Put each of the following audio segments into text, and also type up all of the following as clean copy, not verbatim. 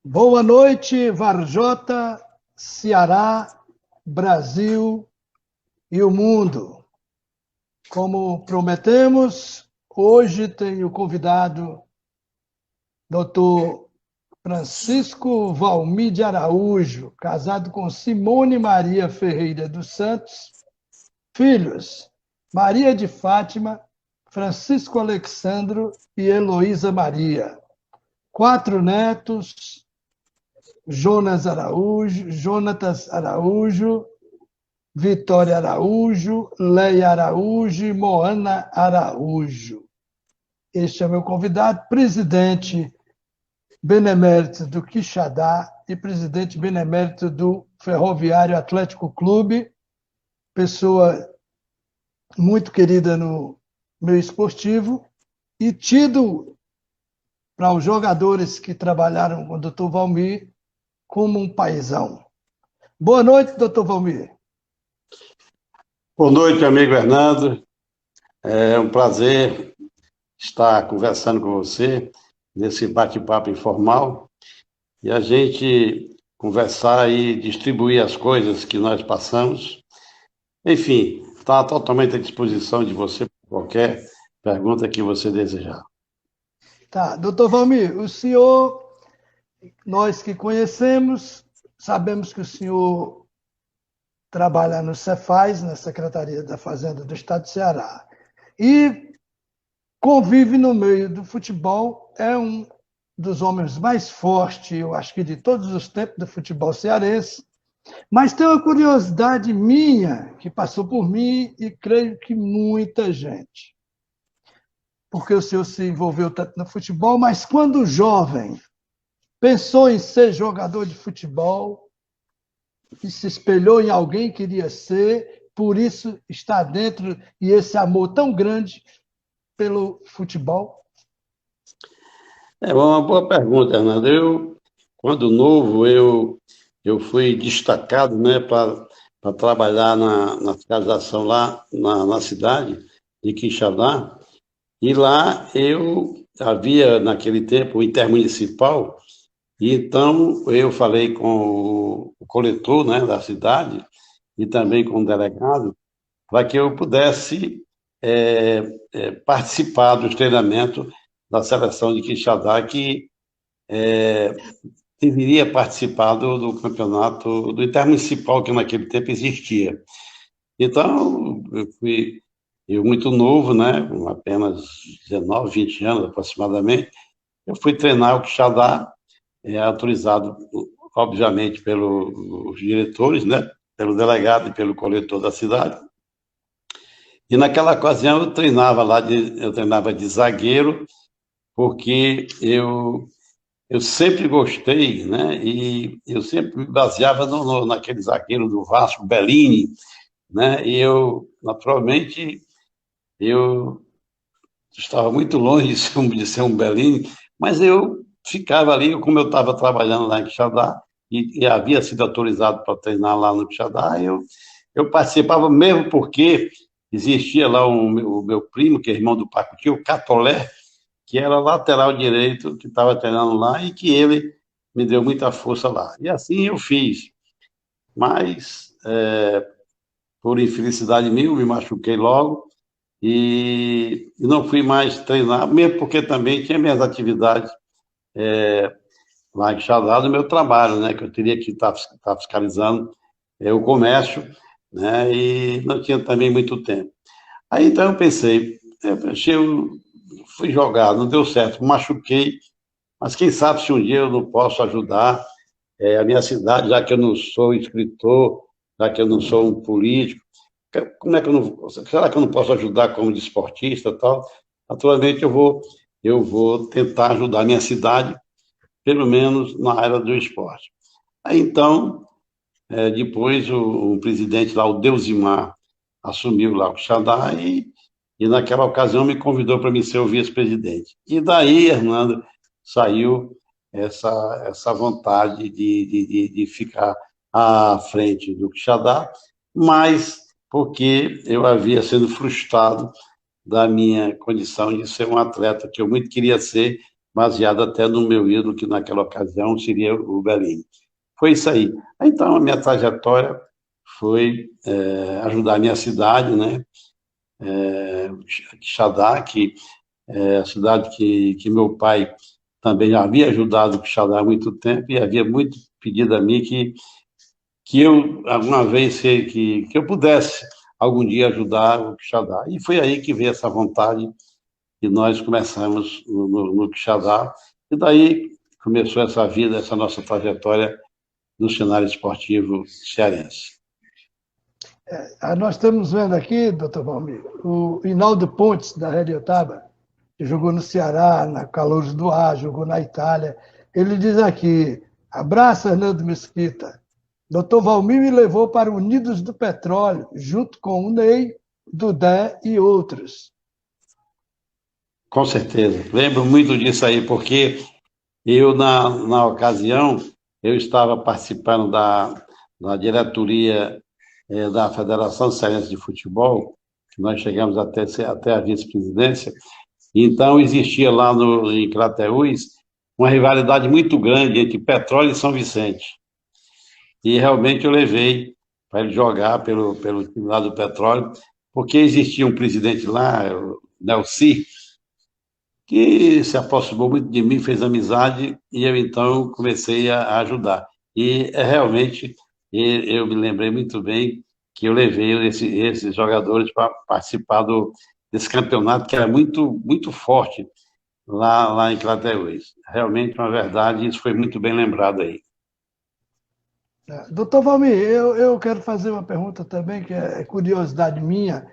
Boa noite, Varjota, Ceará, Brasil e o mundo. Como prometemos, hoje tenho convidado Dr. Francisco Valmir de Araújo, casado com Simone Maria Ferreira dos Santos, filhos Maria de Fátima, Francisco Alexandro e Heloísa Maria. 4 netos, Jonatas Araújo, Vitória Araújo, Leia Araújo e Moana Araújo. Este é meu convidado, presidente benemérito do Quixadá e presidente benemérito do Ferroviário Atlético Clube, pessoa muito querida no meio esportivo e tido para os jogadores que trabalharam com o Dr. Valmir como um paizão. Boa noite, doutor Valmir. Boa noite, amigo Hernando. É um prazer estar conversando com você nesse bate-papo informal e a gente conversar e distribuir as coisas que nós passamos. Enfim, está totalmente à disposição de você para qualquer pergunta que você desejar. Tá, doutor Valmir, o senhor, nós que conhecemos, sabemos que o senhor trabalha no Cefaz, na Secretaria da Fazenda do Estado de Ceará, e convive no meio do futebol, é um dos homens mais fortes, eu acho que de todos os tempos do futebol cearense, mas tem uma curiosidade minha, que passou por mim e creio que muita gente. Porque o senhor se envolveu tanto no futebol, mas quando jovem, pensou em ser jogador de futebol e se espelhou em alguém que queria ser, por isso está dentro e esse amor tão grande pelo futebol? É uma boa pergunta, Hernando. Quando novo, eu fui destacado, né, para trabalhar na fiscalização lá na cidade de Quixadá. E lá eu havia, naquele tempo, o intermunicipal, e então eu falei com o coletor, né, da cidade e também com o delegado, para que eu pudesse participar do treinamento da seleção de Quixadá, que deveria participar do campeonato do intermunicipal que naquele tempo existia. Então, eu muito novo, né, com apenas 19, 20 anos aproximadamente, eu fui treinar o Quixadá, autorizado, obviamente, pelos diretores, né, pelo delegado e pelo coletor da cidade. E naquela ocasião eu treinava de zagueiro, porque eu sempre gostei, né, e eu sempre me baseava naquele zagueiro do Vasco, Bellini, né, e naturalmente, eu estava muito longe de ser um Bellini, mas eu ficava ali, como eu estava trabalhando lá em Quixadá, e havia sido autorizado para treinar lá no Quixadá, eu participava mesmo porque existia lá o meu primo, que é irmão do Pacuti, o Catolé, que era lateral direito, que estava treinando lá, e que ele me deu muita força lá. E assim eu fiz. Mas, por infelicidade minha, eu me machuquei logo, e não fui mais treinar, mesmo porque também tinha minhas atividades lá em Xadá do meu trabalho, né, que eu teria que estar fiscalizando o comércio, né, e não tinha também muito tempo. Aí então eu pensei, eu fui jogar, não deu certo, machuquei, mas quem sabe se um dia eu não posso ajudar a minha cidade, já que eu não sou escritor, já que eu não sou um político, como é que eu não, será que eu não posso ajudar como desportista e tal? Naturalmente eu vou tentar ajudar a minha cidade, pelo menos na área do esporte. Aí então, depois o presidente lá, o Deusimar, assumiu lá o Xadá e naquela ocasião me convidou para me ser o vice-presidente. E daí, Hernando, saiu essa vontade de ficar à frente do Xadá, mas porque eu havia sido frustrado da minha condição de ser um atleta que eu muito queria ser, baseado até no meu ídolo, que naquela ocasião seria o Bellini. Foi isso aí. Então, a minha trajetória foi ajudar a minha cidade, né? Quixadá, que é a cidade que meu pai também havia ajudado o Quixadá há muito tempo e havia muito pedido a mim que eu, alguma vez, que eu pudesse algum dia ajudar o Quixadá. E foi aí que veio essa vontade e nós começamos no Quixadá. E daí começou essa vida, essa nossa trajetória no cenário esportivo cearense. Nós estamos vendo aqui, doutor Valmir, o Hinaldo Pontes, da Heliotaba, que jogou no Ceará, na Calouros do Ar, jogou na Itália. Ele diz aqui, abraço, Hernando Mesquita. Doutor Valmir me levou para Unidos do Petróleo, junto com o Ney, Dudé e outros. Com certeza. Lembro muito disso aí, porque eu, na ocasião, eu estava participando da diretoria da Federação Cearense de Futebol, que nós chegamos até a vice-presidência. Então, existia lá em Crateús uma rivalidade muito grande entre Petróleo e São Vicente. E realmente eu levei para ele jogar pelo time lá do Petróleo, porque existia um presidente lá, o Nelci, que se aproximou muito de mim, fez amizade, e eu então comecei a ajudar. E realmente eu me lembrei muito bem que eu levei esses jogadores para participar desse campeonato que era muito, muito forte lá em Crateús. Realmente, uma verdade, isso foi muito bem lembrado aí. Doutor Valmir, eu quero fazer uma pergunta também, que é curiosidade minha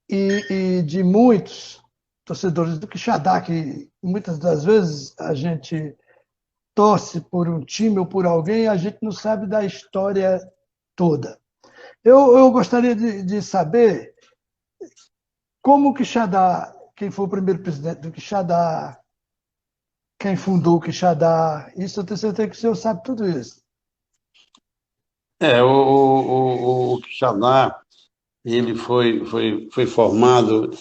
e de muitos torcedores do Quixadá, que muitas das vezes a gente torce por um time ou por alguém e a gente não sabe da história toda. Eu gostaria de saber como o Quixadá, quem foi o primeiro presidente do Quixadá, quem fundou o Quixadá, isso eu tenho certeza que o senhor sabe tudo isso. O Quixadá, ele foi formado,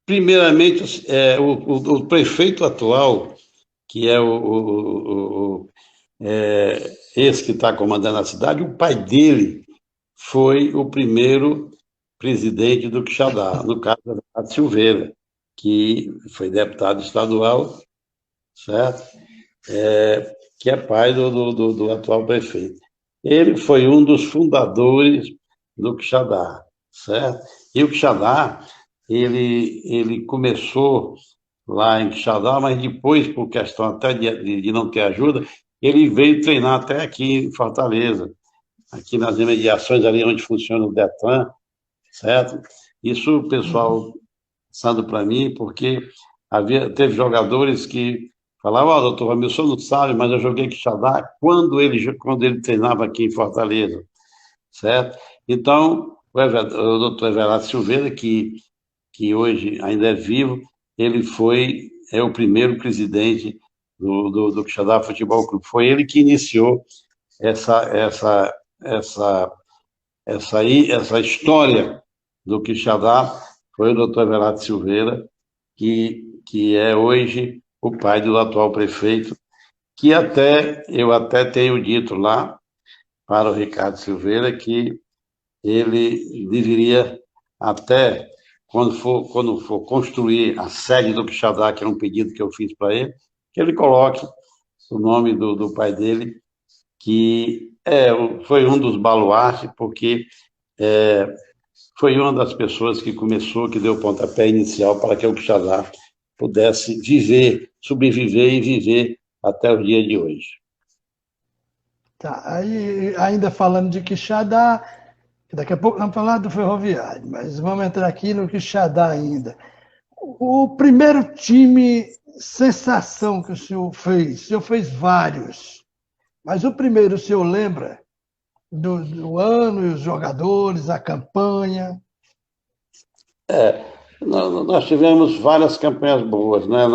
primeiramente, o prefeito atual, que é esse que está comandando a cidade, o pai dele foi o primeiro presidente do Quixadá, no caso da Silveira, que foi deputado estadual, certo? Que é pai do atual prefeito. Ele foi um dos fundadores do Quixadá, certo? E o Quixadá, ele começou lá em Quixadá, mas depois, por questão até de não ter ajuda, ele veio treinar até aqui em Fortaleza, aqui nas imediações ali onde funciona o Detran, certo? Isso o pessoal passando para mim, porque teve jogadores que falavam, doutor Ramiro, o senhor não sabe, mas eu joguei Quixadá quando ele treinava aqui em Fortaleza, certo? Então, o doutor Everardo Silveira, que hoje ainda é vivo, ele é o primeiro presidente do Quixadá Futebol Clube. Foi ele que iniciou essa, essa história do Quixadá, foi o doutor Everardo Silveira, que é hoje o pai do atual prefeito, que eu até tenho dito lá para o Ricardo Silveira que ele deveria até, quando for construir a sede do Quixadá, que é um pedido que eu fiz para ele, que ele coloque o nome do pai dele, que foi um dos baluartes, porque foi uma das pessoas que começou, que deu o pontapé inicial para que o Quixadá pudesse sobreviver e viver até o dia de hoje. Tá, aí ainda falando de Quixadá, daqui a pouco vamos falar do Ferroviário, mas vamos entrar aqui no Quixadá ainda. O primeiro time sensação que o senhor fez vários, mas o primeiro o senhor lembra do ano e os jogadores, a campanha? Nós tivemos várias campanhas boas, né?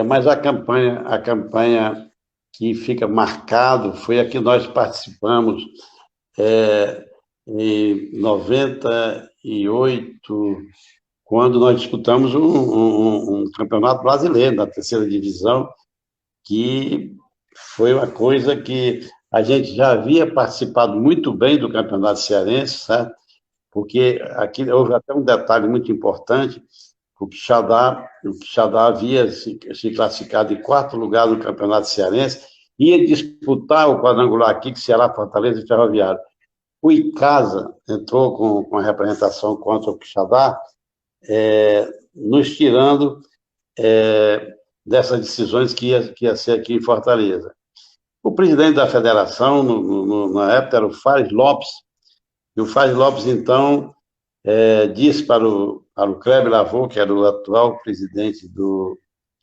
Mas a campanha que fica marcado foi a que nós participamos em 98, quando nós disputamos um campeonato brasileiro na terceira divisão, que foi uma coisa que a gente já havia participado muito bem do Campeonato Cearense, certo? Porque aqui houve até um detalhe muito importante: o Quixadá havia se classificado em quarto lugar no Campeonato Cearense, ia disputar o quadrangular aqui, que Ceará, Fortaleza e Ferroviário. O Icasa entrou com a representação contra o Quixadá, nos tirando dessas decisões que ia ser aqui em Fortaleza. O presidente da federação, na época, era o Fares Lopes, e o Fares Lopes, então, disse para o Kleber Lavô, que era o atual presidente do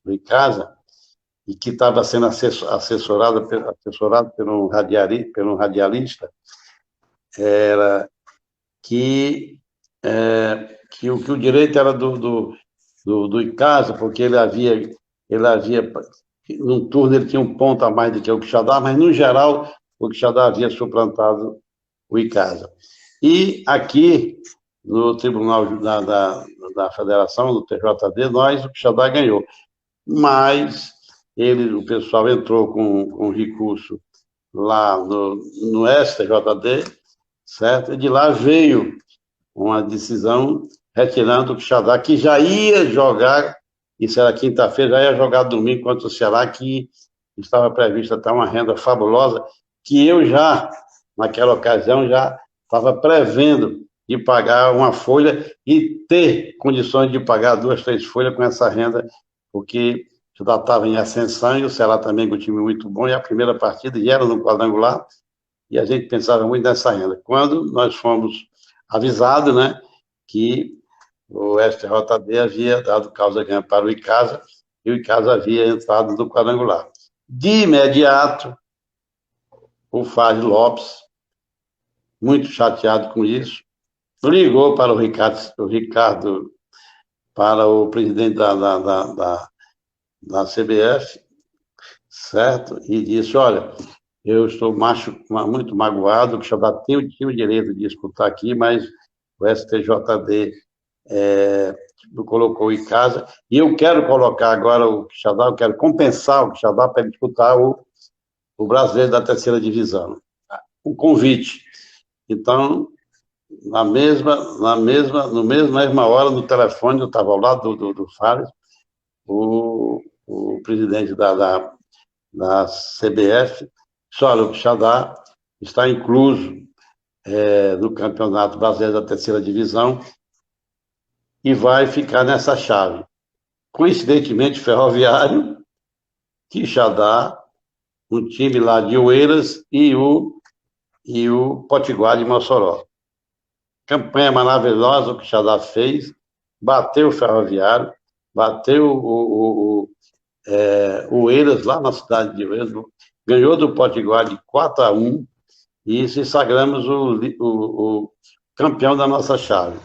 Icasa, e que estava sendo assessorado por um radialista, era que o direito era do Icasa, porque ele havia, num turno ele tinha um ponto a mais do que o Quixadá, mas, no geral, o Quixadá havia suplantado o Icasa. E aqui, no Tribunal da Federação, do TJD, o Quixadá ganhou. Mas o pessoal entrou com recurso lá no STJD, certo? E de lá veio uma decisão retirando o Quixadá, que já ia jogar, isso era quinta-feira, já ia jogar domingo contra o Ceará, que estava prevista até uma renda fabulosa, que eu já, naquela ocasião, já estava prevendo de pagar uma folha e ter condições de pagar 2, 3 folhas com essa renda, porque já estava em ascensão e o Ceará também com um time muito bom, e a primeira partida já era no quadrangular, e a gente pensava muito nessa renda. Quando nós fomos avisados, né, que o STJD havia dado causa ganha para o Icasa, e o Icasa havia entrado no quadrangular. De imediato, o Fares Lopes, muito chateado com isso, ligou para o Ricardo, para o presidente da CBF, certo? E disse: olha, eu estou muito magoado, que o Xadá tinha o direito de disputar aqui, mas o STJD colocou em casa, e eu quero colocar agora o Quixadá, eu quero compensar o Quixadá para disputar o brasileiro da terceira divisão. O convite. Então, na mesma hora, no telefone, eu estava ao lado do Fares, o presidente da CBF, disse: olha, o Quixadá está incluso no Campeonato Brasileiro da terceira divisão e vai ficar nessa chave. Coincidentemente, Ferroviário, Quixadá, um time lá de Oeiras e o Potiguar de Mossoró. Campanha maravilhosa o Quixadá fez, bateu o Ferroviário, bateu o Oeiras lá na cidade de Oeiras, ganhou do Potiguar de 4-1 e se sagramos o campeão da nossa chave.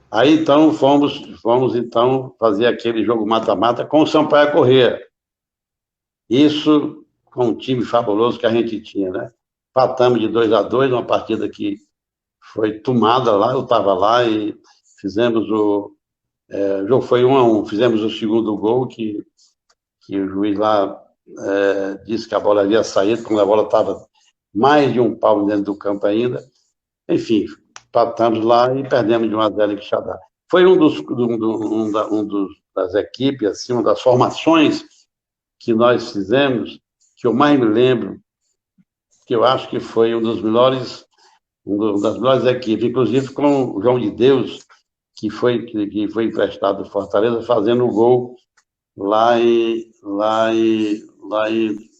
Aí, então, fomos então fazer aquele jogo mata-mata com o Sampaio Corrêa. Isso com um time fabuloso que a gente tinha, né? Empatamos de 2-2, uma partida que foi tomada lá, eu estava lá e fizemos o jogo foi 1-1, fizemos o segundo gol, que o juiz lá disse que a bola havia saído, quando a bola estava mais de um palmo dentro do campo ainda. Enfim, empatamos lá e perdemos de 1-0 em Quixadá. Foi das equipes, assim, uma das formações que nós fizemos, que eu mais me lembro, que eu acho que foi uma das melhores equipes, inclusive com o João de Deus, que foi emprestado do Fortaleza, fazendo o gol lá em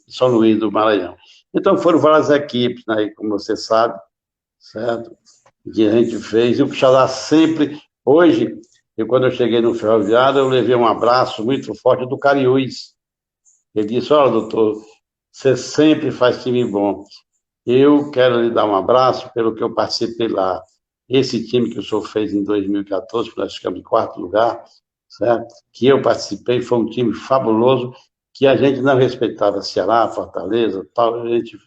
São Luís do Maranhão. Então, foram várias equipes, né, como você sabe, certo? Que a gente fez, e o Quixadá sempre... Hoje, quando eu cheguei no Ferroviário, eu levei um abraço muito forte do Cariús. Ele disse: olha, doutor, você sempre faz time bom. Eu quero lhe dar um abraço pelo que eu participei lá. Esse time que o senhor fez em 2014, que nós ficamos em quarto lugar, certo? Que eu participei, foi um time fabuloso, que a gente não respeitava Ceará, Fortaleza, tal, a gente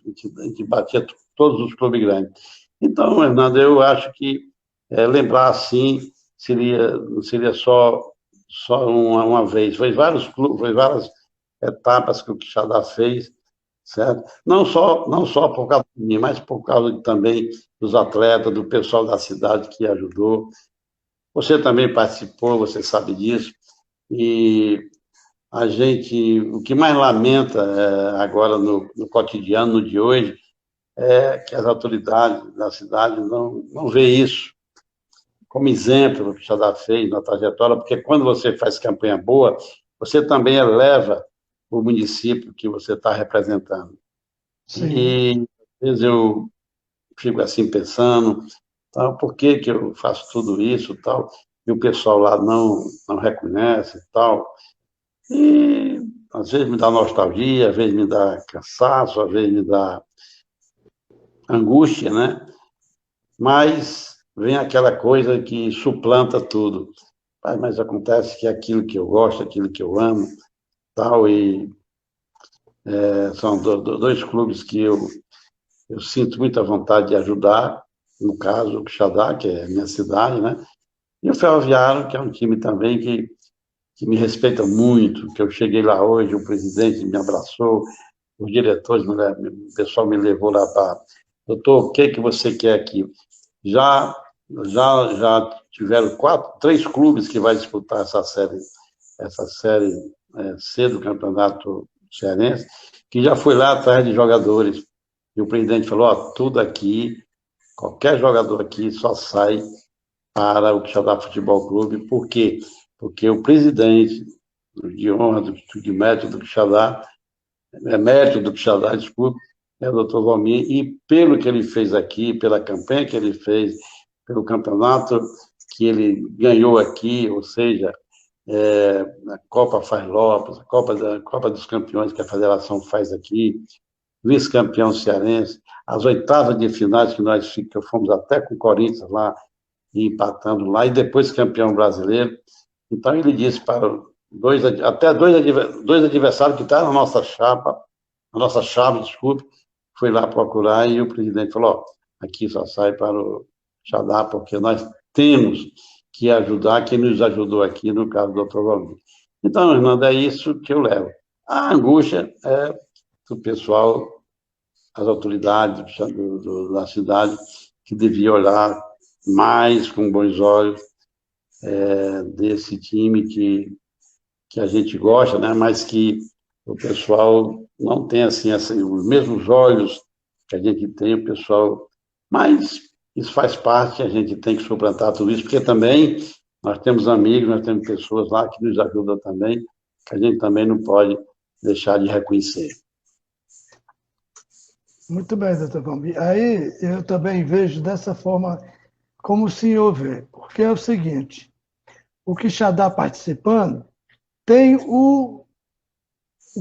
batia todos os clubes grandes. Então, Hernando, eu acho que lembrar assim não seria só uma vez. Foi vários clubes, foi várias etapas que o Quixadá fez, certo? Não só por causa de mim, mas por causa também dos atletas, do pessoal da cidade que ajudou. Você também participou, você sabe disso. E a gente, o que mais lamenta agora no cotidiano de hoje é que as autoridades da cidade não vê isso como exemplo do que já fez na trajetória, porque quando você faz campanha boa, você também eleva o município que você está representando. Sim. E às vezes eu fico assim pensando, tal, por que que eu faço tudo isso, tal, e o pessoal lá não reconhece, tal. E às vezes me dá nostalgia, às vezes me dá cansaço, às vezes me dá angústia, né? Mas vem aquela coisa que suplanta tudo. Mas acontece que é aquilo que eu gosto, aquilo que eu amo, tal, e são dois clubes que eu sinto muita vontade de ajudar, no caso, o Quixadá, que é a minha cidade, né? E o Ferroviário, que é um time também que me respeita muito, que eu cheguei lá hoje, o presidente me abraçou, os diretores, o pessoal me levou lá para... Doutor, o que você quer aqui? Já, já tiveram três clubes que vai disputar essa série C do Campeonato Cearense, que já foi lá atrás de jogadores. E o presidente falou, ó, tudo aqui, qualquer jogador aqui só sai para o Quixadá Futebol Clube. Por quê? Porque o presidente de honra, de mérito do Quixadá, mérito do Quixadá, desculpe, é o doutor Valmir, e pelo que ele fez aqui, pela campanha que ele fez, pelo campeonato que ele ganhou aqui, ou seja, a Copa Faz Lopes, a Copa dos Campeões que a federação faz aqui, vice-campeão cearense, as oitavas de finais que nós fomos até com o Corinthians lá, e empatando lá, e depois campeão brasileiro. Então ele disse para até dois adversários que estavam na nossa chave, desculpe, foi lá procurar e o presidente falou, ó, aqui só sai para o Xadá, porque nós temos que ajudar quem nos ajudou aqui, no caso do Dr. Valmir. Então, Hernando, é isso que eu levo. A angústia é do pessoal, as autoridades da cidade, que devia olhar mais com bons olhos desse time que a gente gosta, né? Mas que o pessoal não tem assim, os mesmos olhos que a gente tem, o pessoal. Mas isso faz parte, a gente tem que suplantar tudo isso, porque também nós temos amigos, nós temos pessoas lá que nos ajudam também, que a gente também não pode deixar de reconhecer. Muito bem, doutor Valmir. Aí eu também vejo dessa forma como o senhor vê, porque é o seguinte, o Quixadá participando tem o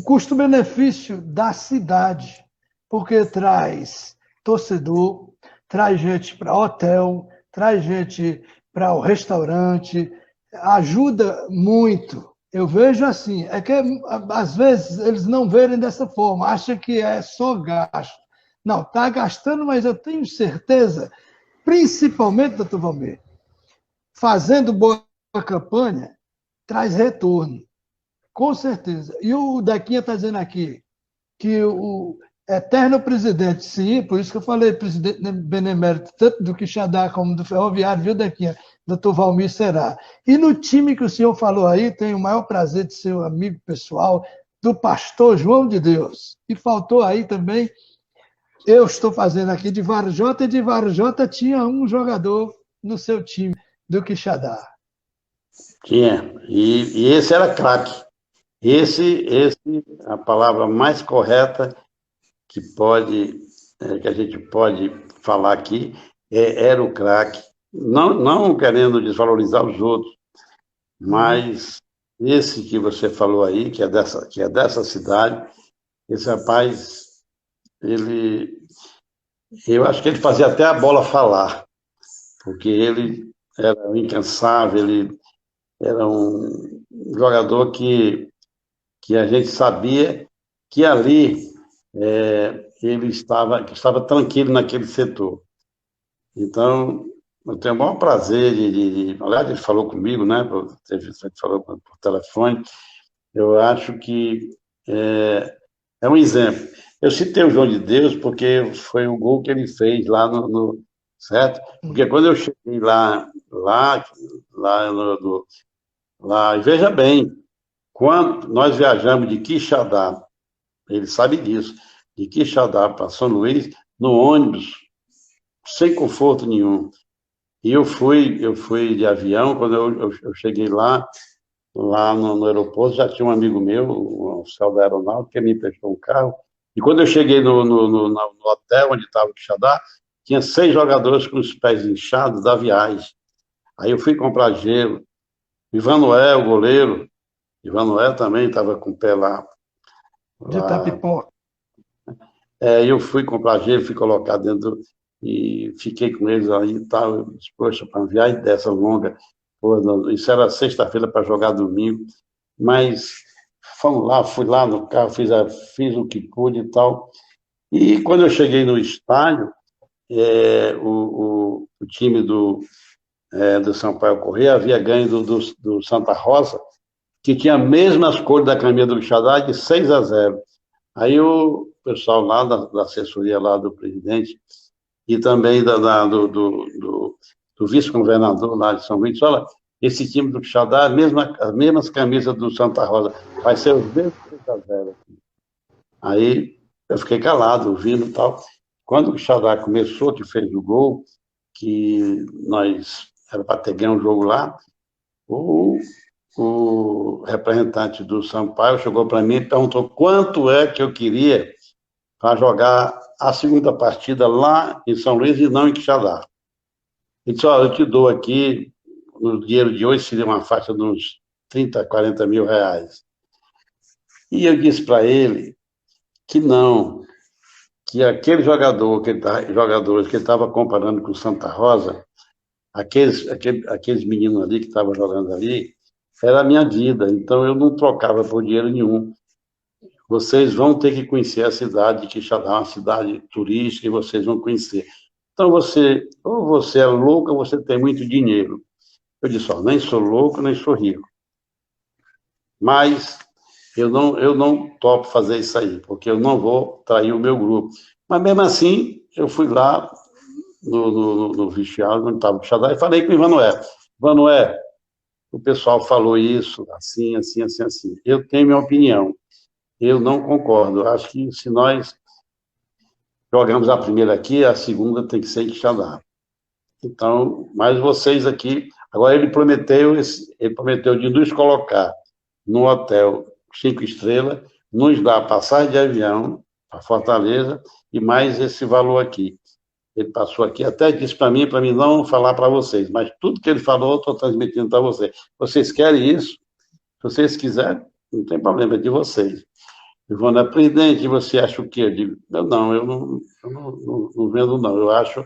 custo-benefício da cidade, porque traz torcedor, traz gente para hotel, traz gente para o restaurante, ajuda muito. Eu vejo assim, é que às vezes eles não verem dessa forma, acham que é só gasto. Não, está gastando, mas eu tenho certeza, principalmente, doutor Valmir, fazendo boa campanha, traz retorno. Com certeza. E o Dequinha está dizendo aqui que o eterno presidente, sim, por isso que eu falei presidente benemérito, tanto do Quixadá como do Ferroviário, viu, Dequinha? Doutor Valmir será. E no time que o senhor falou aí, tenho o maior prazer de ser um amigo pessoal do pastor João de Deus. E faltou aí também, eu estou fazendo aqui de Varjota, e de Varjota tinha um jogador no seu time do Quixadá. Tinha. E esse era craque. Esse, a palavra mais correta que a gente pode falar aqui, era o craque. Não querendo desvalorizar os outros, Uhum. mas esse que você falou aí, que é dessa cidade, esse rapaz, eu acho que ele fazia até a bola falar, porque ele era incansável, ele era um jogador que a gente sabia que ali ele estava tranquilo naquele setor. Então, eu tenho o maior prazer aliás, ele falou comigo, né? Ele falou por telefone. Eu acho que é um exemplo. Eu citei o João de Deus porque foi o gol que ele fez lá certo? Porque quando eu cheguei lá lá, veja bem, quando nós viajamos de Quixadá, ele sabe disso, de Quixadá para São Luís, no ônibus, sem conforto nenhum. E eu fui de avião, quando eu cheguei lá no aeroporto, já tinha um amigo meu, o oficial da aeronáutica, que me emprestou um carro. E quando eu cheguei no hotel onde estava o Quixadá, tinha 6 jogadores com os pés inchados da viagem. Aí eu fui comprar gelo. Ivanuel, o goleiro, Ivanuel também estava com o pé De lá. Tapipó. Eu fui comprar gelo, fui colocar dentro e fiquei com eles aí e tal. Eu disse, poxa, para uma viagem dessa longa, pô, isso era sexta-feira para jogar domingo, mas fomos lá, fui lá no carro, fiz o que pude e tal. E quando eu cheguei no estádio, o time do Sampaio Corrêa havia ganho do Santa Rosa, que tinha as mesmas cores da camisa do Quixadá, de 6-0. Aí o pessoal lá da assessoria lá do presidente e também do vice-governador lá de São Luís, olha, esse time do Quixadá, as mesmas camisas do Santa Rosa, vai ser os mesmos 6-0. Aí eu fiquei calado, ouvindo e tal. Quando o Quixadá começou, que fez o gol, que nós era para ter ganho um jogo lá, o, o representante do Sampaio chegou para mim e perguntou quanto é que eu queria para jogar a segunda partida lá em São Luís e não em Quixadá. Ele disse, olha, eu te dou aqui, no dinheiro de hoje seria uma faixa de uns 30, 40 mil reais. E eu disse para ele que não, que aquele jogadores que ele estava comparando com o Santa Rosa, aqueles meninos ali que estavam jogando ali, era a minha vida, então eu não trocava por dinheiro nenhum. Vocês vão ter que conhecer a cidade de Quixadá, uma cidade turística, e vocês vão conhecer. Então, ou você é louco, ou você tem muito dinheiro. Eu disse, ó, nem sou louco, nem sou rico. Mas eu não topo fazer isso aí, porque eu não vou trair o meu grupo. Mas, mesmo assim, eu fui lá no vestiário, onde estava o Quixadá, e falei com o Ivanoé. Ivanoé, o pessoal falou isso, assim, assim, assim, assim. Eu tenho minha opinião. Eu não concordo. Acho que se nós jogamos a primeira aqui, a segunda tem que ser em Quixadá. Então, mas vocês aqui. Agora ele prometeu de nos colocar no hotel 5 estrelas, nos dar passagem de avião para Fortaleza e mais esse valor aqui. Ele passou aqui, até disse para mim não falar para vocês, mas tudo que ele falou, eu estou transmitindo para vocês. Vocês querem isso? Se vocês quiserem, não tem problema, é de vocês. Ivana, presidente, você acha o quê? Eu digo, não vendo, não. Eu acho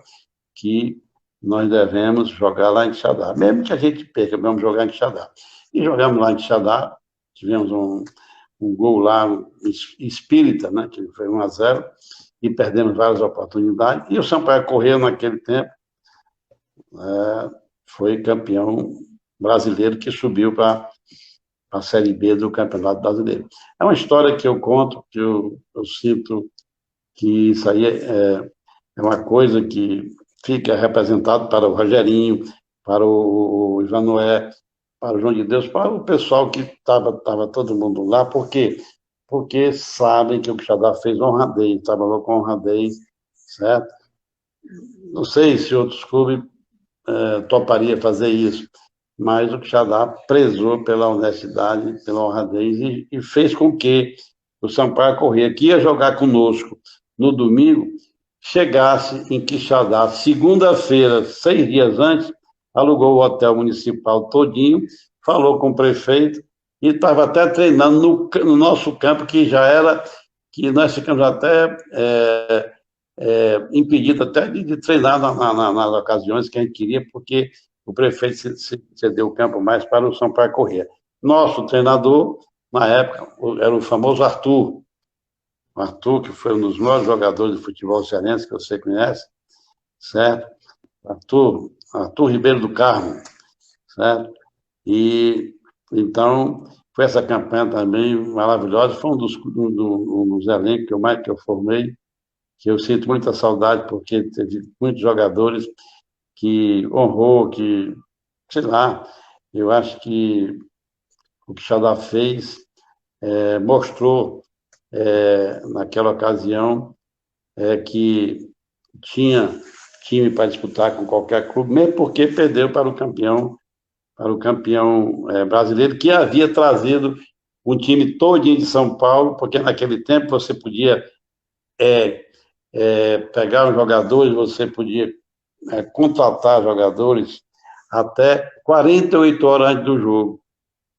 que nós devemos jogar lá em Quixadá. Mesmo que a gente perca, vamos jogar em Quixadá. E jogamos lá em Quixadá, tivemos um gol lá espírita, né, que foi 1-0, e perdemos várias oportunidades. E o Sampaio Corrêa, naquele tempo, foi campeão brasileiro que subiu para a Série B do Campeonato Brasileiro. É uma história que eu conto, que eu sinto que isso aí é uma coisa que fica representado para o Rogerinho, para o Ivanoé, para o João de Deus, para o pessoal que estava todo mundo lá. Por quê? Porque sabem que o Quixadá fez honradez, trabalhou com honradez, certo? Não sei se outros clubes toparia fazer isso, mas o Quixadá prezou pela honestidade, pela honradez e fez com que o Sampaio Corrêa, que ia jogar conosco no domingo, chegasse em Quixadá segunda-feira, 6 dias antes, alugou o hotel municipal todinho, falou com o prefeito e estava até treinando no nosso campo, que nós ficamos até impedido até de treinar nas ocasiões que a gente queria, porque o prefeito cedeu o campo mais para o Sampaio Corrêa. Nosso treinador, na época, era o famoso Arthur. O Arthur, que foi um dos maiores jogadores de futebol cearense que você conhece, certo? Arthur Ribeiro do Carmo, certo? E, então, Foi essa campanha também maravilhosa, foi um dos elencos que eu formei, que eu sinto muita saudade, porque teve muitos jogadores que honrou, que, sei lá, eu acho que o que Xadá fez mostrou, naquela ocasião, que tinha time para disputar com qualquer clube, mesmo porque perdeu para o campeão brasileiro, que havia trazido um time todinho de São Paulo, porque naquele tempo você podia pegar os jogadores, você podia contratar jogadores até 48 horas antes do jogo,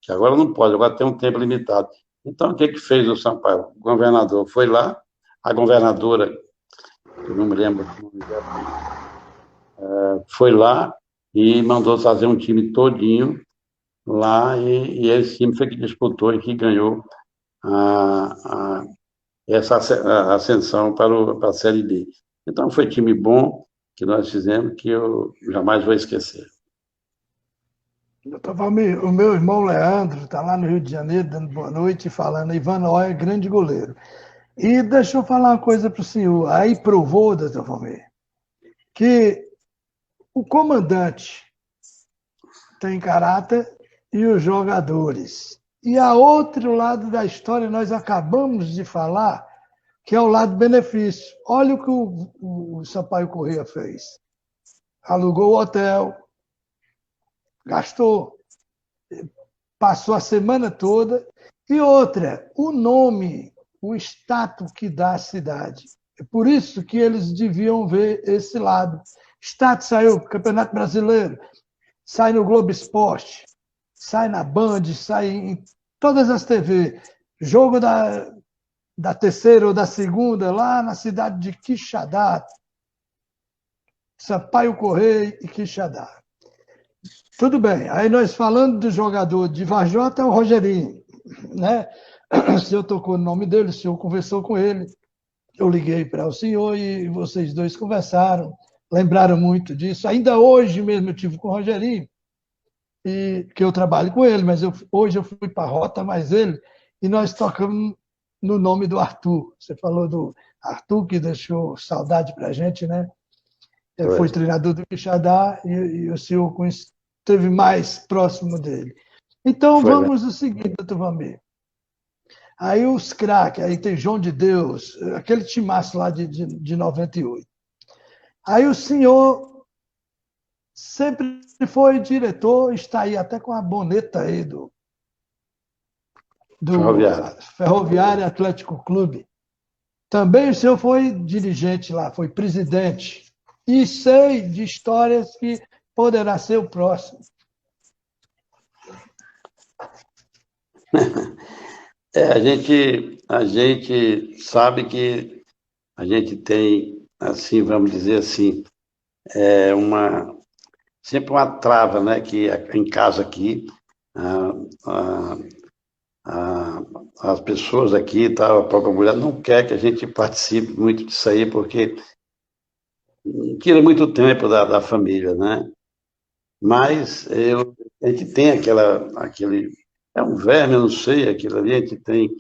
que agora não pode, agora tem um tempo limitado. Então, o que que fez o Sampaio? O governador foi lá, a governadora, eu não me lembro o nome dela, foi lá e mandou fazer um time todinho lá, e esse time foi que disputou e que ganhou a, essa ascensão para a Série B. Então, foi time bom que nós fizemos, que eu jamais vou esquecer. Doutor Valmir, o meu irmão Leandro está lá no Rio de Janeiro, dando boa noite e falando, Ivan Noé, grande goleiro. E deixa eu falar uma coisa para o senhor. Aí provou, doutor Valmir, que o comandante tem caráter e os jogadores. E a outro lado da história, nós acabamos de falar, que é o lado benefício. Olha o que o Sampaio Corrêa fez. Alugou o hotel, gastou, passou a semana toda. E outra, o nome, o status que dá à cidade. É por isso que eles deviam ver esse lado. Status saiu, Campeonato Brasileiro, sai no Globo Esporte, sai na Band, sai em todas as TV. Jogo da terceira ou da segunda, lá na cidade de Quixadá, Sampaio Correia e Quixadá. Tudo bem, aí nós falando do jogador de Vajota é o Rogerinho, né? O senhor tocou no nome dele, o senhor conversou com ele, eu liguei para o senhor e vocês dois conversaram, lembraram muito disso. Ainda hoje mesmo eu tive com o Rogerinho, que eu trabalho com ele, mas hoje eu fui para a rota mais ele, e nós tocamos no nome do Arthur. Você falou do Arthur, que deixou saudade para a gente, né? Foi treinador do Quixadá e o senhor esteve mais próximo dele. Então, vamos o seguinte, doutor Valmir. Aí os craques, aí tem João de Deus, aquele timaço lá de 98. Aí o senhor sempre foi diretor, está aí até com a boneta aí do Ferroviário Atlético Clube. Também o senhor foi dirigente lá, foi presidente. E sei de histórias que poderá ser o próximo. A gente sabe que a gente tem, assim, vamos dizer assim, sempre uma trava, né, que em casa aqui, as pessoas aqui, tá, a própria mulher não quer que a gente participe muito disso aí, porque tira muito tempo da família, né? Mas a gente tem aquele, é um verme, eu não sei, aquilo ali, a gente tem.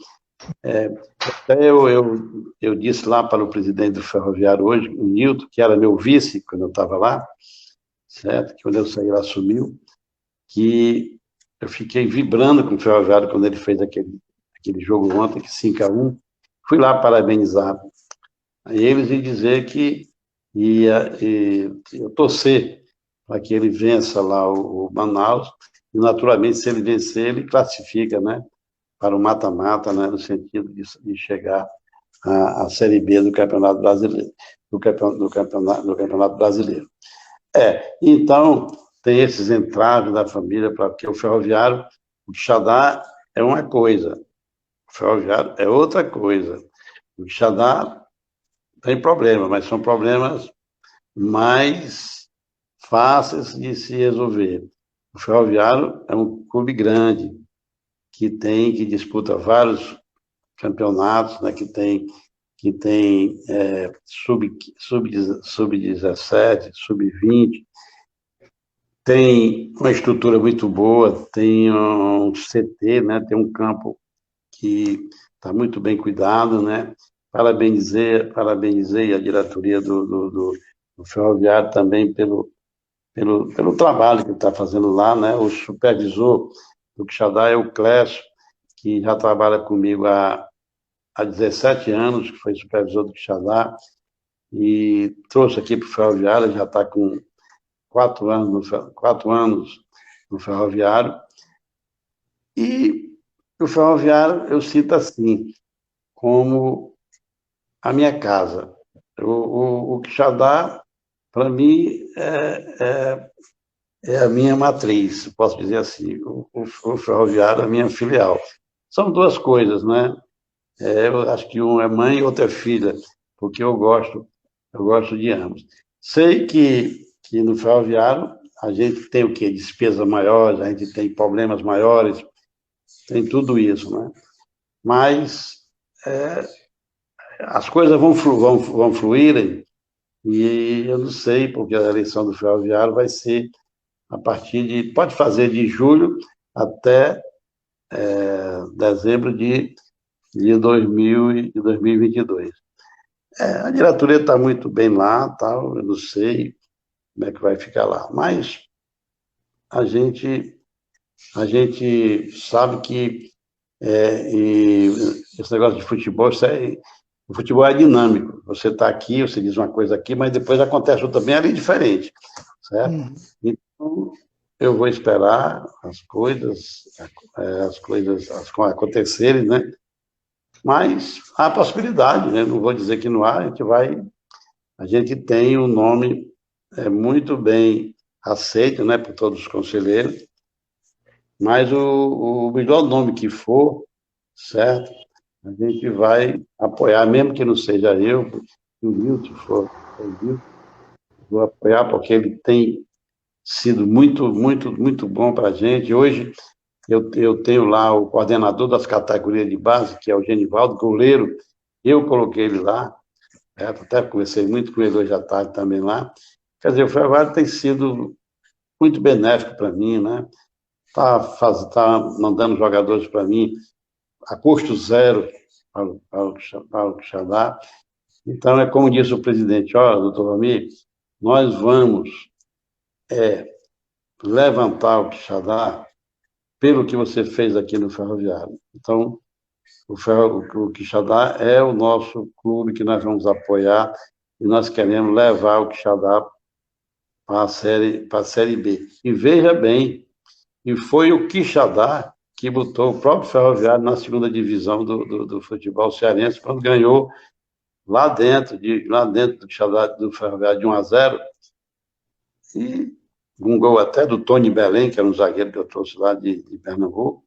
Até eu disse lá para o presidente do Ferroviário hoje, o Nilton, que era meu vice quando eu estava lá, certo? Que quando eu saí, ele assumiu, que eu fiquei vibrando com o Ferroviário quando ele fez aquele jogo ontem, que 5-1. Fui lá parabenizar a eles e dizer que eu torcer para que ele vença lá o Manaus, e naturalmente, se ele vencer, ele classifica, né, para o mata-mata, né, no sentido de chegar à Série B do Campeonato Brasileiro. Do Campeonato Brasileiro. Então, tem esses entraves da família, porque o Ferroviário, o Quixadá é uma coisa, o Ferroviário é outra coisa. O Quixadá tem problema, mas são problemas mais fáceis de se resolver. O Ferroviário é um clube grande, que disputa vários campeonatos, né, que tem sub-17, sub-20, tem uma estrutura muito boa, tem um CT, né? Tem um campo que está muito bem cuidado, né? Parabenizei a diretoria do Ferroviário também pelo trabalho que está fazendo lá, né? O supervisor do Quixadá é o Clécio, que já trabalha comigo há 17 anos, que foi supervisor do Quixadá, e trouxe aqui para o Ferroviário, já está com 4 anos no Ferroviário. E o Ferroviário eu cito assim, como a minha casa. O Quixadá, para mim, é a minha matriz, posso dizer assim. O Ferroviário é a minha filial. São duas coisas, né? Eu acho que um é mãe e outro é filha, porque eu gosto de ambos. Sei que no ferroviário a gente tem o quê? Despesas maiores, a gente tem problemas maiores, tem tudo isso, né? Mas é, as coisas vão fluírem e eu não sei, porque a eleição do ferroviário vai ser a partir pode fazer de julho até dezembro de 2022. A diretoria está muito bem lá, tal, eu não sei como é que vai ficar lá, mas a gente, a gente sabe que esse negócio de futebol, o futebol é dinâmico. Você está aqui, você diz uma coisa aqui, mas depois acontece outra bem ali diferente, certo? Então, eu vou esperar as coisas acontecerem, né? Mas há possibilidade, né? Não vou dizer que não há, a gente tem um nome muito bem aceito, né, por todos os conselheiros, mas o melhor nome que for, certo? A gente vai apoiar, mesmo que não seja eu, se o Milton for o Milton, vou apoiar porque ele tem sido muito, muito, muito bom para a gente. Hoje eu tenho lá o coordenador das categorias de base, que é o Genivaldo, goleiro, eu coloquei ele lá, até conversei muito com ele hoje à tarde também lá. Quer dizer, o Ferroviário tem sido muito benéfico para mim, né? Tá mandando jogadores para mim a custo zero para o Quixadá. Então, é como disse o presidente, olha, doutor Valmir, nós vamos levantar o Quixadá pelo que você fez aqui no Ferroviário. Então, o Quixadá é o nosso clube que nós vamos apoiar e nós queremos levar o Quixadá para a série B. E veja bem, e foi o Quixadá que botou o próprio Ferroviário na segunda divisão do futebol cearense, quando ganhou lá dentro do Quixadá do Ferroviário de 1-0, e um gol até do Tony Belém, que era um zagueiro que eu trouxe lá de Pernambuco.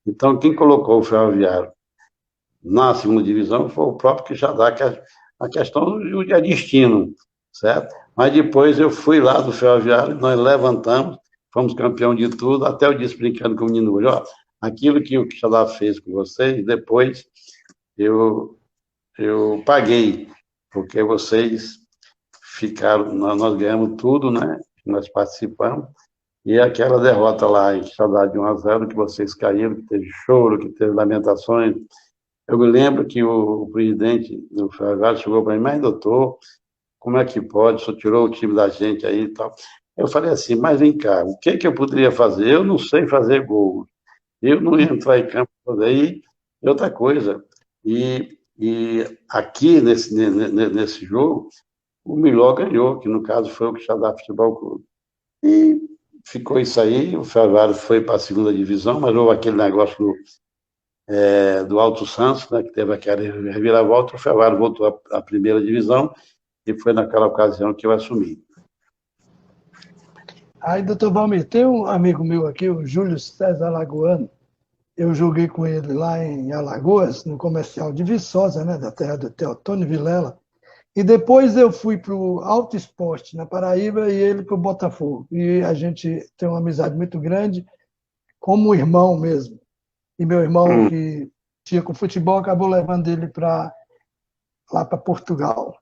Então, quem colocou o Ferroviário na segunda divisão foi o próprio Quixadá, que a questão é destino, certo? Mas depois eu fui lá do Ferroviário, nós levantamos, fomos campeão de tudo, até eu disse brincando com o menino hoje, ó, aquilo que o Quixadá fez com vocês, depois eu paguei, porque vocês ficaram, nós ganhamos tudo, né? Nós participamos, e aquela derrota lá em Quixadá de 1-0, que vocês caíram, que teve choro, que teve lamentações. Eu me lembro que o presidente do Ferroviário chegou para mim, mas doutor, como é que pode? Só tirou o time da gente aí e tal. Eu falei assim, mas vem cá, o que que eu poderia fazer? Eu não sei fazer gol. Eu não ia entrar em campo aí. E outra coisa, e aqui nesse jogo, o melhor ganhou, que no caso foi o Quixadá Futebol Clube. E ficou isso aí, o Ferroviário foi para a segunda divisão, mas houve aquele negócio do Alto Santos, né, que teve aquela reviravolta, o Ferroviário voltou à primeira divisão e foi naquela ocasião que eu assumi. Aí, doutor Valmir, tem um amigo meu aqui, o Júlio César Alagoano. Eu joguei com ele lá em Alagoas, no comercial de Viçosa, né, da terra do Teotônio Vilela. E depois eu fui para o Alto Esporte, na Paraíba, e ele para o Botafogo. E a gente tem uma amizade muito grande, como irmão mesmo. E meu irmão, que tinha com futebol, acabou levando ele lá para Portugal.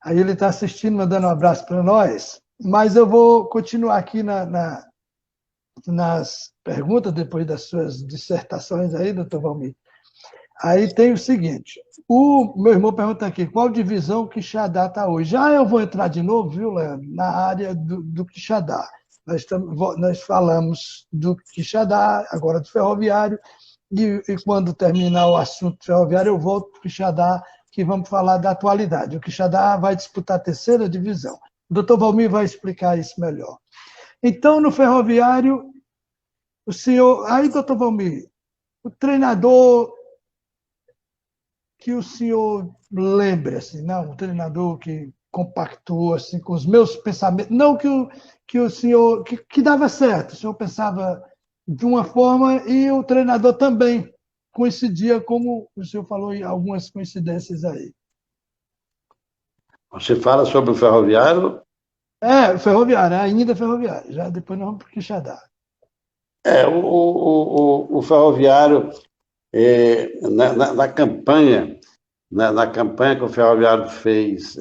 Aí ele está assistindo, mandando um abraço para nós. Mas eu vou continuar aqui nas perguntas, depois das suas dissertações aí, doutor Valmir. Aí tem o seguinte, o meu irmão pergunta aqui, qual divisão o Quixadá está hoje? Já eu vou entrar de novo, viu, Leandro, na área do Quixadá. Nós falamos do Quixadá, agora do ferroviário, e quando terminar o assunto ferroviário, eu volto para o Quixadá, que vamos falar da atualidade. O Quixadá vai disputar a terceira divisão. O doutor Valmir vai explicar isso melhor. Então, no ferroviário, o senhor... Aí, doutor Valmir, o treinador que o senhor lembre, assim, não, um treinador que compactou assim, com os meus pensamentos, não que o senhor, que dava certo, o senhor pensava de uma forma e o treinador também coincidia, como o senhor falou em algumas coincidências aí. Você fala sobre o ferroviário? Ferroviário, ainda ferroviário, já depois nós vamos para o Quixadá. O ferroviário, na campanha, na campanha que o Ferroviário fez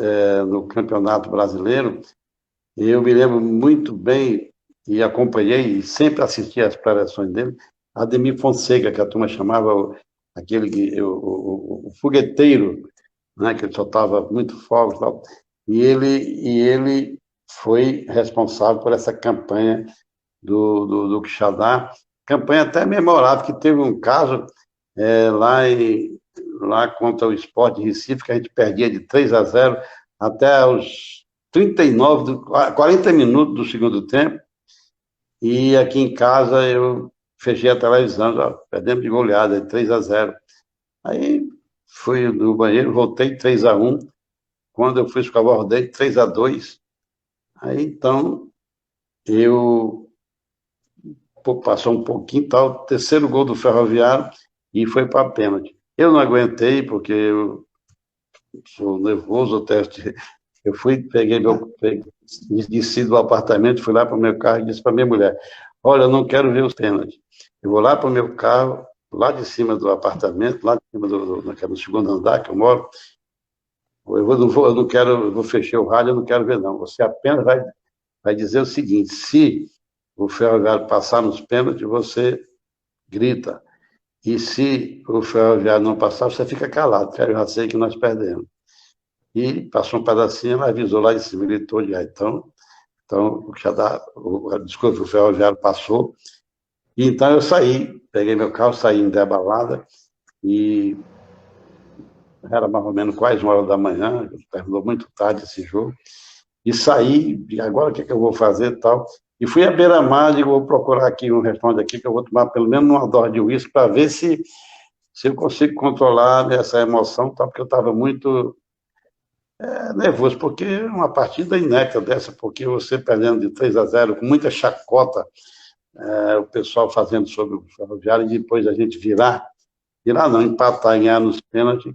no Campeonato Brasileiro, eu me lembro muito bem e acompanhei e sempre assisti às preleções dele, Ademir Fonseca, que a turma chamava o fogueteiro, né, que ele soltava muito fogo e tal, e ele foi responsável por essa campanha do Quixadá, campanha até memorável, que teve um caso lá contra o Sport de Recife, que a gente perdia de 3-0 até os 40 minutos do segundo tempo, e aqui em casa eu fechei a televisão, já perdemos de goleada, de 3-0. Aí fui no banheiro, voltei 3-1, quando eu fui escovar o dente, 3-2. Aí então eu passou um pouquinho, tal, terceiro gol do Ferroviário e foi para pênalti. Eu não aguentei, porque eu sou nervoso até. Eu fui, desci do apartamento, fui lá para o meu carro e disse para minha mulher: olha, eu não quero ver os pênaltis. Eu vou lá para o meu carro, lá de cima do apartamento, lá de cima no segundo andar que eu moro. Eu não quero, eu vou fechar o rádio, eu não quero ver, não. Você apenas vai dizer o seguinte: se o Ferroviário passar nos pênaltis, você grita. E se o Ferroviário não passar, você fica calado, que eu já sei que nós perdemos. E passou um pedacinho, ela avisou lá em cima, gritou de então já dá, desculpa, o Ferroviário passou. E então eu saí, peguei meu carro, saí em Debalada, e era mais ou menos quase 1 hora da manhã, terminou muito tarde esse jogo, e saí, e agora o que eu vou fazer e tal. E fui à beira-mar, digo, vou procurar aqui um restaurante aqui, que eu vou tomar pelo menos uma dose de uísque para ver se eu consigo controlar essa emoção, tá? Porque eu estava muito nervoso, porque é uma partida inédita dessa, porque você perdendo de 3-0, com muita chacota, o pessoal fazendo sobre o Ferroviário, e depois a gente virar não, empatar e ganhar nos pênaltis.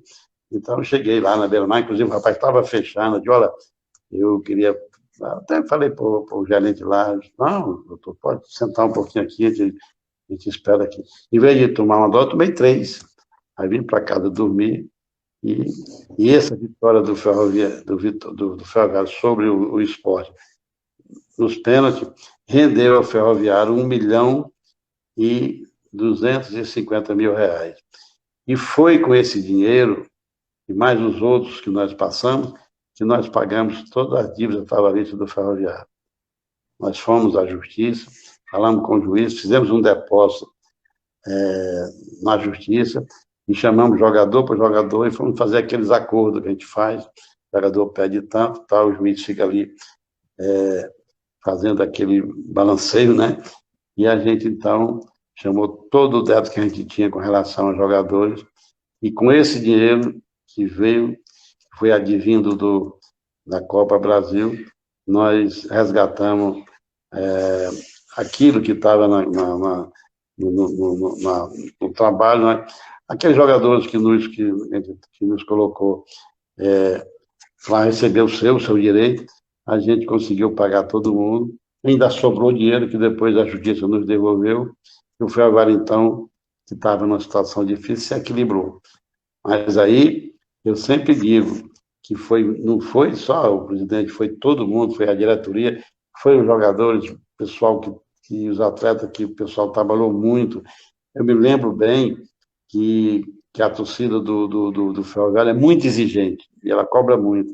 Então eu cheguei lá na beira-mar, inclusive o rapaz estava fechando, de olha, eu queria... Até falei para o gerente lá, não, doutor, pode sentar um pouquinho aqui, a gente espera aqui. Em vez de tomar uma dose, eu tomei 3. Aí vim para casa dormir, e essa vitória do Ferroviário, do Ferroviário sobre o Sport nos pênaltis rendeu ao Ferroviário R$ 1.250.000. E foi com esse dinheiro, e mais os outros que nós passamos, que nós pagamos todas as dívidas trabalhistas do Ferroviário. Nós fomos à justiça, falamos com o juiz, fizemos um depósito na justiça, e chamamos jogador por jogador e fomos fazer aqueles acordos que a gente faz. O jogador pede tanto, tal, o juiz fica ali fazendo aquele balanceio, né? E a gente, então, chamou todo o débito que a gente tinha com relação aos jogadores, e com esse dinheiro que veio, foi advindo da Copa Brasil, nós resgatamos aquilo que estava no trabalho, né? Aqueles jogadores que nos colocou para receber o seu direito, a gente conseguiu pagar todo mundo, ainda sobrou dinheiro que depois a justiça nos devolveu, e o Ferroviário, então, que estava numa situação difícil, se equilibrou. Mas aí, eu sempre digo que não foi só o presidente, foi todo mundo, foi a diretoria, foi os jogadores, o pessoal que que os atletas que o pessoal trabalhou muito. Eu me lembro bem que a torcida do Ferroviário é muito exigente, e ela cobra muito.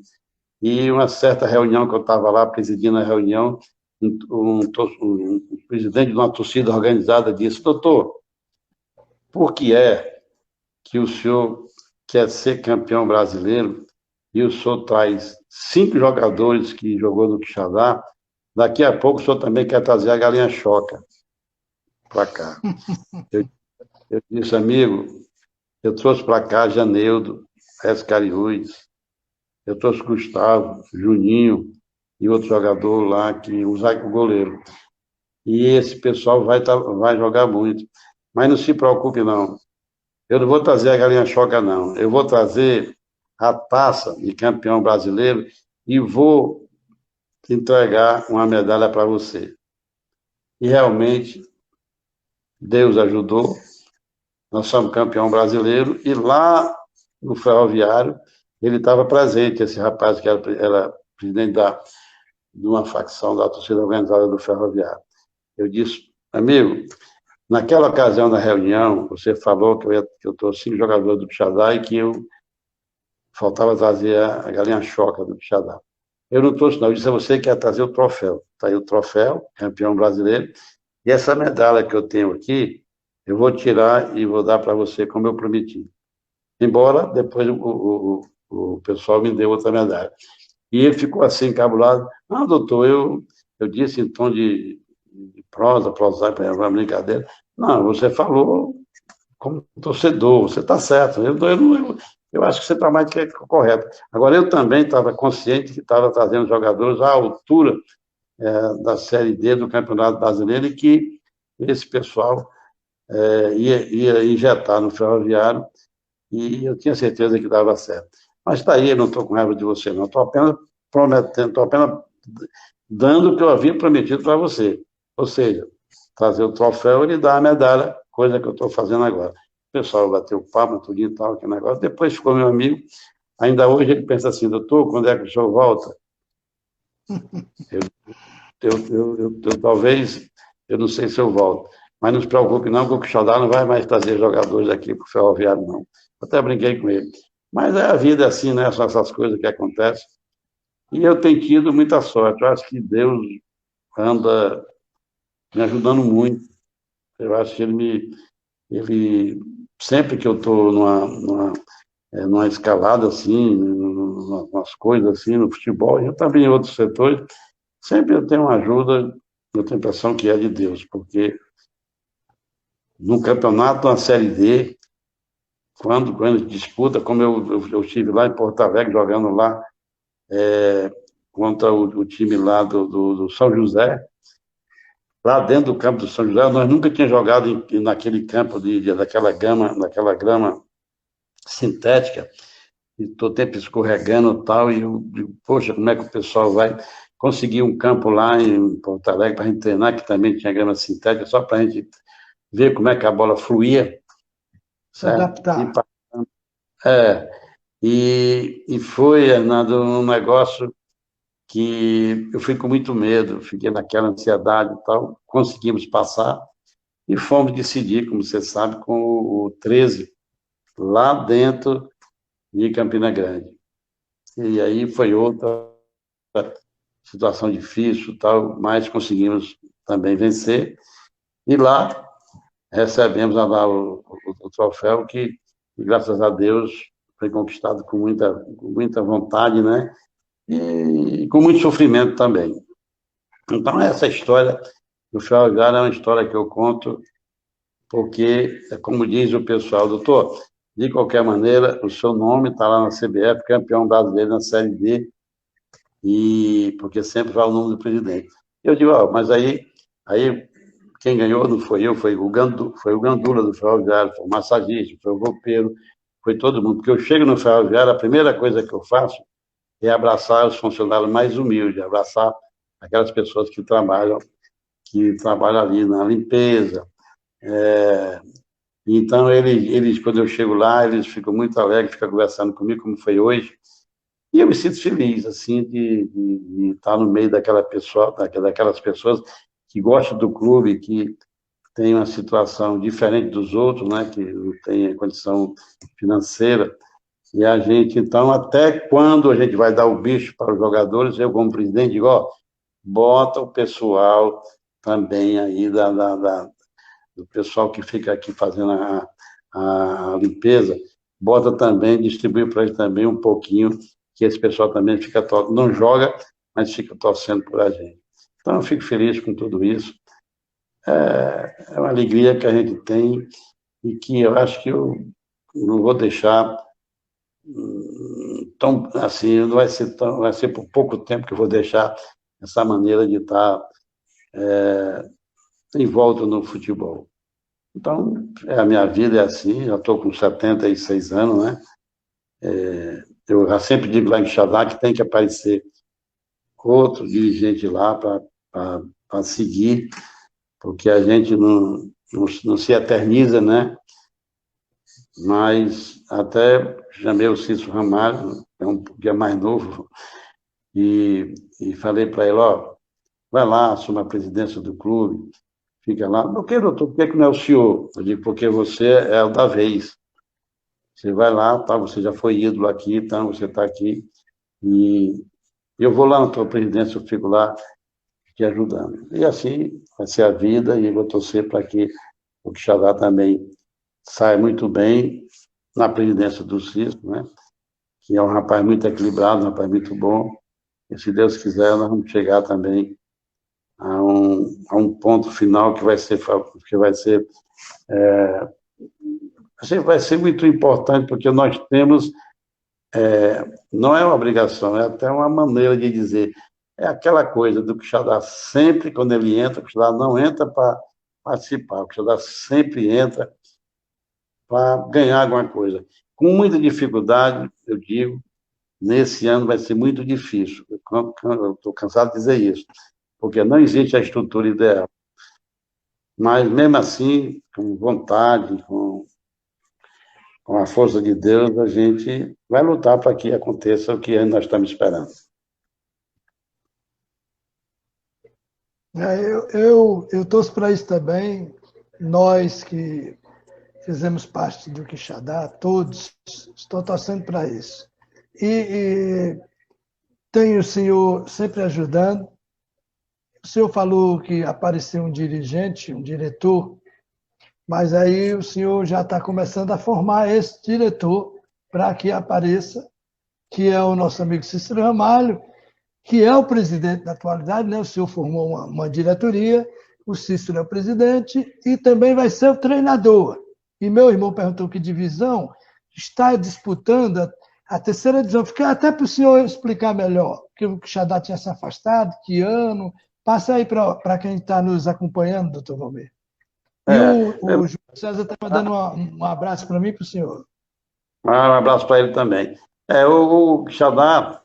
E uma certa reunião que eu estava lá, presidindo a reunião, um presidente de uma torcida organizada disse: doutor, por que é que o senhor quer ser campeão brasileiro e o senhor traz 5 jogadores que jogou no Quixadá, daqui a pouco o senhor também quer trazer a Galinha Choca para cá? Eu, eu disse: amigo, eu trouxe para cá Janeudo, Escariús, eu trouxe Gustavo, Juninho e outro jogador lá, que o goleiro. E esse pessoal vai jogar muito. Mas não se preocupe, não. Eu não vou trazer a Galinha Choca, não. Eu vou trazer a taça de campeão brasileiro e vou entregar uma medalha para você. E realmente, Deus ajudou. Nós somos campeão brasileiro e lá no Ferroviário ele estava presente, esse rapaz que era presidente de uma facção da torcida organizada do Ferroviário. Eu disse: amigo, naquela ocasião da reunião, você falou que eu trouxe 5 jogadores do Quixadá e que eu faltava trazer a Galinha Choca do Quixadá. Eu não trouxe, não. Eu disse a você que ia trazer o troféu. Está aí o troféu, campeão brasileiro. E essa medalha que eu tenho aqui, eu vou tirar e vou dar para você, como eu prometi. Embora depois o pessoal me deu outra medalha. E ele ficou assim, encabulado. Ah, doutor, eu disse em tom de prosa, uma brincadeira. Não, você falou como torcedor, você está certo. Eu acho que você está mais que correto. Agora, eu também estava consciente que estava trazendo jogadores à altura da Série D do Campeonato Brasileiro e que esse pessoal ia injetar no Ferroviário e eu tinha certeza que dava certo. Mas está aí, eu não estou com raiva de você, não. Estou apenas prometendo, estou apenas dando o que eu havia prometido para você. Ou seja, trazer o troféu e lhe dar a medalha, coisa que eu estou fazendo agora. O pessoal bateu palma, tudo e tal, aquele negócio. Depois ficou meu amigo. Ainda hoje ele pensa assim: doutor, quando é que o senhor volta? Talvez, eu não sei se eu volto. Mas não se preocupe não, que o Quixadá não vai mais trazer jogadores aqui para o Ferroviário, não. Até brinquei com ele. Mas a vida é assim, né? São essas coisas que acontecem. E eu tenho tido muita sorte. Eu acho que Deus anda me ajudando muito. Eu acho que ele sempre que eu estou numa escalada assim, umas coisas assim, no futebol, e eu também em outros setores, sempre eu tenho uma ajuda, eu tenho a impressão que é de Deus, porque no campeonato, na Série D, quando a gente disputa, como eu estive lá em Porto Alegre, jogando lá contra o time lá do São José, lá dentro do campo do São José, nós nunca tínhamos jogado naquele campo daquela grama sintética, e todo tempo escorregando e tal, e eu digo, poxa, como é que o pessoal vai conseguir um campo lá em Porto Alegre para a gente treinar, que também tinha grama sintética, só para a gente ver como é que a bola fluía, Se certo? adaptar. É, e foi, Hernando, um negócio que eu fui com muito medo, fiquei naquela ansiedade e tal, conseguimos passar e fomos decidir, como você sabe, com o 13, lá dentro de Campina Grande. E aí foi outra situação difícil, tal, mas conseguimos também vencer. E lá recebemos lá o troféu que, graças a Deus, foi conquistado com muita vontade, né? E com muito sofrimento também. Então, essa história do Ferroviário é uma história que eu conto porque, como diz o pessoal, doutor, de qualquer maneira, o seu nome está lá na CBF, campeão brasileiro na Série D, e porque sempre vai o nome do presidente. Eu digo, mas aí quem ganhou não foi eu, foi o Gandula do Ferroviário, foi o massagista, foi o roupeiro, foi todo mundo. Porque eu chego no Ferroviário, a primeira coisa que eu faço é abraçar os funcionários mais humildes, abraçar aquelas pessoas que trabalham ali na limpeza. Então, eles, quando eu chego lá, eles ficam muito alegres, ficam conversando comigo, como foi hoje. E eu me sinto feliz, assim, de estar no meio daquelas pessoas que gosta do clube, que tem uma situação diferente dos outros, né, que não tem condição financeira. E a gente, então, até quando a gente vai dar o bicho para os jogadores, eu, como presidente, digo, ó, bota o pessoal também aí do pessoal que fica aqui fazendo a limpeza, bota também, distribui para eles também um pouquinho, que esse pessoal também fica, não joga, mas fica torcendo por a gente. Então, eu fico feliz com tudo isso. É uma alegria que a gente tem e que eu acho que eu não vou deixar tão assim, não vai ser tão, vai ser por pouco tempo que eu vou deixar essa maneira de estar em volta no futebol. Então, a minha vida é assim, já estou com 76 anos, né? Eu já sempre digo lá em Xadá que tem que aparecer outro dirigente lá para seguir, porque a gente não se eterniza, né? Mas até chamei o Cícero Ramalho, que é mais novo, e falei para ele, ó, vai lá, assuma a presidência do clube, fica lá. Por que, doutor? Por que não é o senhor? Eu digo, porque você é o da vez. Você vai lá, tá? Você já foi ídolo aqui, então você está aqui, e eu vou lá na tua presidência, eu fico lá te ajudando. E assim vai ser a vida, e vou torcer para que o Quixadá também saia muito bem na presidência do Cícero, né? Que é um rapaz muito equilibrado, um rapaz muito bom. E se Deus quiser, nós vamos chegar também a um ponto final vai ser muito importante, porque nós temos, não é uma obrigação, é até uma maneira de dizer, é aquela coisa do Quixadá sempre, quando ele entra, o Quixadá não entra para participar, o Quixadá sempre entra para ganhar alguma coisa. Com muita dificuldade, eu digo, nesse ano vai ser muito difícil. Eu estou cansado de dizer isso, porque não existe a estrutura ideal. Mas, mesmo assim, com vontade, com a força de Deus, a gente vai lutar para que aconteça o que nós estamos esperando. Eu torço para isso também. Nós que fizemos parte do Quixadá, todos, estou torcendo para isso. E tem o senhor sempre ajudando. O senhor falou que apareceu um dirigente, um diretor, mas aí o senhor já está começando a formar esse diretor para que apareça, que é o nosso amigo Cícero Ramalho, que é o presidente da atualidade, né? O senhor formou uma diretoria, o Cícero é o presidente e também vai ser o treinador. E meu irmão perguntou que divisão está disputando a terceira divisão. Fica até para o senhor explicar melhor, que o Quixadá tinha se afastado, que ano. Passa aí para quem está nos acompanhando, doutor Valmir. E o Júlio César está mandando um abraço para mim e para o senhor. Um abraço para ele também. O Quixadá,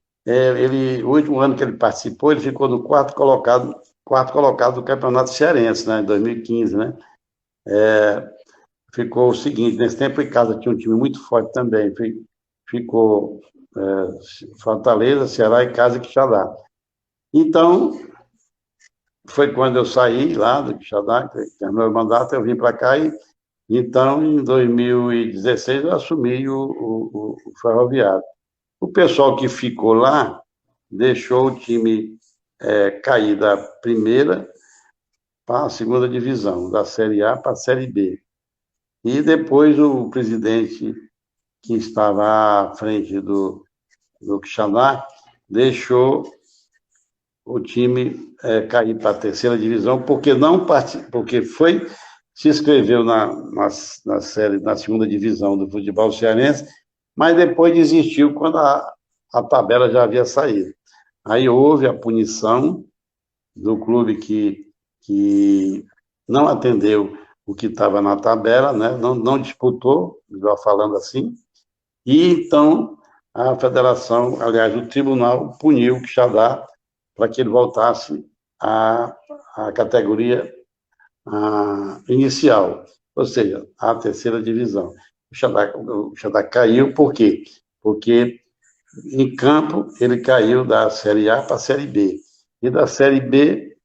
o último ano que ele participou, ele ficou no quarto colocado do Campeonato Cearense, né, em 2015, né? Ficou o seguinte, nesse tempo em casa tinha um time muito forte também, ficou Fortaleza, Ceará e Casa e Quixadá. Então, foi quando eu saí lá do Quixadá, que terminou o mandato, eu vim para cá e então, em 2016, eu assumi o Ferroviário. O pessoal que ficou lá deixou o time cair da primeira para a segunda divisão, da Série A para a Série B. E depois o presidente que estava à frente do Quixadá deixou o time cair para a terceira divisão, porque se inscreveu na segunda divisão do futebol cearense, mas depois desistiu quando a tabela já havia saído. Aí houve a punição do clube que não atendeu o que estava na tabela, né? Não disputou, já falando assim, e então a federação, aliás, o tribunal puniu o Quixadá para que ele voltasse à categoria inicial, ou seja, a terceira divisão. O Xadá caiu por quê? Porque em campo ele caiu da Série A para a Série B. E da Série B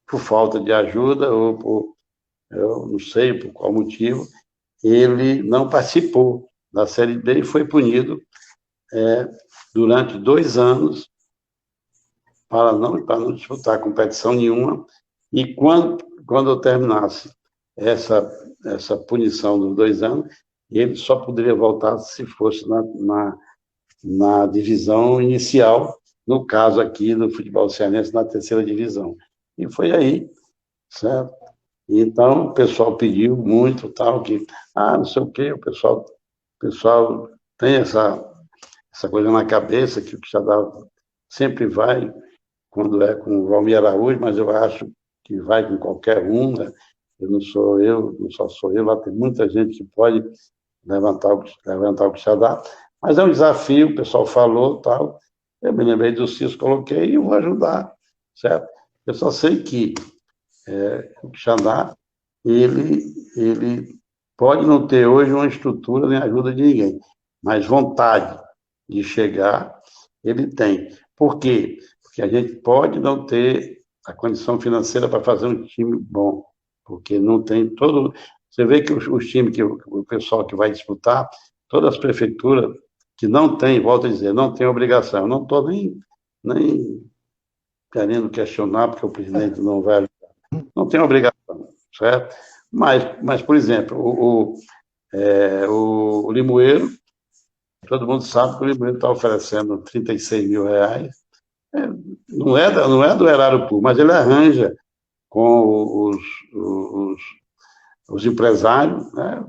por falta de ajuda ou por, eu não sei por qual motivo, ele não participou da Série B e foi punido durante 2 anos para não disputar competição nenhuma. E quando eu terminasse essa punição dos 2 anos, ele só poderia voltar se fosse na divisão inicial, no caso aqui do futebol cearense, na terceira divisão. E foi aí, certo? Então, o pessoal pediu muito, tal, que, não sei o quê, o pessoal tem essa coisa na cabeça, que o Quixadá sempre vai, quando é com o Valmir Araújo, mas eu acho que vai com qualquer um, né? Não só sou eu, lá tem muita gente que pode levantar o Quixadá, mas é um desafio, o pessoal falou, tal, eu me lembrei do Cis, coloquei e eu vou ajudar, certo? Eu só sei que o Quixadá, ele pode não ter hoje uma estrutura nem ajuda de ninguém, mas vontade de chegar, ele tem. Por quê? Porque a gente pode não ter a condição financeira para fazer um time bom, porque não tem todo. Você vê que os times, o pessoal que vai disputar, todas as prefeituras que não tem, volto a dizer, não tem obrigação. Eu não estou nem querendo questionar, porque o presidente não vai. Não tem obrigação, certo? Mas por exemplo, o Limoeiro, todo mundo sabe que o Limoeiro está oferecendo R$ 36.000. Não é do erário público, mas ele arranja com os empresários, né?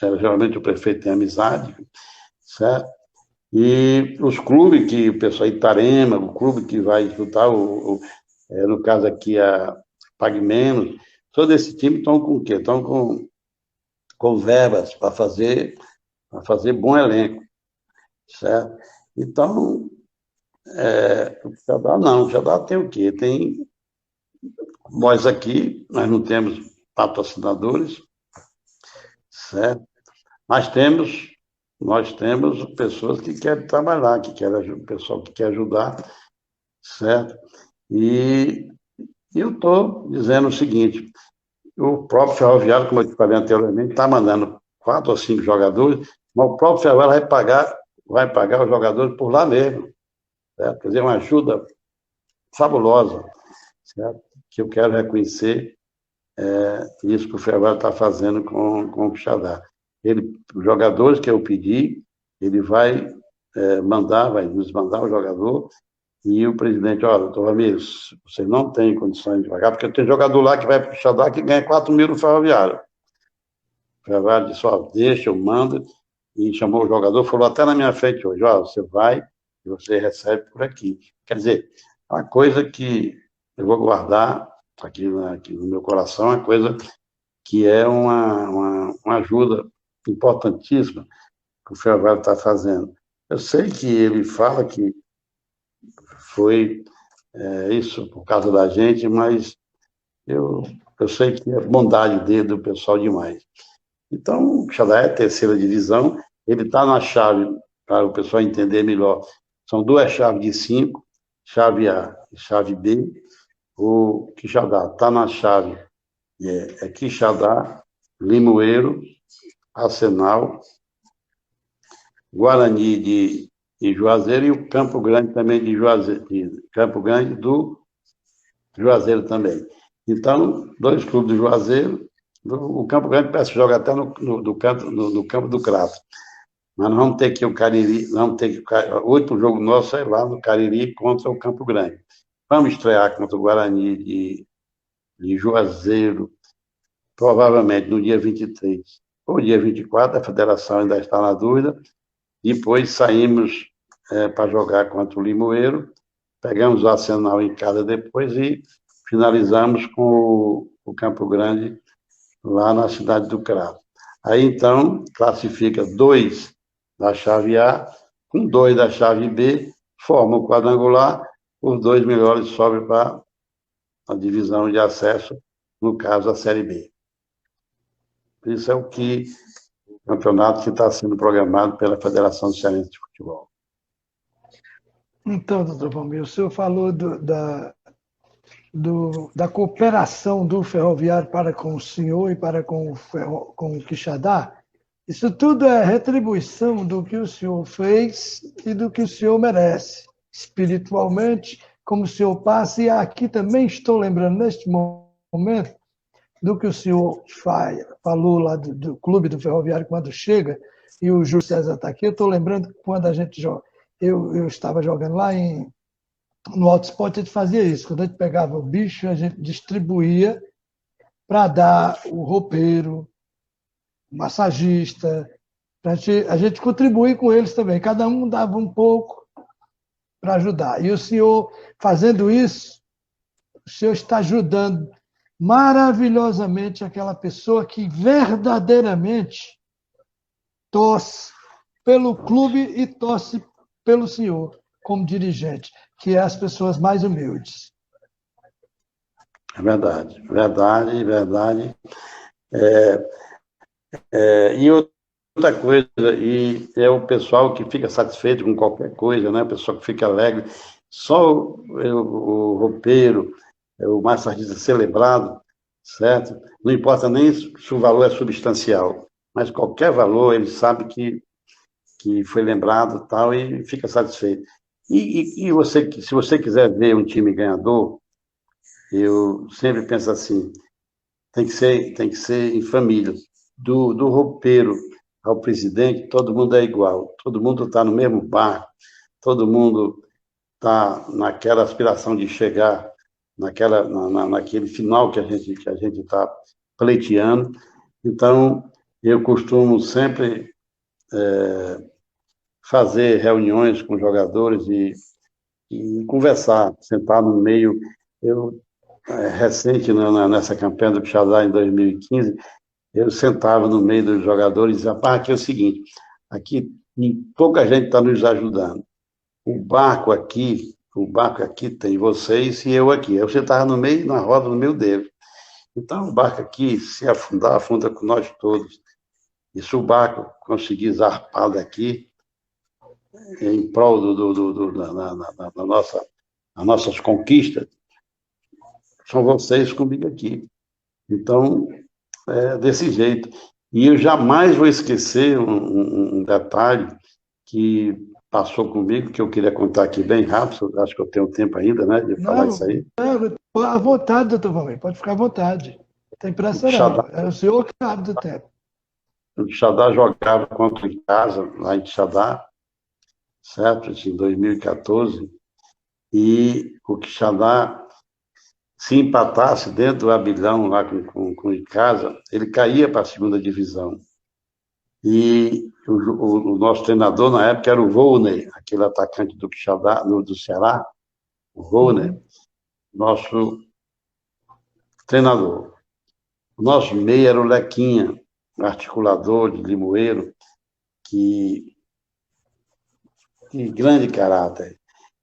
Geralmente o prefeito tem amizade, certo? E os clubes que o pessoal Itarema, o clube que vai disputar, no caso aqui a Pague Menos, todo esse time estão com o quê? Estão com verbas para fazer bom elenco, certo? Então, o Xadá não, o Xadá tem o quê? Nós aqui, nós não temos patrocinadores, certo? Mas nós temos pessoas que querem trabalhar, pessoal que quer ajudar, certo? E eu estou dizendo o seguinte, o próprio Ferroviário, como eu te falei anteriormente, está mandando 4 ou 5 jogadores, mas o próprio Ferroviário vai pagar os jogadores por lá mesmo, certo? Quer dizer, uma ajuda fabulosa, certo? Que eu quero reconhecer isso que o Ferroviário está fazendo com o Quixadá. Os jogadores que eu pedi, ele vai nos mandar o jogador, e o presidente, olha, doutor Ramires, você não tem condições de pagar, porque tem jogador lá que vai para o Quixadá que ganha 4.000 no Ferroviário. O Ferroviário disse, deixa, eu mando, e chamou o jogador, falou até na minha frente hoje, você vai e você recebe por aqui. Quer dizer, uma coisa que eu vou guardar aqui no meu coração, uma coisa que é uma ajuda importantíssima que o Ferroviário está fazendo. Eu sei que ele fala que foi isso por causa da gente, mas eu sei que é bondade dele, do pessoal demais. Então, o Quixadá é a terceira divisão, ele está na chave, para o pessoal entender melhor, são 2 chaves de 5, chave A e chave B. O Quixadá está na chave Quixadá, Limoeiro, Arsenal, Guarani de Juazeiro e o Campo Grande também de Juazeiro, Campo Grande do Juazeiro também. Então, 2 clubes do Juazeiro, o Campo Grande parece que joga até no campo do Crato. Mas nós vamos ter que o Cariri, o último jogo nosso é lá no Cariri contra o Campo Grande. Vamos estrear contra o Guarani de Juazeiro, provavelmente no dia 23 ou dia 24, a federação ainda está na dúvida. Depois saímos para jogar contra o Limoeiro, pegamos o Arsenal em casa depois e finalizamos com o Campo Grande lá na cidade do Crato. Aí, então, classifica 2 da chave A com 2 da chave B, forma o quadrangular, os 2 melhores sobem para a divisão de acesso, no caso, a Série B. Isso é o campeonato que está sendo programado pela Federação Cearense de Futebol. Então, doutor Valmir, o senhor falou da cooperação do ferroviário para com o senhor e para com o Quixadá, isso tudo é retribuição do que o senhor fez e do que o senhor merece, espiritualmente, como o senhor passa. E aqui também estou lembrando, neste momento, do que o senhor falou lá do Clube do Ferroviário quando chega, e o Júlio César está aqui. Eu estou lembrando que quando a gente joga, eu estava jogando lá no Alto Esporte, a gente fazia isso. Quando a gente pegava o bicho, a gente distribuía para dar o roupeiro, o massagista, a gente contribuir com eles também. Cada um dava um pouco para ajudar. E o senhor, fazendo isso, o senhor está ajudando maravilhosamente aquela pessoa que verdadeiramente torce pelo clube e torce pelo senhor como dirigente, que é as pessoas mais humildes. É verdade, verdade, verdade. E outra coisa, e é o pessoal que fica satisfeito com qualquer coisa, né? O pessoal que fica alegre. Só o roupeiro, o massagista celebrado, certo? Não importa nem se o valor é substancial, mas qualquer valor, ele sabe que foi lembrado tal, e fica satisfeito. E você, se você quiser ver um time ganhador, eu sempre penso assim, tem que ser em família. Do roupeiro ao presidente, todo mundo é igual, todo mundo está no mesmo barco, todo mundo está naquela aspiração de chegar naquele final que a gente está pleiteando. Então, eu costumo sempre fazer reuniões com jogadores e conversar, sentar no meio. Eu, recente, nessa campanha do Quixadá, em 2015, eu sentava no meio dos jogadores e dizia: pá, aqui é o seguinte, aqui pouca gente está nos ajudando. O barco aqui tem vocês e eu aqui. Eu sentava no meio, na roda, no meio dele. Então, o barco aqui, se afundar, afunda com nós todos. E se o barco conseguir zarpar daqui, em prol das nossas conquistas, são vocês comigo aqui. Então, é desse jeito. E eu jamais vou esquecer um detalhe que passou comigo, que eu queria contar aqui bem rápido, acho que eu tenho tempo ainda, né, de falar isso aí. À vontade, doutor Valmir, pode ficar à vontade. Não tem pressa não, é o senhor que sabe do tempo. O Quixadá jogava contra o casa, lá em Quixadá, certo? Em 2014, e o Quixadá, se empatasse dentro do Abilão, lá com o Icasa, ele caía para a segunda divisão. E o nosso treinador, na época, era o Volney, aquele atacante do Quixadá, do Ceará, o Volney, nosso treinador. O nosso meio era o Lequinha, articulador de Limoeiro, que grande caráter.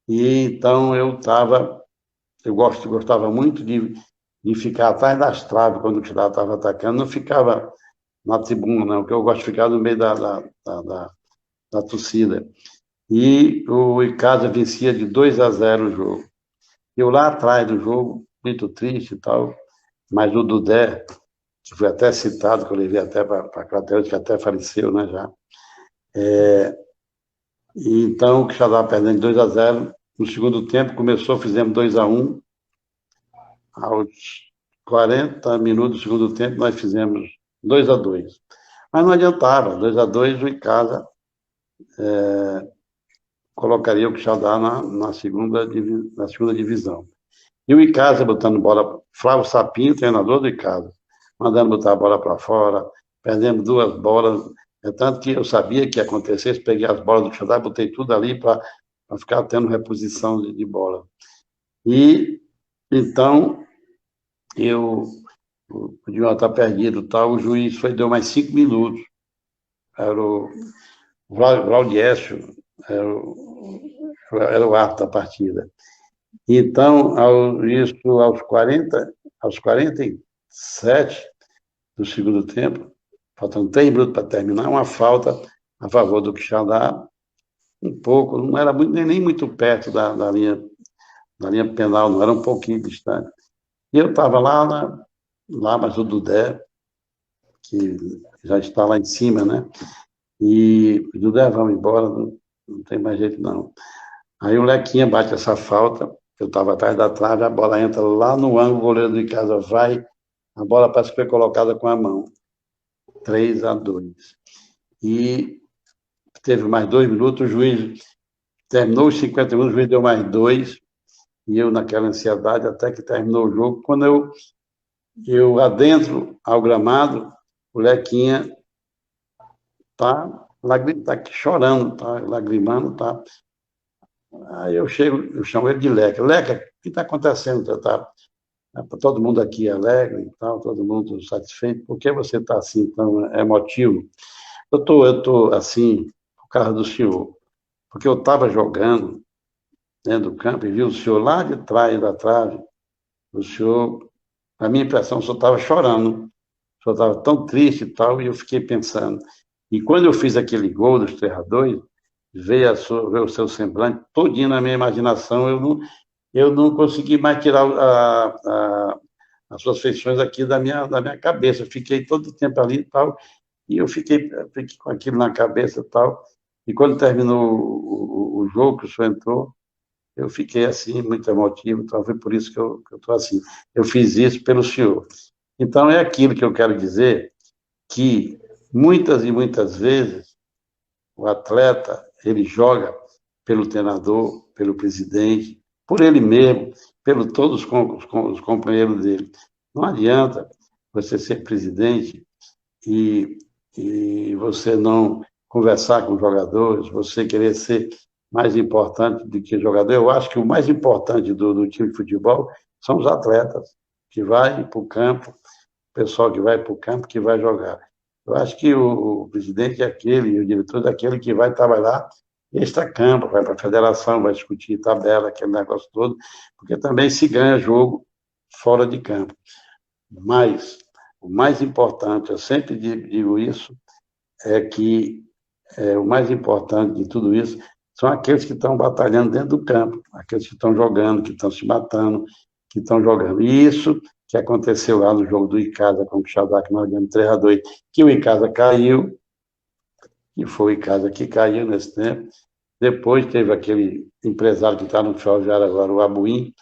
E então eu gostava muito de ficar atrás das traves quando o Quixadá estava atacando, não ficava na tribuna, não, porque eu gosto de ficar no meio da torcida. E o Icasa vencia de 2-0 o jogo. Eu lá atrás do jogo, muito triste e tal, mas o Dudé, que foi até citado, que eu levei até para a Crateus, que até faleceu, né, já. E então o Quixadá perdendo de 2-0. No segundo tempo começou, fizemos 2-1. Aos 40 minutos do segundo tempo, nós fizemos 2-2. Mas não adiantava, 2-2, o Icasa colocaria o Quixadá na segunda divisão. E o Icasa botando bola, Flávio Sapinho, treinador do Icasa, mandando botar a bola para fora, perdemos 2 bolas, tanto que eu sabia que ia acontecer, peguei as bolas do Quixadá, botei tudo ali para ficar tendo reposição de bola. E então eu podia estar perdido, tal, o juiz deu mais 5 minutos. Era o Valdiécio, era o árbitro da partida. Então, aos 47 do segundo tempo, faltando 3 minutos para terminar, uma falta a favor do Quixadá, um pouco, não era nem muito perto da linha na linha penal, não era um pouquinho distante. E eu estava lá, mas o Dudé, que já está lá em cima, né? E o Dudé, vamos embora, não tem mais jeito não. Aí o Lequinha bate essa falta, eu estava atrás da trave, a bola entra lá no ângulo, o goleiro de casa vai, a bola parece que foi colocada com a mão. 3-2. E teve mais 2 minutos, o juiz terminou os 50 minutos, o juiz deu mais 2, e eu naquela ansiedade até que terminou o jogo. Quando eu adentro ao gramado, o Lequinha tá aqui chorando, tá lagrimando, tá. Aí eu chamo ele de Leca. Leca, o que está acontecendo? Tá todo mundo aqui alegre e tal, todo mundo satisfeito. Por que você está assim tão emotivo? Eu tô assim por causa do senhor, porque eu estava jogando dentro do campo e vi o senhor lá de trás da trave. O senhor, a minha impressão, o senhor estava chorando, o senhor estava tão triste e tal, e eu fiquei pensando. E quando eu fiz aquele gol dos 3-2, veio o seu semblante todinho na minha imaginação, eu não consegui mais tirar as suas feições aqui da minha cabeça. Eu fiquei todo o tempo ali e tal, e eu fiquei com aquilo na cabeça e tal. E quando terminou o jogo, que o senhor entrou, eu fiquei assim, muito emotivo, então foi por isso que eu estou assim. Eu fiz isso pelo senhor. Então é aquilo que eu quero dizer, que muitas e muitas vezes o atleta, ele joga pelo treinador, pelo presidente, por ele mesmo, pelo todos os companheiros dele. Não adianta você ser presidente e, e você não conversar com os jogadores, você querer ser mais importante do que jogador. Eu acho que o mais importante do time de futebol são os atletas, que vai para o campo, o pessoal que vai para o campo, que vai jogar. Eu acho que o presidente é aquele, o diretor é aquele que vai trabalhar extra-campo, vai para a federação, vai discutir tabela, aquele negócio todo, porque também se ganha jogo fora de campo. Mas o mais importante, eu sempre digo isso, é que o mais importante de tudo isso são aqueles que estão batalhando dentro do campo, aqueles que estão jogando, que estão se matando, que estão jogando. E isso que aconteceu lá no jogo do Icasa com o Xadá, que nós ganhamos 3-2, que o Icasa caiu, e foi o Icasa que caiu nesse tempo. Depois teve aquele empresário que está no Ferroviário agora, o Abuim,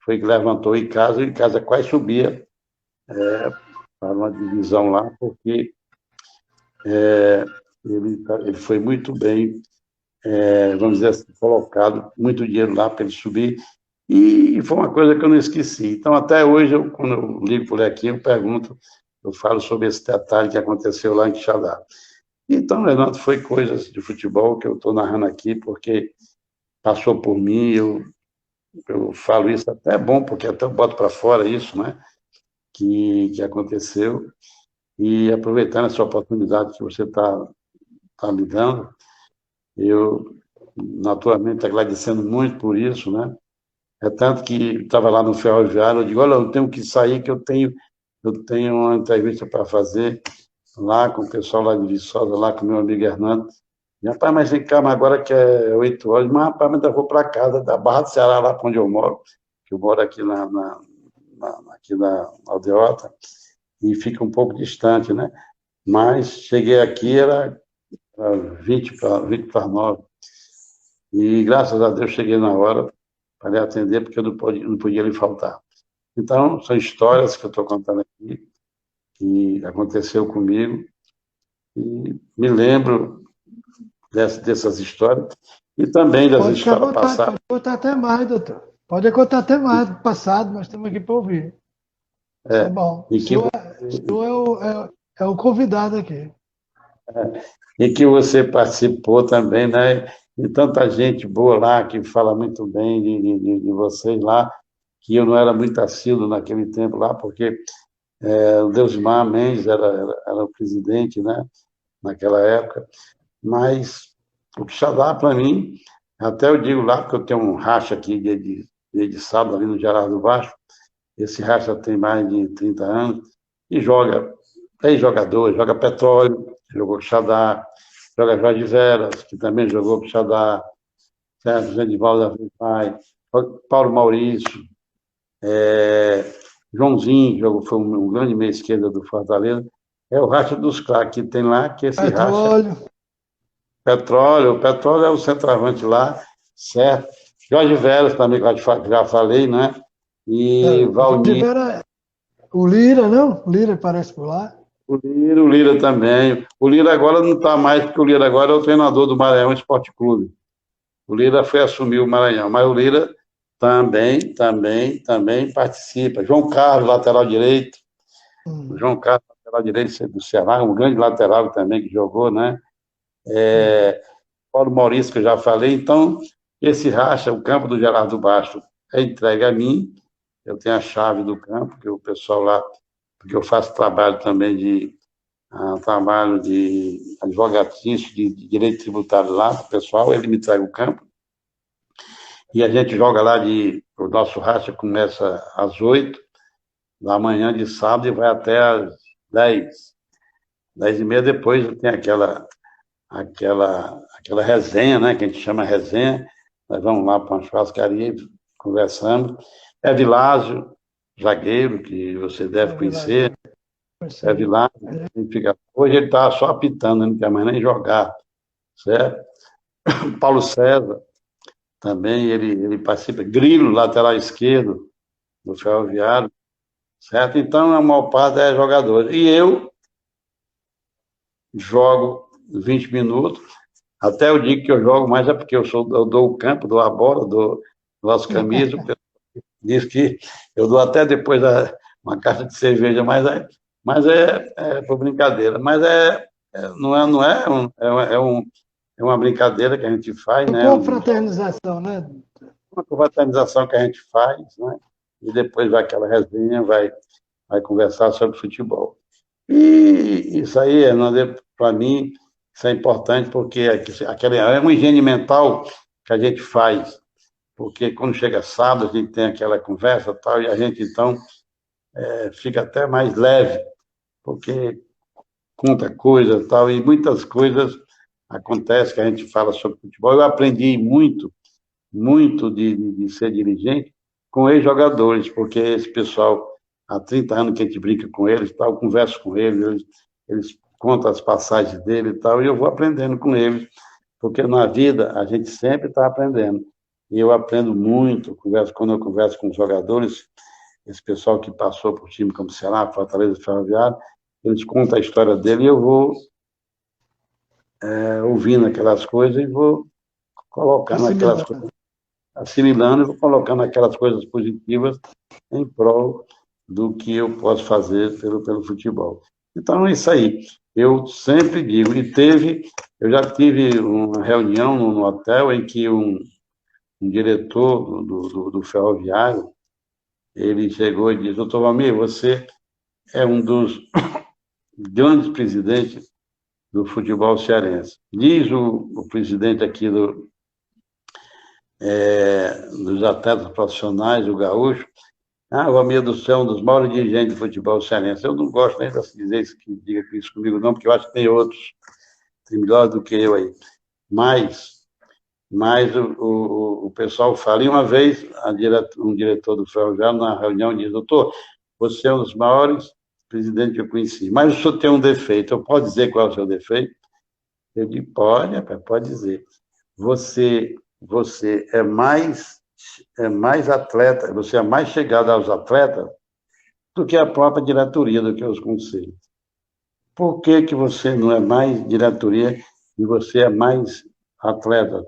foi que levantou o Icasa quase subia para uma divisão lá, porque ele foi muito bem, vamos dizer assim, colocado, muito dinheiro lá para ele subir, e foi uma coisa que eu não esqueci. Então, até hoje, quando eu ligo por aqui, eu pergunto, eu falo sobre esse detalhe que aconteceu lá em Quixadá. Então, Renato, foi coisas de futebol que eu estou narrando aqui, porque passou por mim, eu falo isso, até é bom, porque até eu boto para fora isso, né, que aconteceu, e aproveitando essa oportunidade que você está me dando, eu, naturalmente, agradecendo muito por isso, né, é tanto que estava lá no Ferroviário, eu digo, olha, eu tenho que sair, que eu tenho uma entrevista para fazer lá com o pessoal lá de Viçosa, lá com o meu amigo Hernando. E, rapaz, mas vem cá, mas agora que é 8 horas, mas, rapaz, ainda vou para casa, da Barra do Ceará, lá onde eu moro, que eu moro aqui aqui na Aldeota, e fica um pouco distante, né? Mas cheguei aqui, era 20 para 9. E, graças a Deus, cheguei na hora para lhe atender, porque eu não podia lhe faltar. Então, são histórias que eu estou contando aqui, que aconteceu comigo, e me lembro dessas histórias, e também das Pode ficar à histórias vontade, passadas. pode contar até mais, doutor. Pode contar até mais do passado, nós estamos aqui para ouvir. Isso é É, bom. e que, O senhor é o convidado aqui. e que você participou também, né? E tanta gente boa lá que fala muito bem de vocês lá, que eu não era muito assíduo naquele tempo lá, porque o Deusmar Mendes era o presidente, né? Naquela época. Mas o Quixadá, para mim, até eu digo lá, porque eu tenho um racha aqui de sábado ali no Gerardo Baixo, esse racha tem mais de 30 anos, e joga, tem jogadores, joga Petróleo, jogou Quixadá, joga Jorge Veras, que também jogou Quixadá, certo? Genivaldo da Vai, Paulo Maurício, Joãozinho, que foi um grande meia esquerda do Fortaleza. É o racha dos craques que tem lá, que esse racha. Petróleo. Petróleo, o Petróleo é o centroavante lá, certo? Jorge Veras também, que eu já falei, né? E O Jorge Valmir, Vera, o Lira, não? O Lira aparece por lá. o Lira também. O Lira agora não está mais, porque o Lira agora é o treinador do Maranhão Esporte Clube. O Lira foi assumir o Maranhão, mas o Lira também participa. João Carlos, lateral direito. O Hum, João Carlos, lateral direito do Ceará, um grande lateral também que jogou, né? hum. Paulo Maurício, que eu já falei. Então, esse racha, o campo do Gerardo Basto, é entregue a mim. Eu tenho a chave do campo, que o pessoal lá, porque eu faço trabalho também trabalho de advogatício, de direito tributário lá, o pessoal, ele me entrega o campo. E a gente joga lá o nosso racha começa às 8 da manhã de sábado e vai até às 10, 10h30. Depois tem aquela resenha, né, que a gente chama resenha. Nós vamos lá para uma churrascaria, conversando. É Vilásio, zagueiro, que você deve É verdade. conhecer. É Sei. Vilásio, hoje ele está só apitando, não quer mais nem jogar, certo? Paulo César, também, ele participa. Grilo, lateral esquerdo, do Ferroviário, certo? Então, a maior parte é jogador. E eu jogo 20 minutos. Até o dia que eu jogo mais é porque eu dou o campo, dou a bola, dou as camisas. O pessoal diz que eu dou até depois uma caixa de cerveja, mas é por brincadeira. Mas é uma brincadeira que a gente faz, Uma né? confraternização, né? Uma confraternização que a gente faz, né? E depois vai aquela resenha, vai conversar sobre futebol. E isso aí, para mim, isso é importante porque é uma higiene mental que a gente faz, porque quando chega sábado a gente tem aquela conversa tal, e a gente então fica até mais leve, porque conta coisa tal, e muitas coisas acontecem que a gente fala sobre futebol. Eu aprendi muito, muito de ser dirigente com ex-jogadores, porque esse pessoal, há 30 anos que a gente brinca com eles, tal, eu converso com eles contam as passagens dele e tal, e eu vou aprendendo com eles, porque na vida a gente sempre está aprendendo. E eu aprendo muito, quando eu converso com os jogadores, esse pessoal que passou por time como Ceará, Fortaleza, Ferroviário, eles contam a história dele e eu vou ouvindo aquelas coisas e vou colocando aquelas Assimilando. coisas, assimilando e vou colocando aquelas coisas positivas em prol do que eu posso fazer pelo futebol. Então, é isso aí. Eu sempre digo, eu já tive uma reunião no hotel em que um diretor do ferroviário, ele chegou e disse, doutor Valmir, você é um dos grandes presidentes do futebol cearense. Diz o presidente aqui dos atletas profissionais, o Gaúcho, o Valmir do Céu é um dos maiores dirigentes do futebol cearense. Eu não gosto nem de dizer isso, que diga isso comigo, não, porque eu acho que tem outros, tem melhores do que eu aí. Mas o pessoal fala. E uma vez, um diretor do Ferroviário, na reunião, disse, doutor, você é um dos maiores presidentes que eu conheci, mas o senhor tem um defeito. Eu posso dizer qual é o seu defeito? Eu disse, pode, rapaz, pode dizer. Você é mais atleta, você é mais chegado aos atletas do que a própria diretoria, do que os conselhos. Por que você não é mais diretoria e você é mais atleta?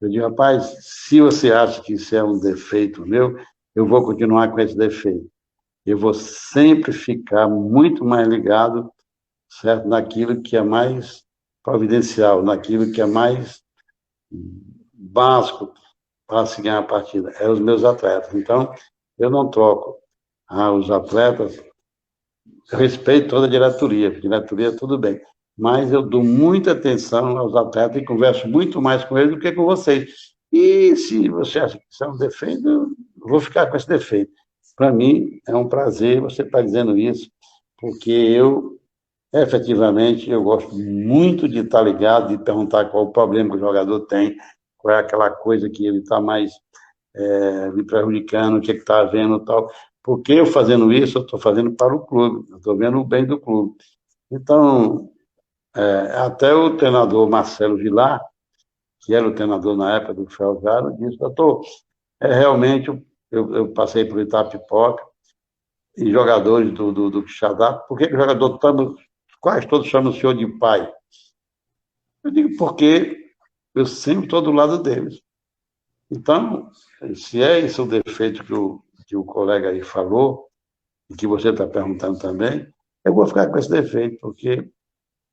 Eu digo, rapaz, se você acha que isso é um defeito meu, eu vou continuar com esse defeito. Eu vou sempre ficar muito mais ligado, certo, naquilo que é mais providencial, naquilo que é mais básico para se ganhar a partida. É os meus atletas. Então, eu não troco os atletas. Eu respeito toda a diretoria tudo bem, mas eu dou muita atenção aos atletas e converso muito mais com eles do que com vocês. E se você acha que isso é um defeito, eu vou ficar com esse defeito. Para mim, é um prazer você estar dizendo isso, porque efetivamente, eu gosto muito de estar ligado, de perguntar qual o problema que o jogador tem, qual é aquela coisa que ele está mais me prejudicando, o que está havendo e tal. Porque eu fazendo isso, eu estou fazendo para o clube, eu estou vendo o bem do clube. Então, até o treinador Marcelo Vilar, que era o treinador na época do Felgado, disse, doutor, realmente eu passei por Itapipoca e jogadores do Quixadá, por que o jogador quase todos chamam o senhor de pai? Eu digo, porque eu sempre estou do lado deles. Então, se é esse o defeito que o colega aí falou, e que você está perguntando também, eu vou ficar com esse defeito, porque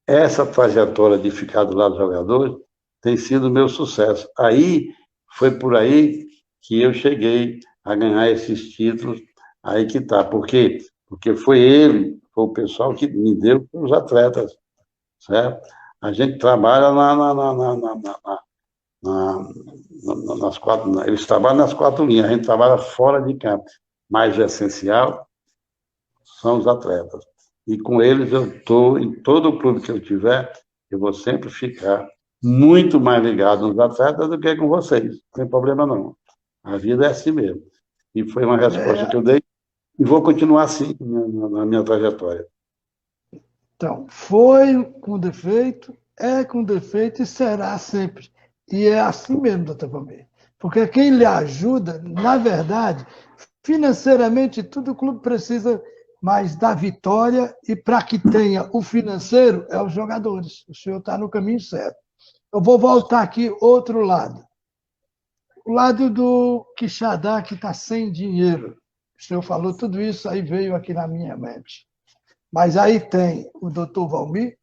essa trajetória de ficar do lado dos jogadores tem sido o meu sucesso. Aí, foi por aí que eu cheguei a ganhar esses títulos, aí que está. Por quê? Porque foi o pessoal que me deu os atletas, certo? A gente trabalha nas quatro, eles trabalham nas quatro linhas, a gente trabalha fora de campo. Mas o essencial são os atletas. E com eles eu estou, em todo o clube que eu tiver, eu vou sempre ficar muito mais ligado nos atletas do que com vocês. Não tem problema não. A vida é assim mesmo. E foi uma resposta que eu dei e vou continuar assim na minha trajetória. Então, foi com defeito, é com defeito e será sempre. E é assim mesmo, doutor Palmeira. Porque quem lhe ajuda, na verdade, financeiramente, tudo o clube precisa mais da vitória e para que tenha o financeiro, é os jogadores. O senhor está no caminho certo. Eu vou voltar aqui outro lado. O lado do Quixadá, que está sem dinheiro. O senhor falou tudo isso, aí veio aqui na minha mente. Mas aí tem o doutor Valmir,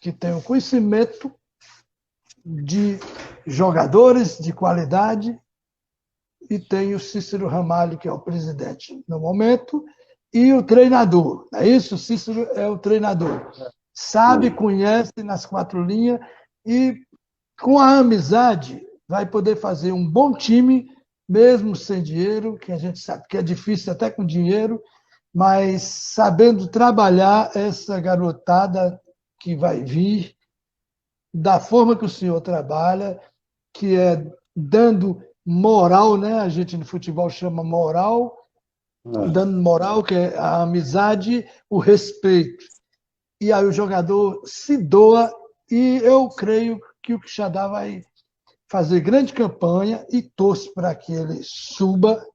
que tem o conhecimento de jogadores de qualidade, e tem o Cícero Ramalho, que é o presidente no momento, e o treinador. É isso? O Cícero é o treinador. Sabe, conhece nas quatro linhas e, com a amizade, vai poder fazer um bom time, mesmo sem dinheiro, que a gente sabe que é difícil até com dinheiro, mas sabendo trabalhar essa garotada que vai vir, da forma que o senhor trabalha, que é dando moral, né? A gente no futebol chama moral, dando moral, que é a amizade, o respeito. E aí o jogador se doa, e eu creio que o Quixadá vai fazer grande campanha e torço para que ele suba.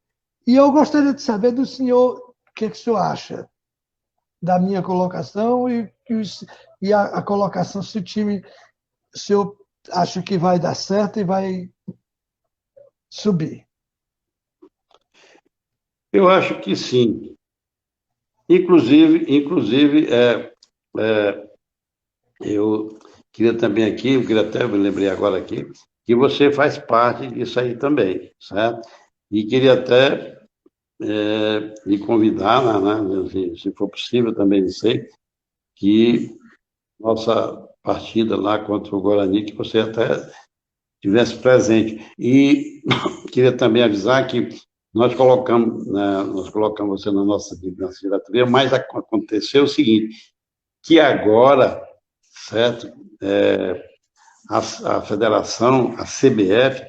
E eu gostaria de saber do senhor o que o senhor acha da minha colocação e a colocação, se o time, se eu acho que vai dar certo e vai subir. Eu acho que sim. Inclusive eu queria também aqui, eu queria até me lembrei agora aqui, que você faz parte disso aí também, certo? E queria até lhe convidar, né, se for possível também, não sei, que nossa partida lá contra o Guarani, que você até tivesse presente. E queria também avisar que nós colocamos você na nossa diretoria, mas aconteceu o seguinte, que agora, certo, a federação, a CBF,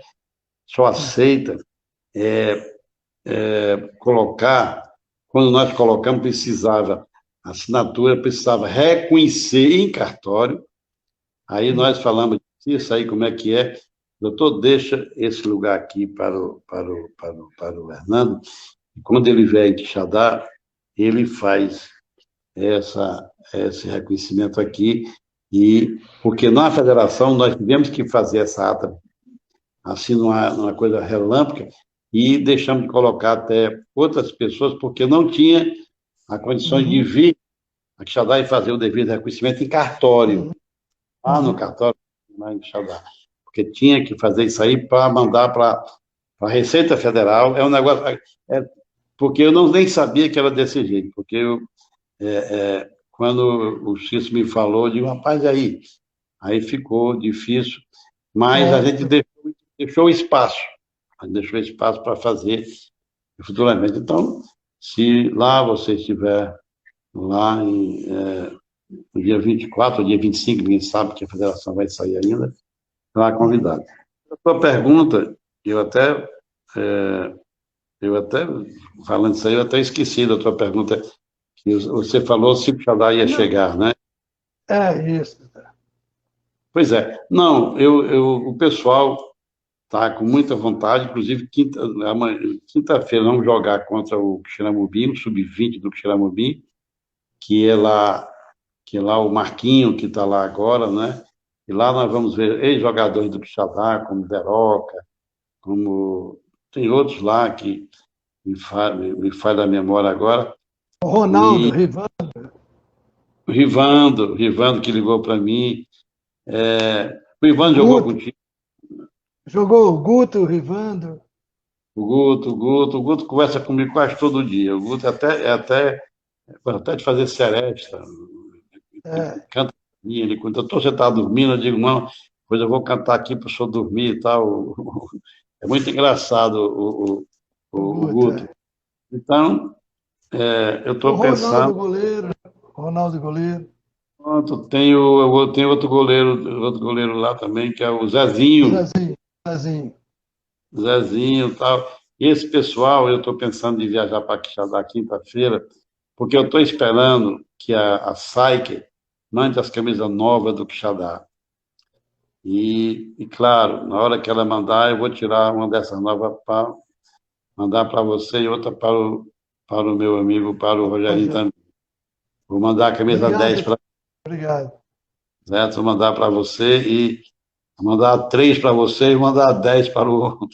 só aceita colocar, quando nós colocamos, precisava, a assinatura precisava reconhecer em cartório. Aí nós falamos disso aí, como é que é. Doutor, deixa esse lugar aqui para o Hernando, e quando ele vier em Quixadá, ele faz esse reconhecimento aqui, e porque na federação nós tivemos que fazer essa ata assim, numa coisa relâmpaga, e deixamos de colocar até outras pessoas, porque não tinha a condição de vir a Quixadá e fazer o devido reconhecimento em cartório. Lá no cartório, lá em Quixadá. Porque tinha que fazer isso aí para mandar para a Receita Federal. É um negócio. Porque eu nem sabia que era desse jeito. Porque quando o Cícero me falou, eu digo, rapaz, aí ficou difícil. Mas a gente deixou espaço. A gente deixou espaço para fazer futuramente. Então, se lá você estiver lá no dia 24 ou dia 25, ninguém sabe que a federação vai sair ainda, está convidado. A sua pergunta, eu até eu até, falando isso aí, eu até esqueci da tua pergunta, que você falou se o Xadá ia Não, chegar, né? é isso. Pois é. Não, o pessoal está com muita vontade, inclusive quinta-feira vamos jogar contra o Xeramobim, o sub-20 do Xeramobim, que é lá, que é lá o Marquinho, que está lá agora, né? E lá nós vamos ver ex-jogadores do Quixadá, como Veroca, como tem outros lá que me faz da memória agora. O Ronaldo, E Rivaldo, o Rivando que ligou para mim. O o Rivando jogou Guto, contigo, jogou o Guto, o Rivando. O Guto conversa comigo quase todo dia. O Guto até de fazer seresta, É, canta pra mim, ele quando você está dormindo, eu digo, não, pois eu vou cantar aqui para o senhor dormir e tal. É muito engraçado o o Guto, Guto. é. Então, eu O estou Ronaldo pensando, goleiro, Ronaldo goleiro. pronto, tenho outro goleiro lá também, que é o O Zezinho, Zezinho, Zezinho. Zezinho e tal. E esse pessoal, eu estou pensando em viajar para Quixadá quinta-feira, porque eu estou esperando que a Saike mande as camisas novas do Quixadá. Claro, na hora que ela mandar, eu vou tirar uma dessas novas para mandar para você e outra para o meu amigo, para o Rogerinho Rogério. também. Vou mandar a camisa 10 Obrigado, para obrigado. certo? Vou mandar para você e vou mandar 3 para você e vou mandar 10 para o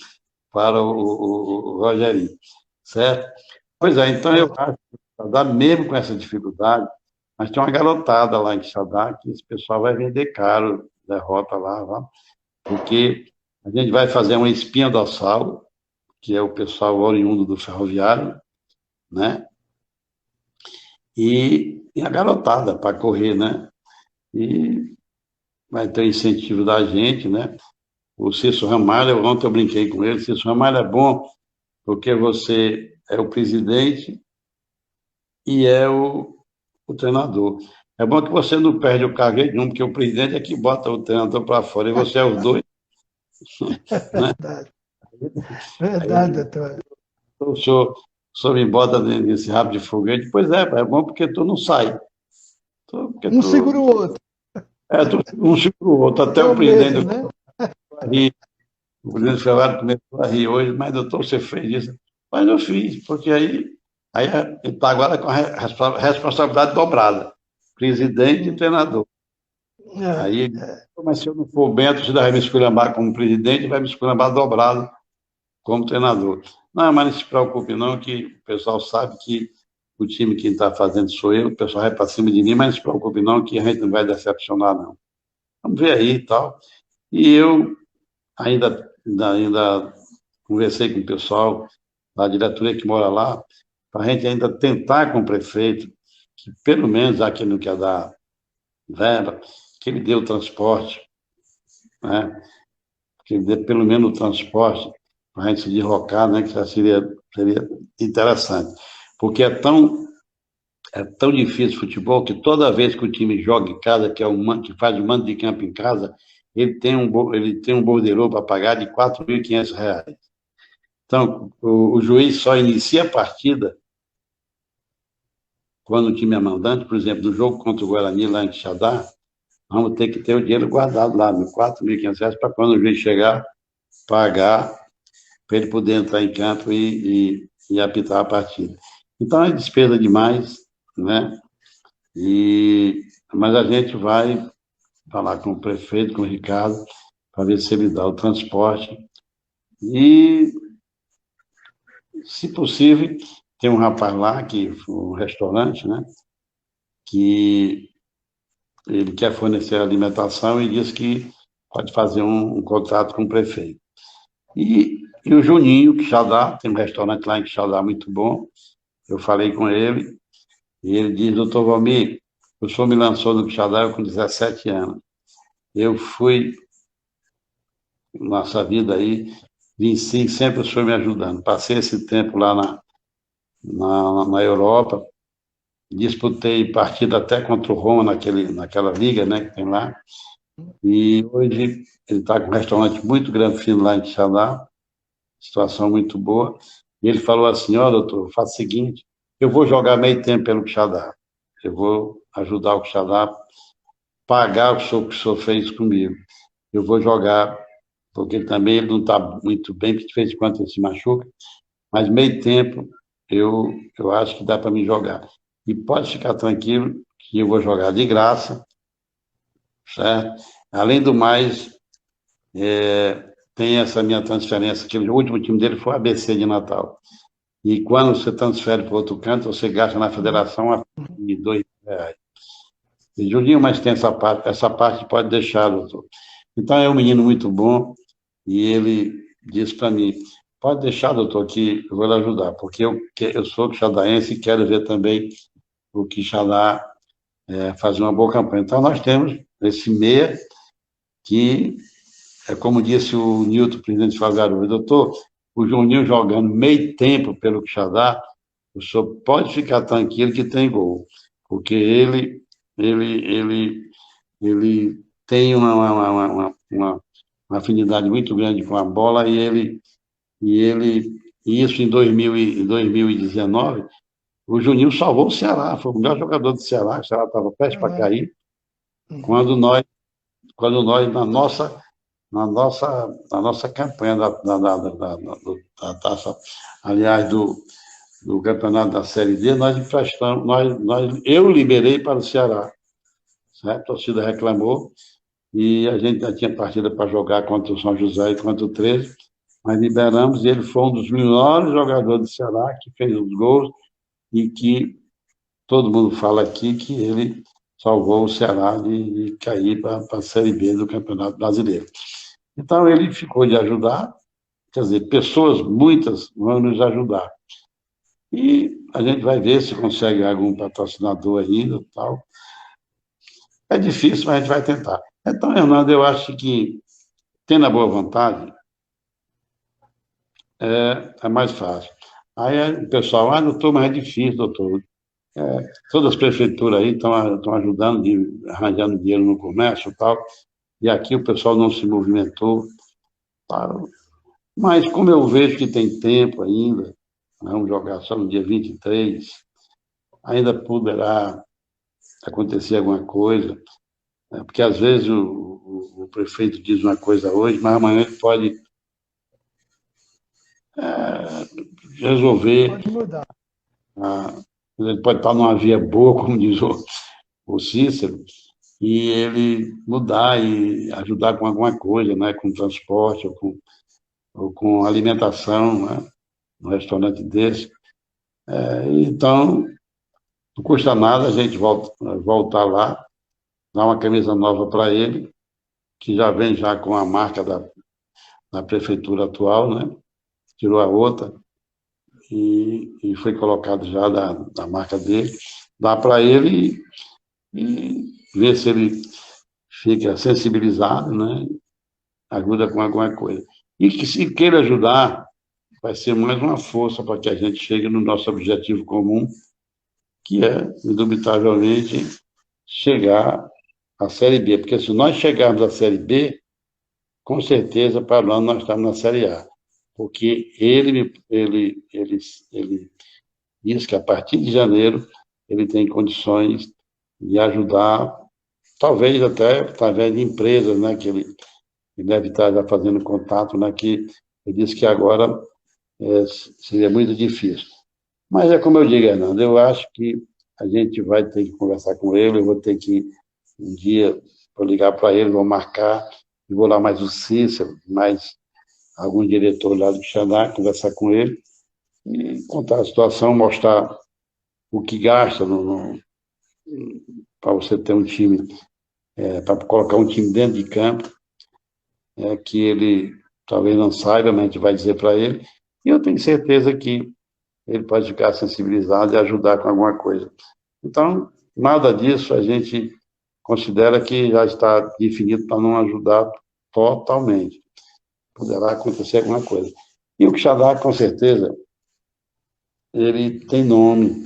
Rogerinho, certo? Pois é, então eu Ótimo. acho que Quixadá, mesmo com essa dificuldade, mas tem uma garotada lá em Quixadá que esse pessoal vai vender caro, derrota lá, porque a gente vai fazer uma espinha dorsal, que é o pessoal oriundo do ferroviário, né? E a garotada para correr, né? E vai ter incentivo da gente, né? O Cício Ramalho, ontem eu brinquei com ele, Cício Ramalho é bom porque você é o presidente e é o treinador. É bom que você não perde o cargo nenhum, porque o presidente é que bota o treinador para fora e você é os dois, né? Verdade, Aí eu verdade, digo, doutor. o senhor me bota nesse rabo de foguete. Pois é bom porque tu não sai. Porque Um segura o outro. um segura o outro. Até É o o presidente mesmo, do né? rir, o presidente Ferrari começou a rir hoje, mas doutor, você fez isso. Mas eu fiz, porque aí ele está agora com a responsabilidade dobrada. Presidente e treinador. É, Aí ele, mas se eu não for Bento, você vai me esculhambar como presidente e vai me esculhambar dobrado como treinador. Não, mas não se preocupe não, que o pessoal sabe que o time que está fazendo sou eu, o pessoal vai para cima de mim, mas não se preocupe não, que a gente não vai decepcionar não. Vamos ver aí e tal. E eu ainda conversei com o pessoal da diretoria que mora lá, para a gente ainda tentar com o prefeito, que pelo menos, já que ele não quer dar verba, que ele dê o transporte, né? Que ele dê pelo menos o transporte para a gente se deslocar, né? Que já seria interessante. Porque é tão difícil o futebol que toda vez que o time joga em casa, que faz o mando de campo em casa, ele tem um borderô para pagar de R$ 4.500. Então, o juiz só inicia a partida quando o time é mandante, por exemplo, no jogo contra o Guarani lá em Quixadá, vamos ter que ter o dinheiro guardado lá, R$ 4.500, para quando o juiz chegar, pagar, para ele poder entrar em campo e apitar a partida. Então, é despesa demais, né? Mas a gente vai falar com o prefeito, com o Ricardo, para ver se ele dá o transporte. E, se possível, tem um rapaz lá, um restaurante, né? Que ele quer fornecer alimentação e diz que pode fazer um contrato com o prefeito. E o Juninho, que já dá, tem um restaurante lá em Quixadá muito bom. Eu falei com ele e ele diz, doutor Valmir, o senhor me lançou no Quixadá com 17 anos. Eu fui, nossa vida aí, venci sempre o senhor me ajudando. Passei esse tempo lá na Europa, disputei partida até contra o Roma naquela liga, né, que tem lá. E hoje ele está com um restaurante muito grande fino lá em Quixadá. situação muito boa. E ele falou assim: ó, doutor, faça o seguinte, eu vou jogar meio tempo pelo Quixadá. Eu vou ajudar o Quixadá a pagar o que o senhor fez comigo. Eu vou jogar, porque também ele não está muito bem, porque de vez em quando ele se machuca, mas meio tempo eu acho que dá para me jogar. E pode ficar tranquilo que eu vou jogar de graça, certo? Além do mais, tem essa minha transferência, que o último time dele foi o ABC de Natal. E quando você transfere para outro canto, você gasta na federação a de R$ 2. E Julinho, mas tem essa parte pode deixar, doutor. Então é um menino muito bom, e ele disse para mim: pode deixar, doutor, que eu vou lhe ajudar, porque eu sou quixadaense e quero ver também o Quixadá fazer uma boa campanha. Então nós temos esse meia que, como disse o Nilton, presidente de Fagaru, doutor, o Juninho jogando meio tempo pelo Quixadá, o senhor pode ficar tranquilo que tem gol, porque ele, ele, ele tem uma afinidade muito grande com a bola e isso em 2019, o Juninho salvou o Ceará, foi o melhor jogador do Ceará, o Ceará estava prestes para cair, quando nós, na nossa campanha da taça, aliás, do campeonato da Série D, nós emprestamos, eu liberei para o Ceará, certo? A torcida reclamou, e a gente já tinha partida para jogar contra o São José e contra o 13, mas liberamos, e ele foi um dos melhores jogadores do Ceará, que fez os gols, e que todo mundo fala aqui que ele salvou o Ceará de cair para a Série B do Campeonato Brasileiro. Então, ele ficou de ajudar, quer dizer, pessoas, muitas, vão nos ajudar. E a gente vai ver se consegue algum patrocinador ainda e tal. É difícil, mas a gente vai tentar. Então, Hernando, eu acho que, tendo a boa vontade, é mais fácil. Aí o pessoal, doutor, mas é difícil, doutor. Todas as prefeituras aí estão ajudando, arranjando dinheiro no comércio e tal, e aqui o pessoal não se movimentou. Tá? Mas como eu vejo que tem tempo ainda, vamos jogar só no dia 23, ainda poderá acontecer alguma coisa, né? Porque às vezes o prefeito diz uma coisa hoje, mas amanhã ele pode resolver. Pode mudar. Ele pode estar numa via boa, como diz o Cícero, e ele mudar e ajudar com alguma coisa, né? Com transporte ou com alimentação, né? No restaurante desse. Então, não custa nada a gente voltar lá, dar uma camisa nova para ele, que já vem já com a marca da prefeitura atual, né? Tirou a outra e foi colocado já da marca dele. Dá para ele e ver se ele fica sensibilizado, né? Ajuda com alguma coisa. E que se queira ajudar, vai ser mais uma força para que a gente chegue no nosso objetivo comum, que é, indubitavelmente, chegar à Série B. Porque se nós chegarmos à Série B, com certeza, para o ano nós estamos na Série A. Porque ele diz que a partir de janeiro ele tem condições de ajudar, talvez até através de empresas, né, que ele deve estar já fazendo contato, né, que ele disse que agora seria muito difícil. Mas é como eu digo, Hernando, eu acho que a gente vai ter que conversar com ele, eu vou ter que, um dia, vou ligar para ele, vou marcar, e vou lá mais o Cícero, mais algum diretor lá do Xandá, conversar com ele, e contar a situação, mostrar o que gasta para você ter um time, para colocar um time dentro de campo, que ele talvez não saiba, mas a gente vai dizer para ele, e eu tenho certeza que ele pode ficar sensibilizado e ajudar com alguma coisa. Então, nada disso a gente considera que já está definido para não ajudar totalmente. Poderá acontecer alguma coisa. E o Quixadá, com certeza, ele tem nome.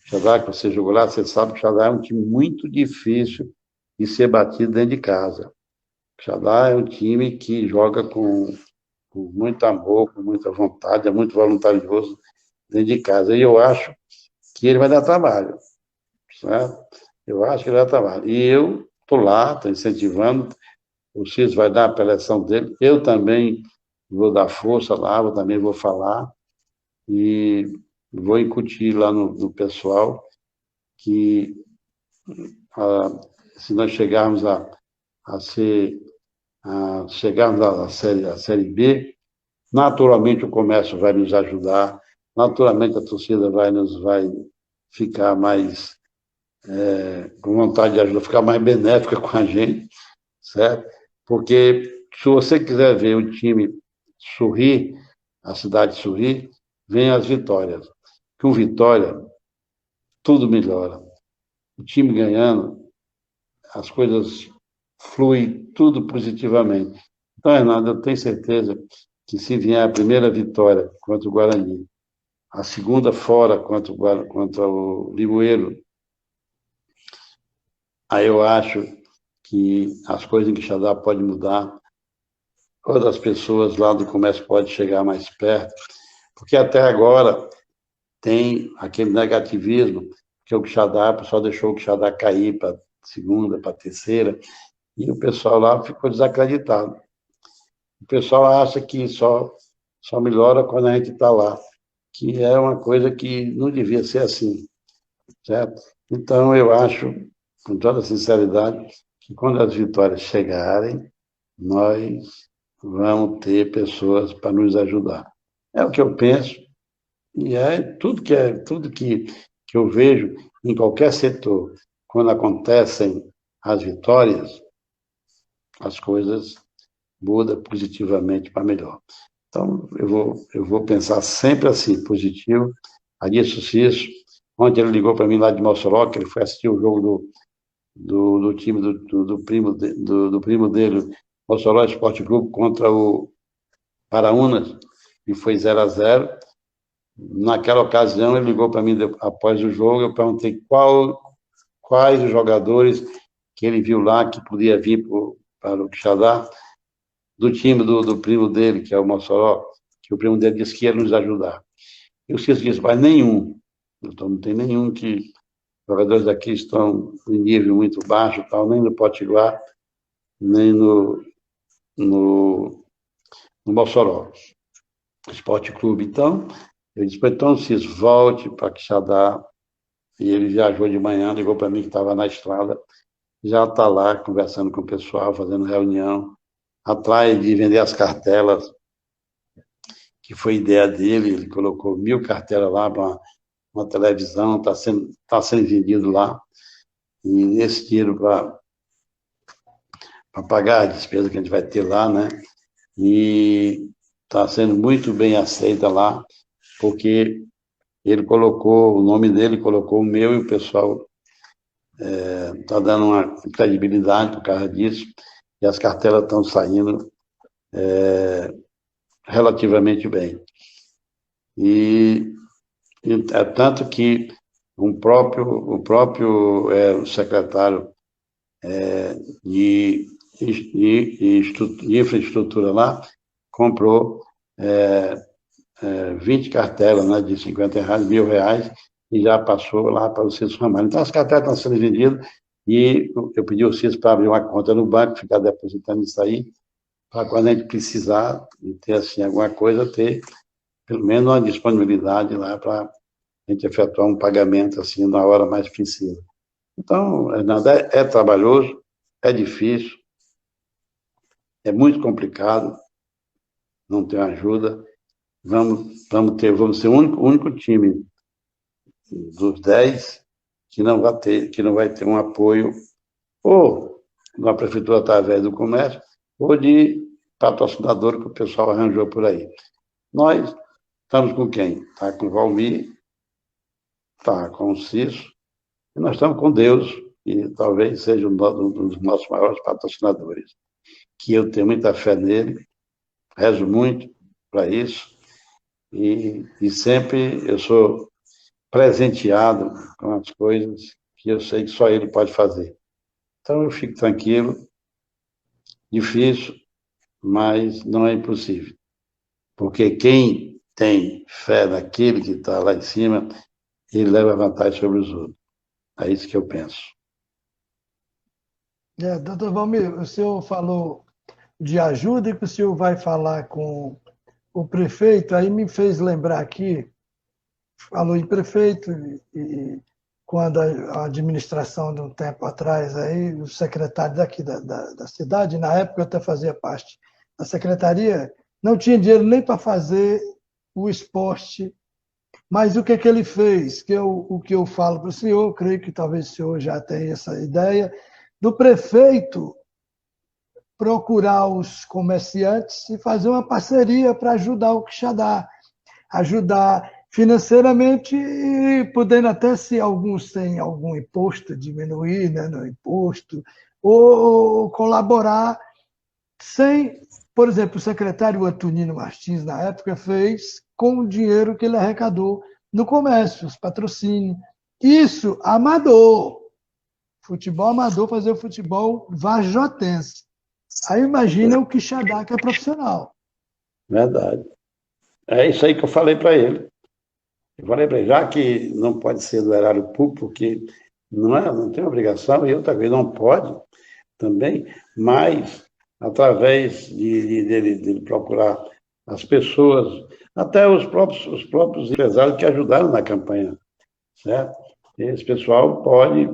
Quixadá, que você jogou lá, você sabe que o Quixadá é um time muito difícil de ser batido dentro de casa. O Quixadá é um time que joga com com muito amor, com muita vontade, é muito voluntarioso dentro de casa. E eu acho que ele vai dar trabalho, certo? Eu acho que ele vai dar trabalho. E eu estou lá, estou incentivando, o Cis vai dar a eleição dele, eu também vou dar força lá, eu também vou falar e vou incutir lá no pessoal que se nós chegarmos a ser chegarmos à série B, naturalmente o comércio vai nos ajudar, naturalmente a torcida vai ficar mais com vontade de ajudar, ficar mais benéfica com a gente, certo? Porque se você quiser ver o time sorrir, a cidade sorrir, vem as vitórias. Com vitória, tudo melhora. O time ganhando, as coisas fluem tudo positivamente. Então, Renato, eu tenho certeza que se vier a primeira vitória contra o Guarani, a segunda fora contra o Limoeiro, aí eu acho que as coisas em Quixadá podem mudar, todas as pessoas lá do comércio podem chegar mais perto, porque até agora tem aquele negativismo, que o Quixadá, o pessoal deixou o Quixadá cair para segunda, para terceira, e o pessoal lá ficou desacreditado. O pessoal acha que só melhora quando a gente está lá, que é uma coisa que não devia ser assim, certo? Então, eu acho, com toda sinceridade, que quando as vitórias chegarem, nós vamos ter pessoas para nos ajudar. É o que eu penso, e que eu vejo em qualquer setor, quando acontecem as vitórias, as coisas mudam positivamente para melhor. Então, eu vou pensar sempre assim, positivo. Adilson Cisso, ontem ele ligou para mim lá de Mossoró, que ele foi assistir o jogo do time do primo dele, Mossoró Esporte Clube, contra o Paraúnas, e foi 0-0. Naquela ocasião, ele ligou para mim após o jogo, eu perguntei quais os jogadores que ele viu lá que podia vir para o Quixadá, do time do primo dele, que é o Mossoró, que o primo dele disse que ia nos ajudar. E o Cis disse, mas nenhum. Então, não tem nenhum que... Jogadores daqui estão em nível muito baixo, tal, nem no Potiguar, nem no Mossoró. Esporte Clube. Então, eu disse, então, Cis, volte para Quixadá. E ele viajou de manhã, ligou para mim que estava na estrada, já está lá conversando com o pessoal, fazendo reunião, atrás de vender as cartelas, que foi ideia dele, ele colocou 1.000 cartelas lá para uma televisão, tá sendo vendido lá, e esse dinheiro para pagar a despesa que a gente vai ter lá, né? E está sendo muito bem aceita lá, porque ele colocou o nome dele, colocou o meu, e o pessoal está dando uma credibilidade por causa disso, e as cartelas estão saindo relativamente bem. E é tanto que o secretário de infraestrutura lá comprou 20 cartelas, né, de R$ 50, R$ 1.000, e já passou lá para o Cícero Ramalho. Então, as cartelas estão sendo vendidas, e eu pedi ao Cícero para abrir uma conta no banco, ficar depositando isso aí, para quando a gente precisar de ter assim, alguma coisa, ter pelo menos uma disponibilidade lá para a gente efetuar um pagamento assim na hora mais precisa. Então, Renato, é trabalhoso, é difícil, é muito complicado, não tem ajuda. Vamos ser o único time dos 10 que não vai ter um apoio ou da prefeitura através do comércio ou de patrocinador que o pessoal arranjou por aí. Nós estamos com quem? Está com o Valmir, está com o Cício, e nós estamos com Deus, que talvez seja um dos nossos maiores patrocinadores, que eu tenho muita fé nele, rezo muito para isso, e sempre eu sou presenteado com as coisas que eu sei que só ele pode fazer. Então eu fico tranquilo, difícil, mas não é impossível. porque quem tem fé naquele que está lá em cima, ele leva vantagem sobre os outros. É isso que eu penso. Doutor Valmir, o senhor falou de ajuda e que o senhor vai falar com o prefeito, aí me fez lembrar aqui, falou em prefeito, e quando a administração de um tempo atrás, aí, o secretário daqui da cidade, na época eu até fazia parte da secretaria, não tinha dinheiro nem para fazer o esporte, mas o que, que ele fez? O que eu falo para o senhor, creio que talvez o senhor já tenha essa ideia, do prefeito procurar os comerciantes e fazer uma parceria para ajudar o Quixadá, ajudar financeiramente e podendo até, se alguns têm algum imposto, diminuir, né, no imposto, ou colaborar sem, por exemplo, o secretário Antonino Martins, na época, fez com o dinheiro que ele arrecadou no comércio, os patrocínios. Isso, amador. Futebol amador, fazer o futebol varjotense. Aí imagina o Quixadá, que é profissional. Verdade. É isso aí que eu falei para ele. Eu falei para ele, já que não pode ser do erário público, porque não tem obrigação, e outra vez não pode também, mas através dele procurar as pessoas, até os próprios empresários que ajudaram na campanha, certo? Esse pessoal pode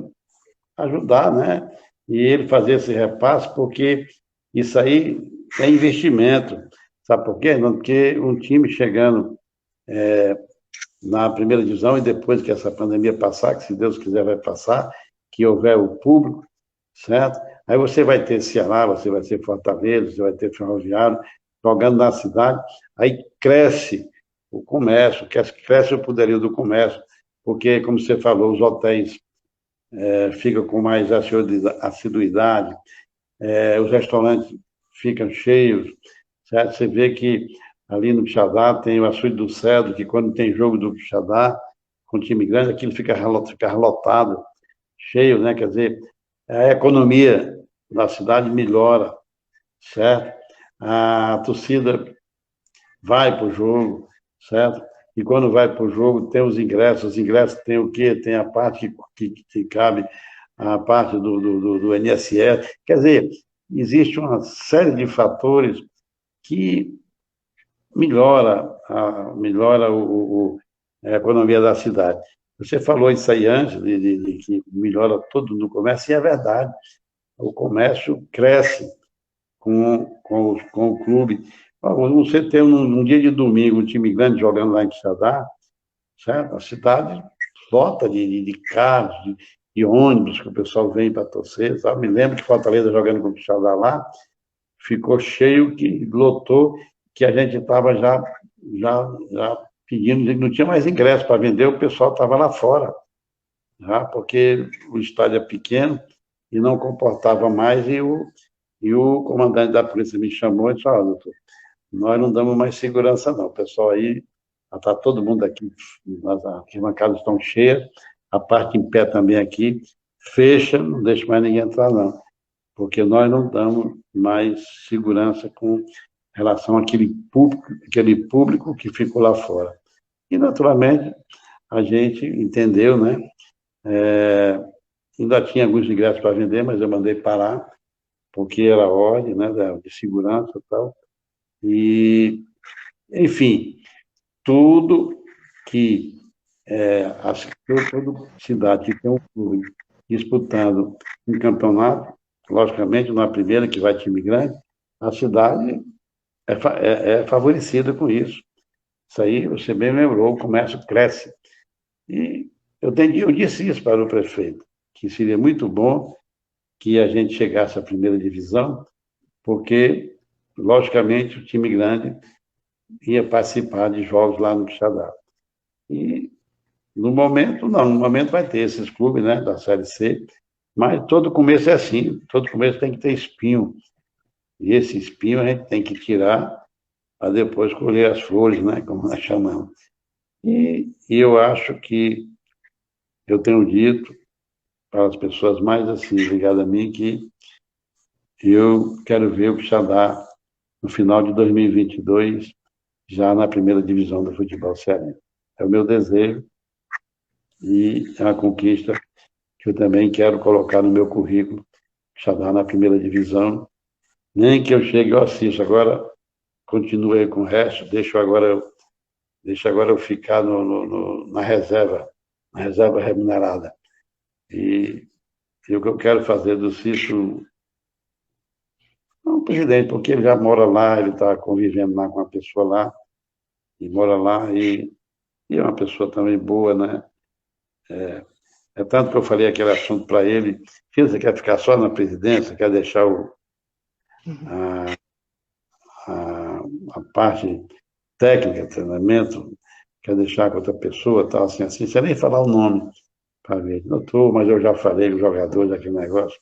ajudar, né? E ele fazer esse repasse, porque isso aí é investimento. Sabe por quê? Não, porque um time chegando na primeira divisão e depois que essa pandemia passar, que se Deus quiser vai passar, que houver o público, certo? Aí você vai ter Ceará, você vai ter Fortaleza, você vai ter Ferroviário, jogando na cidade, aí cresce o comércio, cresce o poderio do comércio, porque, como você falou, os hotéis ficam com mais assiduidade, os restaurantes ficam cheios, certo? Você vê que ali no Quixadá tem o Açude do Cedro, que quando tem jogo do Quixadá, com time grande, aquilo fica lotado, cheio, né? Quer dizer, a economia da cidade melhora, certo? A torcida vai para o jogo, certo? E quando vai para o jogo, tem os ingressos tem o quê? Tem a parte que cabe, a parte do INSS. Quer dizer, existe uma série de fatores que melhora a economia da cidade. Você falou isso aí antes, de que melhora tudo no comércio, e é verdade. O comércio cresce com o clube. Você tem um dia de domingo um time grande jogando lá em Quixadá, certo? A cidade lota de carros, de ônibus que o pessoal vem para torcer. Sabe? Me lembro que Fortaleza jogando com o Quixadá lá, ficou cheio, que lotou, que a gente estava já pedindo, não tinha mais ingresso para vender, o pessoal estava lá fora, já, porque o estádio é pequeno e não comportava mais, e o comandante da polícia me chamou e disse, doutor, nós não damos mais segurança não, o pessoal aí, está todo mundo aqui, as arquibancadas estão cheias, a parte em pé também aqui, fecha, não deixa mais ninguém entrar não, porque nós não damos mais segurança com relação àquele público que ficou lá fora. E, naturalmente, a gente entendeu, né? Ainda tinha alguns ingressos para vender, mas eu mandei parar, porque era ordem, né, de segurança e tal. E, enfim, tudo que toda cidade que tem um clube disputando um campeonato, logicamente, não é a primeira que vai time grande, a cidade é favorecida com isso. Isso aí, você bem lembrou, o comércio cresce. E eu disse isso para o prefeito, que seria muito bom que a gente chegasse à primeira divisão, porque, logicamente, o time grande ia participar de jogos lá no Quixadá. E, no momento, não. No momento vai ter esses clubes, né, da Série C, mas todo começo é assim, todo começo tem que ter espinho. E esse espinho a gente tem que tirar para depois colher as flores, né, como nós chamamos. E eu acho que eu tenho dito para as pessoas mais assim ligadas a mim que eu quero ver o Quixadá no final de 2022 já na primeira divisão do futebol cearense. É o meu desejo e é uma conquista que eu também quero colocar no meu currículo, Quixadá na primeira divisão. Nem que eu chegue, eu assisto. Agora, continue aí com o resto, deixa agora eu ficar na reserva remunerada. E o que eu quero fazer do Cício, não, presidente, porque ele já mora lá, ele está convivendo lá com uma pessoa lá, e mora lá, e é uma pessoa também boa, né? É tanto que eu falei aquele assunto para ele, filho, você quer ficar só na presidência, quer deixar a, a parte técnica, treinamento, quer deixar com outra pessoa, tal, assim, você nem falar o nome para ver. Não estou, mas eu já falei com os jogadores daquele negócio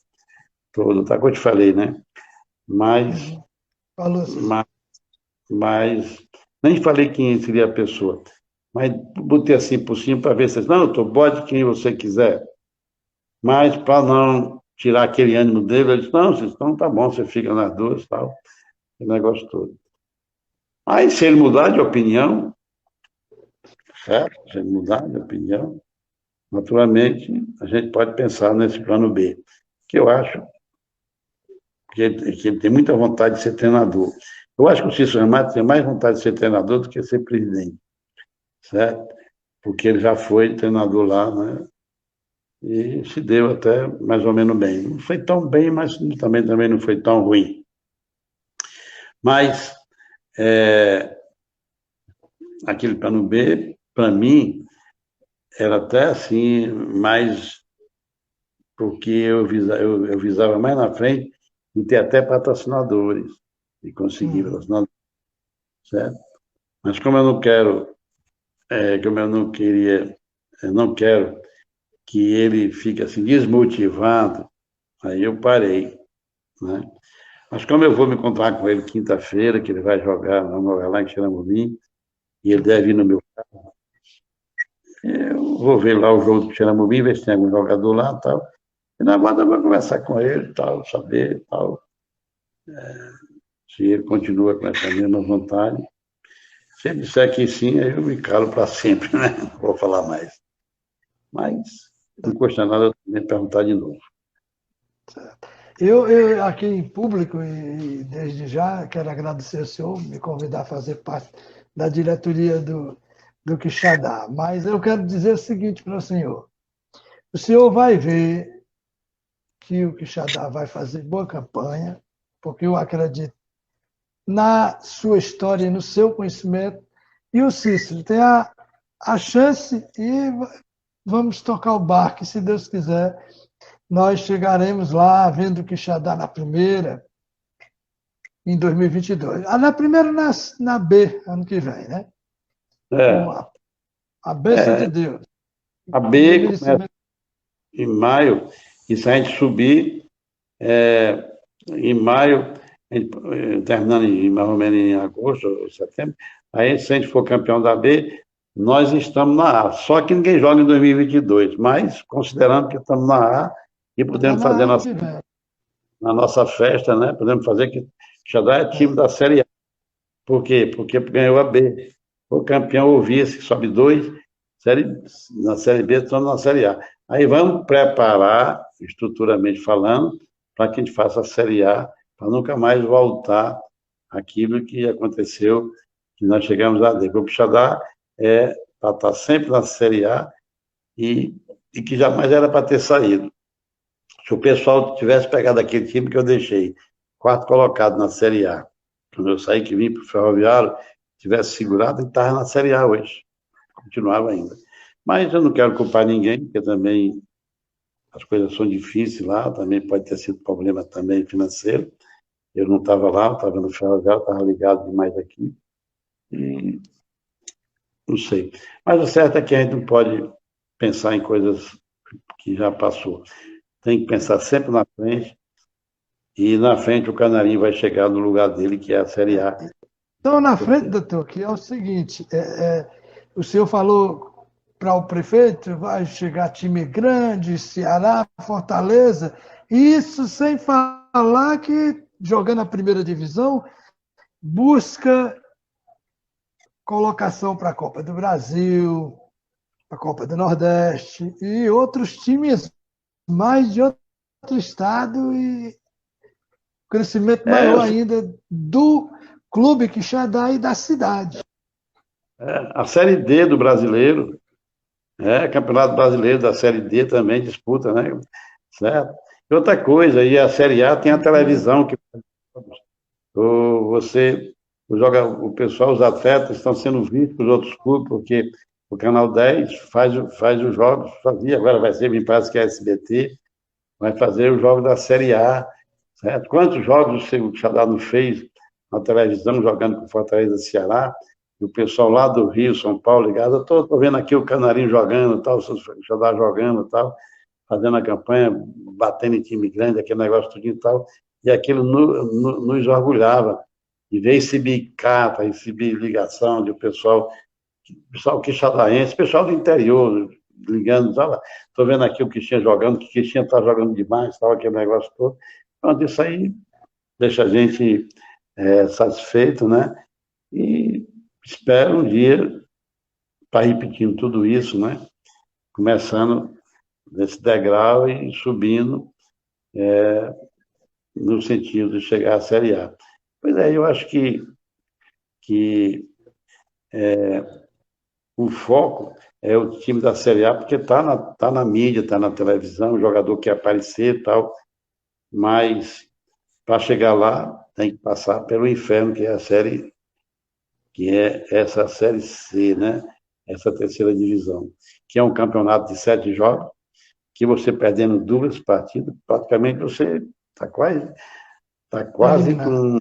todo, tá que eu te falei, né? Mas, Falou assim. mas nem falei quem seria a pessoa, mas botei assim por cima para ver se, não, eu bode quem você quiser, mas para não tirar aquele ânimo dele, ele disse, não, então tá bom, você fica nas duas, tal, o negócio todo. Mas se ele mudar de opinião, certo? Se ele mudar de opinião, naturalmente, a gente pode pensar nesse plano B, que eu acho que ele tem muita vontade de ser treinador. Eu acho que o Cícero Renato tem mais vontade de ser treinador do que ser presidente, certo? Porque ele já foi treinador lá, né? E se deu até mais ou menos bem. Não foi tão bem, mas também não foi tão ruim. Mas aquele plano B, para mim, era até assim, mais porque eu visava mais na frente e ter até patrocinadores e conseguir patrocinadores, certo? Mas como eu não quero, como eu não queria, eu não quero que ele fique assim desmotivado, aí eu parei, né? Mas como eu vou me encontrar com ele quinta-feira, que ele vai jogar, vamos jogar lá em Xeramobim, e ele deve ir no meu carro, eu vou ver lá o jogo do Xeramobim, ver se tem algum jogador lá e tal. E na volta eu vou conversar com ele, tal, saber, tal, se ele continua com essa mesma vontade. Se ele disser que sim, aí eu me calo para sempre, né? Não vou falar mais. Mas não custa nada eu também perguntar de novo. Eu, aqui em público, e desde já, quero agradecer ao senhor me convidar a fazer parte da diretoria do Quixadá. Mas eu quero dizer o seguinte para o senhor vai ver que o Quixadá vai fazer boa campanha, porque eu acredito na sua história e no seu conhecimento, e o Cícero tem a chance e vamos tocar o barco, se Deus quiser, nós chegaremos lá, vendo o Quixadá na primeira, em 2022. Na primeira, na B, ano que vem, né? Com É, a bênção de Deus. a E o B começa merecimento. em maio, e se a gente subir, em maio, terminando mais ou menos em agosto ou setembro, aí se a gente for campeão da B, nós estamos na A. Só que ninguém joga em 2022, mas considerando que estamos na A e Está podemos na fazer ano que vem. na nossa festa, né? Podemos fazer que já dá é time da Série A. Por quê? Porque ganhou a B. O campeão ou vice, sobe dois, na Série B, estamos na Série A. Aí vamos preparar, estruturalmente falando, para que a gente faça a Série A, para nunca mais voltar aquilo que aconteceu, que nós chegamos a D. O Pixadá é para estar sempre na Série A e que jamais era para ter saído. Se o pessoal tivesse pegado aquele time que eu deixei, quarto colocado na Série A, quando eu saí que vim para o Ferroviário, tivesse segurado, ele estava na Série A hoje. Continuava ainda. Mas eu não quero culpar ninguém, porque também as coisas são difíceis lá, também pode ter sido problema também financeiro. Eu não estava lá, estava no Ferroviário, estava ligado demais aqui. E não sei. Mas o certo é que a gente não pode pensar em coisas que já passou. Tem que pensar sempre na frente, e na frente o Canarinho vai chegar no lugar dele, que é a Série A. Então, na frente, doutor, que é o seguinte: o senhor falou para o prefeito, vai chegar time grande, Ceará, Fortaleza, isso sem falar que, jogando a primeira divisão, busca colocação para a Copa do Brasil, a Copa do Nordeste e outros times mais de outro estado e crescimento É, maior ainda do Clube Quixadá e da cidade. a Série D do brasileiro, Campeonato Brasileiro da Série D também disputa, né? Certo? E outra coisa, e a Série A tem a televisão que você o pessoal, os atletas estão sendo vistos por outros clubes, porque o Canal 10 faz os jogos, fazia, agora vai ser, me parece que é a SBT, vai fazer os jogos da Série A, certo? Quantos jogos o Xadá não fez na televisão, jogando com Fortaleza e Ceará, e o pessoal lá do Rio, São Paulo, ligado, eu estou vendo aqui o Canarinho jogando, tal, o Xadá jogando, tal, fazendo a campanha, batendo em time grande, aquele negócio tudo e tal, e aquilo nos orgulhava, de ver esse bicata, esse ligação de o pessoal quixadaense, pessoal do interior, ligando, estou vendo aqui o Quixinha jogando, que o Quixinha está jogando demais, tal, aquele negócio todo. Então, isso aí deixa a gente satisfeito, né? E espero um dia estar repetindo tudo isso, né? Começando nesse degrau e subindo no sentido de chegar à Série A. Pois é, eu acho que o foco é o time da Série A, porque tá na mídia, está na televisão, o jogador quer aparecer e tal, mas para chegar lá tem que passar pelo inferno, que é a série, que é essa Série C, né? Essa terceira divisão, que é um campeonato de 7 jogos, que você perdendo 2 partidas, praticamente você tá quase Eliminado. com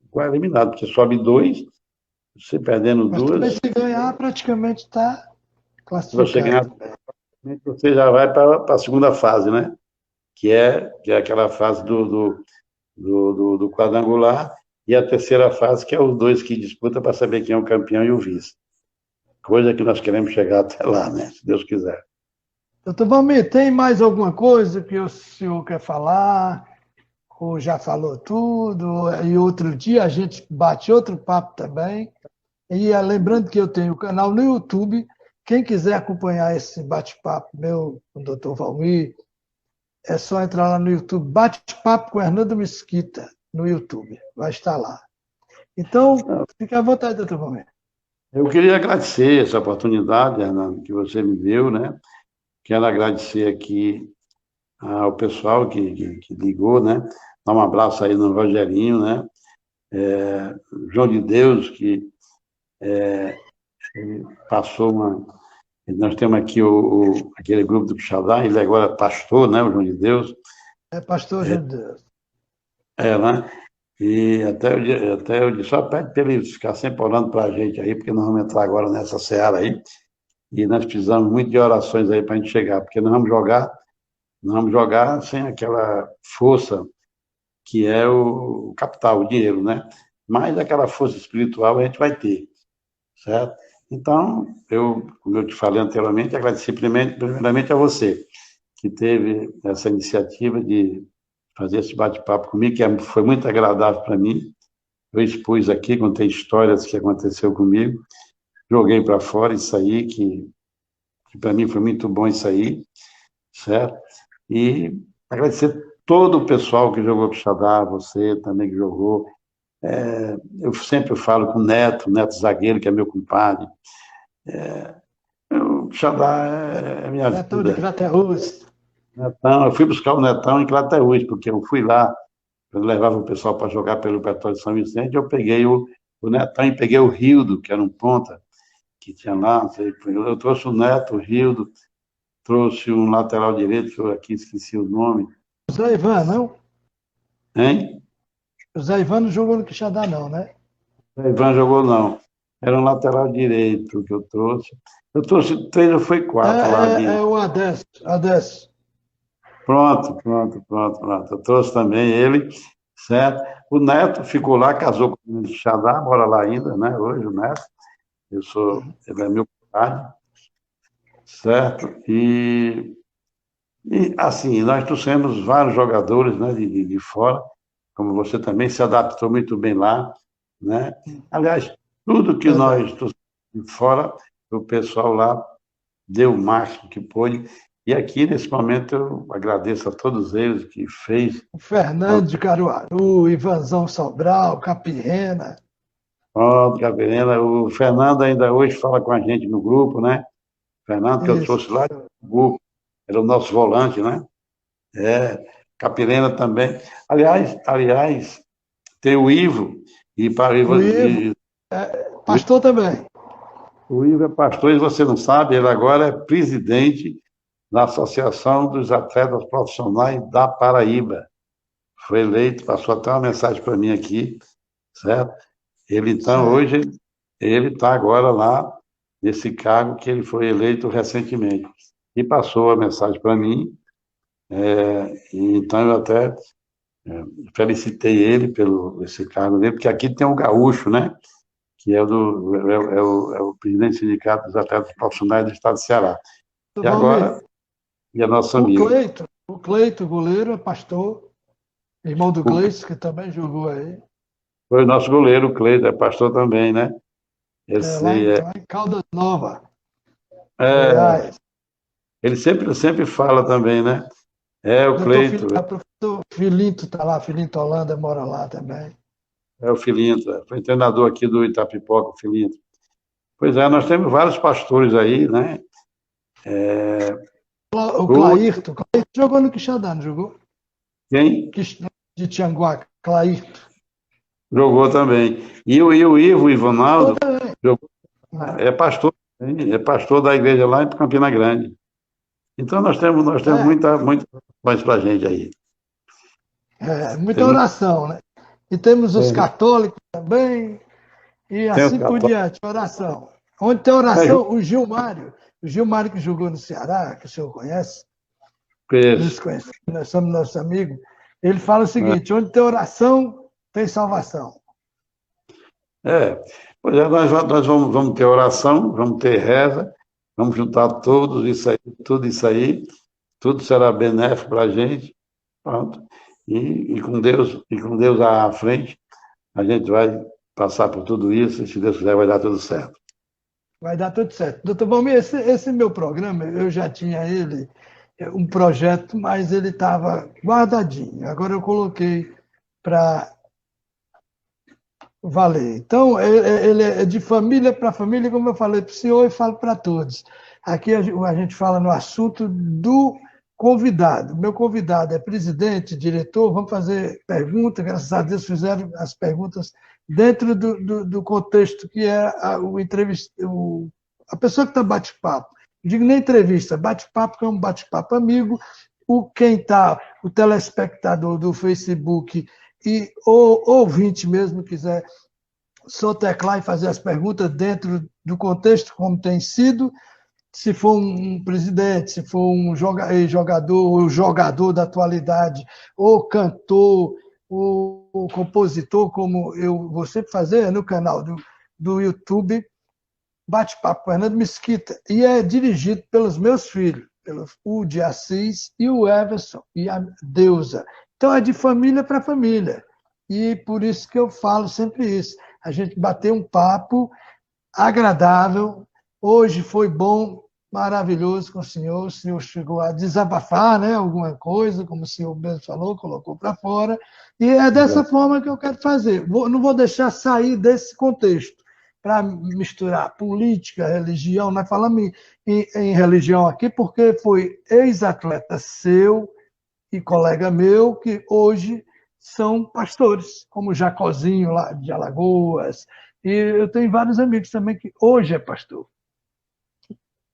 quase eliminado, porque sobe 2, você perdendo Mas também 2, se ganhar, praticamente está se você classificado ganhar, também. você já vai para a segunda fase, né? Que é aquela fase do quadrangular, e a terceira fase, que é os dois que disputam para saber quem é o campeão e o vice. Coisa que nós queremos chegar até lá, né? Se Deus quiser. Doutor Valmir, tem mais alguma coisa que o senhor quer falar? Ou já falou tudo? E outro dia a gente bate outro papo também. E lembrando que eu tenho o canal no YouTube. Quem quiser acompanhar esse bate-papo meu com o doutor Valmir, é só entrar lá no YouTube. Bate-papo com Hernando Mesquita no YouTube. Vai estar lá. Então, fique à vontade, doutor Valmir. Eu queria agradecer essa oportunidade, Hernando, que você me deu, né? Quero agradecer aqui ao pessoal que ligou, né? Dar um abraço aí no Rogerinho, né? João de Deus, que passou uma. Nós temos aqui aquele grupo do Quixadá, ele agora é pastor, né? O João de Deus. É pastor João de Deus. Né? E até eu disse, só pede para ele ficar sempre orando para a gente aí, porque nós vamos entrar agora nessa seara aí, e nós precisamos muito de orações aí para a gente chegar, porque nós vamos jogar sem aquela força que é o capital, o dinheiro, né? Mas aquela força espiritual a gente vai ter, certo? Então, como eu te falei anteriormente, agradecer primeiramente a você, que teve essa iniciativa de fazer esse bate-papo comigo, que foi muito agradável para mim. Eu expus aqui, contei histórias que aconteceu comigo, joguei para fora isso aí, que para mim foi muito bom isso aí, certo? E agradecer todo o pessoal que jogou Pixadá, você também que jogou. Eu sempre falo com o Neto Zagueiro, que é meu compadre. O Pixadá é minha Netão de vida. Crateús. Netão, eu fui buscar o Netão em Crateús, porque eu fui lá, eu levava o pessoal para jogar pelo Petróleo de São Vicente, eu peguei o Netão e peguei o Rildo, que era um ponta, que tinha lá, não sei, eu trouxe o Neto, o Rildo, trouxe um lateral direito, que eu aqui esqueci o nome. José Ivan, não? Hein? José Ivan não jogou no Quixadá, não, né? O Ivan jogou, não. Era um lateral direito que eu trouxe. Eu trouxe 3 ou foi 4 lá É de. o Adécio. Adécio. Pronto. Eu trouxe também ele, certo? O Neto ficou lá, casou com o Xadá, mora lá ainda, né? Hoje, o Neto. Ele é meu pai, certo? E assim, nós trouxemos vários jogadores, né, de fora, como você também se adaptou muito bem lá, né? Aliás, Tudo que Verdade. nós trouxemos de fora, o pessoal lá deu o máximo que pôde. E aqui, nesse momento, eu agradeço a todos eles que fez. O Fernando de Caruaru, Ivanzão Sobral, Capirrena. Pronto, Gabriela. O Fernando ainda hoje fala com a gente no grupo, né? Fernando, que eu Isso. trouxe lá do grupo, era o nosso volante, né? É, Capilena também. Aliás, tem o Ivo, e, para, O Ivo, e, pastor também. o Ivo é pastor, e você não sabe, ele agora é presidente da Associação dos Atletas Profissionais da Paraíba. Foi eleito, passou até uma mensagem para mim aqui, certo? Ele, então, Certo. hoje, ele está agora lá, nesse cargo que ele foi eleito recentemente. E passou a mensagem para mim, então eu até felicitei ele pelo esse cargo dele, porque aqui tem um gaúcho, né? Que é o presidente do Sindicato dos Atletas Profissionais do Estado do Ceará. E Valmir, agora, e a nossa amiga. O Cleito, goleiro, é pastor, irmão do O, Gleice, que também jogou aí. foi o nosso goleiro, o Cleiton, é pastor também, né? Lá, Esse, lá em Caldas Nova, é, Goiás. ele sempre fala também, né? É o Cleiton, Professor Filinto está lá, Filinto Holanda mora lá também. é o Filinto, foi treinador aqui do Itapipoca, o Filinto. Pois é, nós temos vários pastores aí, né? O Clairto jogou no Quixadá, não jogou? Quem De Tianguá, Clairto. jogou também. E o Ivo, o Ivonaldo, jogou, Ah, é pastor da igreja lá em Campina Grande. Então nós temos é, muita coisa para a gente aí. muita Tem, muito- oração, né? E temos os tem, católicos também, e tem os assim por católicos. diante, oração. Onde tem oração, o Gilmário que jogou no Ceará, que o senhor conhece, nos conhece, nós somos nossos amigos, ele fala o seguinte: onde tem oração, tem salvação. Pois é, nós vamos ter oração, vamos ter reza, vamos juntar todos isso aí, tudo será benéfico para a gente, pronto. E com Deus à frente, a gente vai passar por tudo isso, e se Deus quiser, vai dar tudo certo. Vai dar tudo certo. Doutor Valmir, esse meu programa, eu já tinha ele, um projeto, mas ele estava guardadinho. Agora eu coloquei para valer. Então, ele é de família para família, como eu falei para o senhor e falo para todos. Aqui a gente fala no assunto do convidado. Meu convidado é presidente, diretor, vamos fazer perguntas, graças a Deus fizeram as perguntas dentro do contexto que é o entrevista, a pessoa que está bate-papo. Não digo nem entrevista, bate-papo, que é um bate-papo amigo. Quem está, o telespectador do Facebook e o ouvinte mesmo quiser só teclar e fazer as perguntas dentro do contexto, como tem sido, se for um presidente, se for um jogador, ou jogador da atualidade, ou cantor, ou compositor, como eu vou sempre fazer no canal do YouTube, Bate-Papo com Fernando Mesquita, e é dirigido pelos meus filhos, o de Assis e o Everson e a Deusa. Então é de família para família. E por isso que eu falo sempre isso. A gente bateu um papo agradável. Hoje foi bom, maravilhoso com o senhor. O senhor chegou a desabafar, né, alguma coisa, como o senhor mesmo falou, colocou para fora. E é dessa forma que eu quero fazer. Não vou deixar sair desse contexto para misturar política, religião. Nós falamos em religião aqui porque foi ex-atleta seu e colega meu que hoje são pastores, como o Jacozinho lá de Alagoas. E eu tenho vários amigos também que hoje é pastor.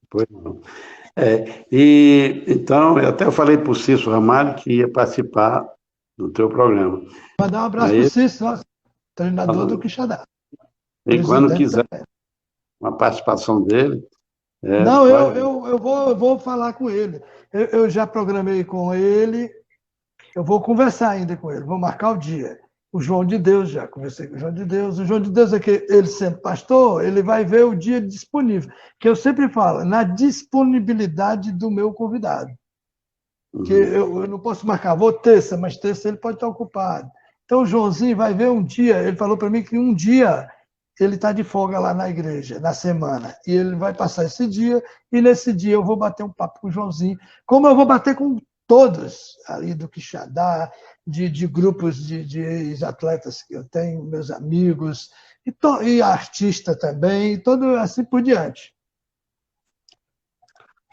Pois não. Então, eu falei para o Cício Ramalho que ia participar do teu programa. Mandar um abraço para o Aí, Cício, nosso treinador do falando, Quixadá, e quando presidente quiser também. uma participação dele, Não, pode. eu vou falar com ele. Eu já programei com ele, eu vou conversar ainda com ele, vou marcar o dia. O João de Deus, já conversei com o João de Deus. O João de Deus é que ele sendo pastor, ele vai ver o dia disponível. Que eu sempre falo, na disponibilidade do meu convidado. Que Uhum. eu não posso marcar, vou terça, mas terça ele pode estar ocupado. Então o Joãozinho vai ver um dia, ele falou para mim que um dia ele está de folga lá na igreja, na semana, e ele vai passar esse dia, e nesse dia eu vou bater um papo com o Joãozinho, como eu vou bater com todos ali do Quixadá, de grupos de ex-atletas que eu tenho, meus amigos, e artista também, e todo assim por diante.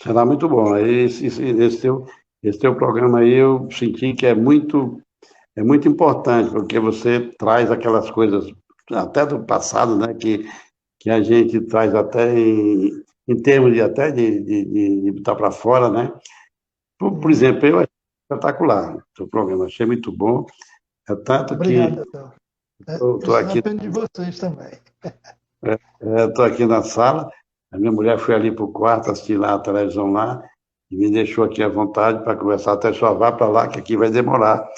Será muito bom. Esse teu programa aí eu senti que é muito importante, porque você traz aquelas coisas até do passado, né, que a gente traz até em termos de até de botar para fora, né? Por exemplo, eu achei espetacular o seu programa, achei muito bom. É tanto que Obrigado, doutor. estou Isso aqui, depende de vocês também. estou aqui na sala, a minha mulher foi ali para o quarto assistir lá a televisão lá, e me deixou aqui à vontade para conversar, até só vá para lá, que aqui vai demorar.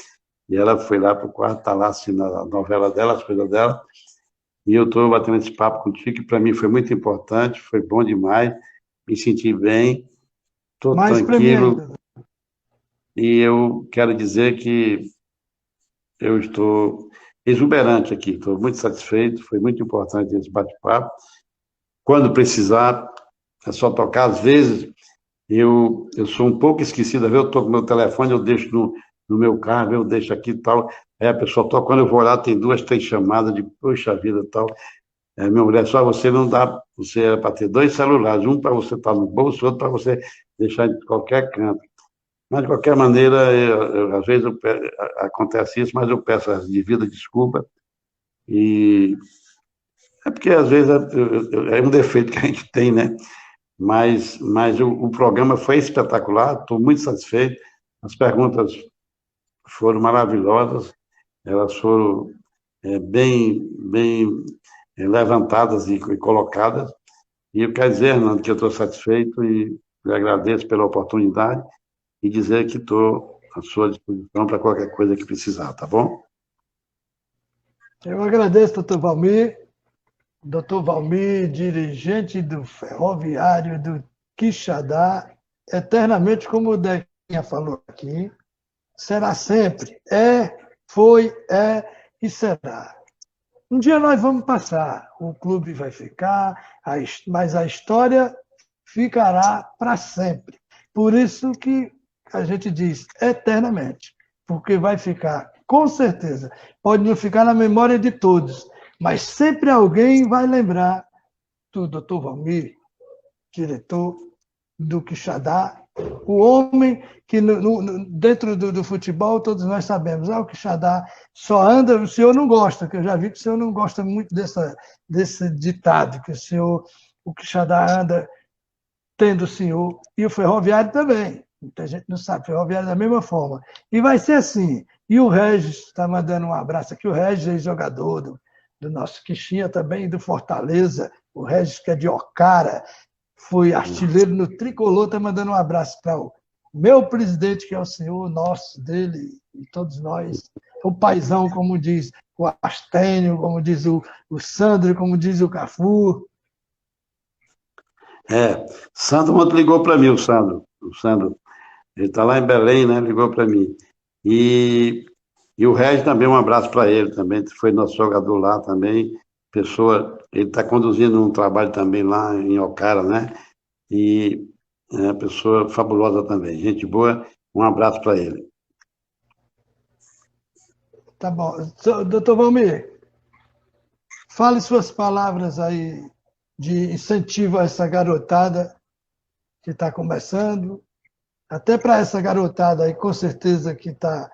E ela foi lá para o quarto, está lá assistindo a novela dela, as coisas dela, e eu estou batendo esse papo contigo, que para mim foi muito importante, foi bom demais, me senti bem, estou Mais para mim tranquilo, ainda. e eu quero dizer que eu estou exuberante aqui, estou muito satisfeito, foi muito importante esse bate-papo. Quando precisar, é só tocar. Às vezes, eu sou um pouco esquecido, eu estou com meu telefone, eu deixo no meu carro, eu deixo aqui e tal. Aí a pessoa toca, quando eu vou lá, tem duas, três chamadas de, poxa vida e tal. Minha mulher, só você não dá, você era para ter dois celulares, um para você estar no bolso, outro para você deixar em qualquer canto. Mas, de qualquer maneira, às vezes acontece isso, mas eu peço a devida desculpa. E é porque, às vezes, é um defeito que a gente tem, né? Mas o programa foi espetacular, estou muito satisfeito. As perguntas foram maravilhosas, elas foram bem levantadas e colocadas. E eu quero dizer, Hernando, que eu estou satisfeito e lhe agradeço pela oportunidade e dizer que estou à sua disposição para qualquer coisa que precisar, tá bom? Eu agradeço, doutor Valmir. Doutor Valmir, dirigente do Ferroviário do Quixadá, eternamente, como o Dequinha falou aqui, será sempre. Foi, é e será. Um dia nós vamos passar, o clube vai ficar, mas a história ficará para sempre. Por isso que a gente diz eternamente, porque vai ficar, com certeza. Pode não ficar na memória de todos, mas sempre alguém vai lembrar do Dr. Valmir, diretor do Quixadá, o homem que dentro do futebol todos nós sabemos, o Quixadá só anda, o senhor não gosta, que eu já vi que o senhor não gosta muito desse ditado, que o Quixadá anda tendo o senhor, e o Ferroviário também. Muita gente não sabe, o Ferroviário da mesma forma. E vai ser assim. E o Regis está mandando um abraço aqui, o Regis é jogador do nosso Quixinha também, do Fortaleza, o Regis que é de Ocara, foi artilheiro no Tricolor, está mandando um abraço para o meu presidente, que é o senhor nosso, dele e todos nós, o paizão, como diz o Astênio, como diz o Sandro, como diz o Cafu. Sandro ontem ligou para mim, o Sandro, ele está lá em Belém, né? Ligou para mim. E, e o Regis também, um abraço para ele também, foi nosso jogador lá também, pessoa, ele está conduzindo um trabalho também lá em Ocara, né? E é uma pessoa fabulosa também, gente boa, um abraço para ele. Tá bom. Doutor Valmir, fale suas palavras aí de incentivo a essa garotada que está começando, até para essa garotada aí, com certeza que está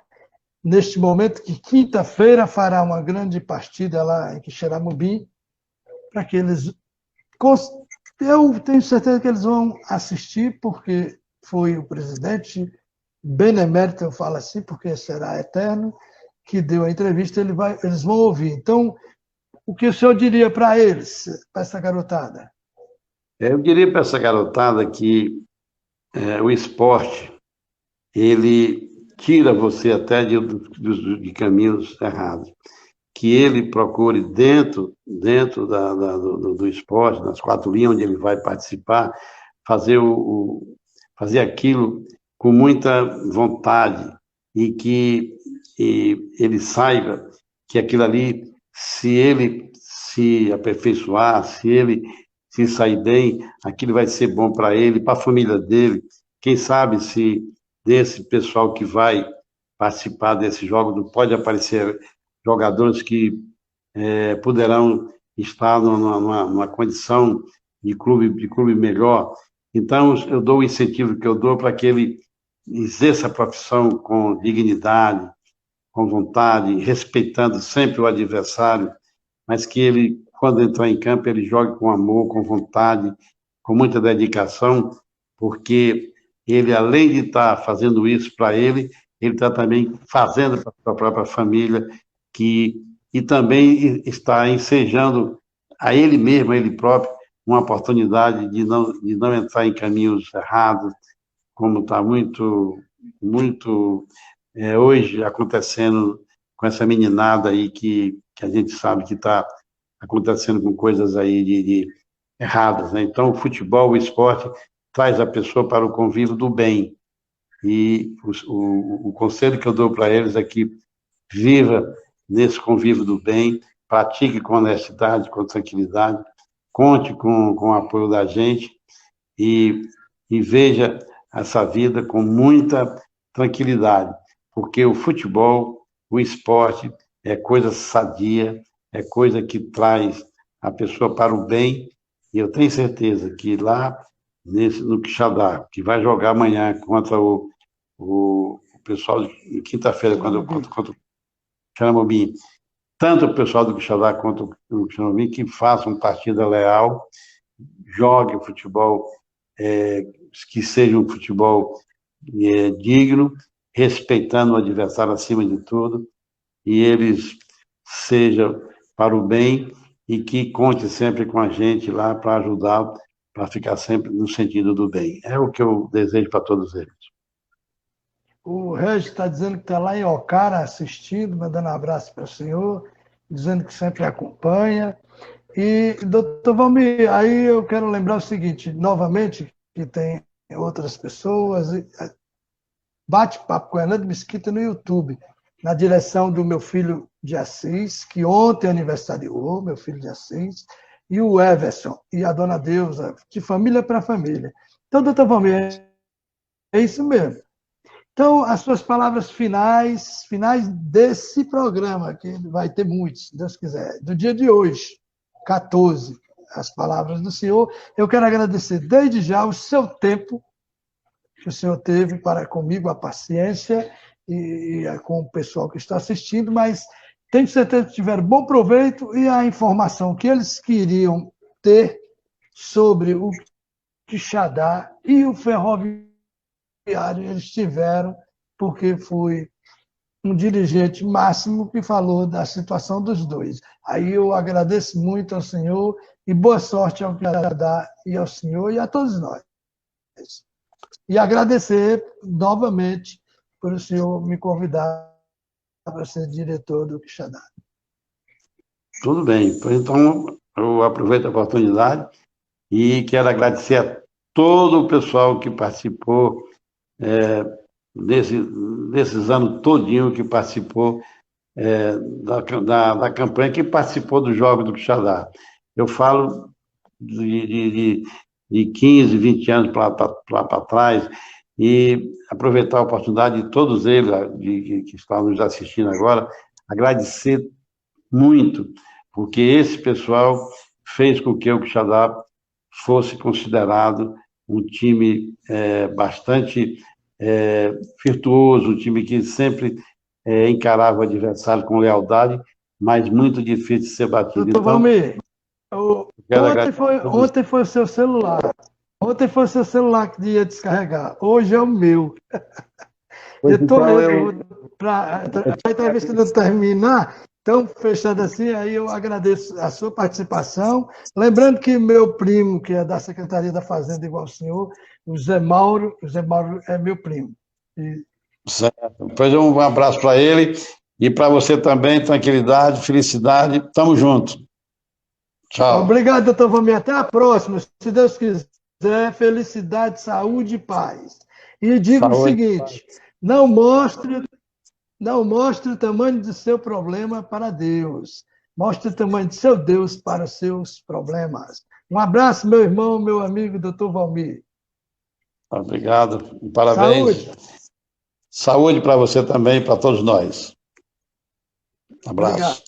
neste momento, que quinta-feira fará uma grande partida lá em Quixeramobim, para que eles. Eu tenho certeza que eles vão assistir, porque foi o presidente benemérito, eu falo assim, porque será eterno, que deu a entrevista, eles vão ouvir. Então, o que o senhor diria para eles, para essa garotada? Eu diria para essa garotada que o esporte, ele tira você até de caminhos errados. Que ele procure dentro do esporte, nas quatro linhas onde ele vai participar, fazer, fazer aquilo com muita vontade e ele saiba que aquilo ali, se se aperfeiçoar, se ele se sair bem, aquilo vai ser bom para ele, para a família dele. Quem sabe se desse pessoal que vai participar desse jogo, não pode aparecer jogadores que poderão estar numa condição de clube melhor. Então, eu dou o incentivo que eu dou para que ele exerça a profissão com dignidade, com vontade, respeitando sempre o adversário, mas que ele, quando entrar em campo, ele jogue com amor, com vontade, com muita dedicação, porque ele, além de estar fazendo isso para ele está também fazendo para a sua própria família, e também está ensejando a ele mesmo, a ele próprio, uma oportunidade de não entrar em caminhos errados, como está muito hoje acontecendo com essa meninada aí que a gente sabe que está acontecendo com coisas aí de erradas, né? Então, o futebol, o esporte, traz a pessoa para o convívio do bem. E o conselho que eu dou para eles é que viva nesse convívio do bem, pratique com honestidade, com tranquilidade, conte com o apoio da gente e, e veja essa vida com muita tranquilidade, porque o futebol, o esporte, é coisa sadia, é coisa que traz a pessoa para o bem, e eu tenho certeza que lá no Quixadá, que vai jogar amanhã contra o pessoal, em quinta-feira, contra o Xaramubim, tanto o pessoal do Quixadá quanto o Xaramubim, que façam partida leal, jogue futebol, que seja um futebol digno, respeitando o adversário acima de tudo, e eles sejam para o bem e que conte sempre com a gente lá para ajudar, para ficar sempre no sentido do bem. É o que eu desejo para todos eles. O Regis está dizendo que está lá em Ocara assistindo, mandando um abraço para o senhor, dizendo que sempre acompanha. E, doutor Valmir, aí eu quero lembrar o seguinte, novamente, que tem outras pessoas, bate-papo com Hernando Mesquita no YouTube, na direção do meu filho de Assis, que ontem aniversariou, meu filho de Assis, e o Everson, e a dona Deusa, de família para família. Então, doutor Valmir, é isso mesmo. Então, as suas palavras finais desse programa, que vai ter muitos, se Deus quiser, do dia de hoje, 14, as palavras do senhor. Eu quero agradecer desde já o seu tempo que o senhor teve para comigo, a paciência e com o pessoal que está assistindo, mas tenho certeza que tiveram bom proveito e a informação que eles queriam ter sobre o Quixadá e o Ferroviário eles tiveram, porque fui um dirigente máximo que falou da situação dos dois. Aí eu agradeço muito ao senhor e boa sorte ao Quixadá e ao senhor e a todos nós. E agradecer novamente por o senhor me convidar para ser diretor do Quixadá. Tudo bem. Então, eu aproveito a oportunidade e quero agradecer a todo o pessoal que participou desses anos todinho que participou da campanha, que participou do Jogo do Quixadá. Eu falo de 15, 20 anos para trás, e aproveitar a oportunidade de todos eles que estão nos assistindo agora, agradecer muito, porque esse pessoal fez com que o Quixadá fosse considerado um time bastante virtuoso, um time que sempre encarava o adversário com lealdade, mas muito difícil de ser batido. Doutor Valmir, ontem foi o seu celular. Ontem foi o seu celular que ia descarregar. Hoje é o meu. Para a entrevista não terminar, então, fechando assim, aí eu agradeço a sua participação. Lembrando que meu primo, que é da Secretaria da Fazenda, igual o senhor, o Zé Mauro é meu primo. Certo. Pois um abraço para ele e para você também, tranquilidade, felicidade. Tamo junto. Tchau. Obrigado, doutor Valmir. Até a próxima. Se Deus quiser, felicidade, saúde e paz. E digo o seguinte, não mostre o tamanho do seu problema para Deus. Mostre o tamanho de seu Deus para os seus problemas. Um abraço, meu irmão, meu amigo, doutor Valmir. Obrigado. Parabéns. Saúde. Saúde para você também, para todos nós. Um abraço. Obrigado.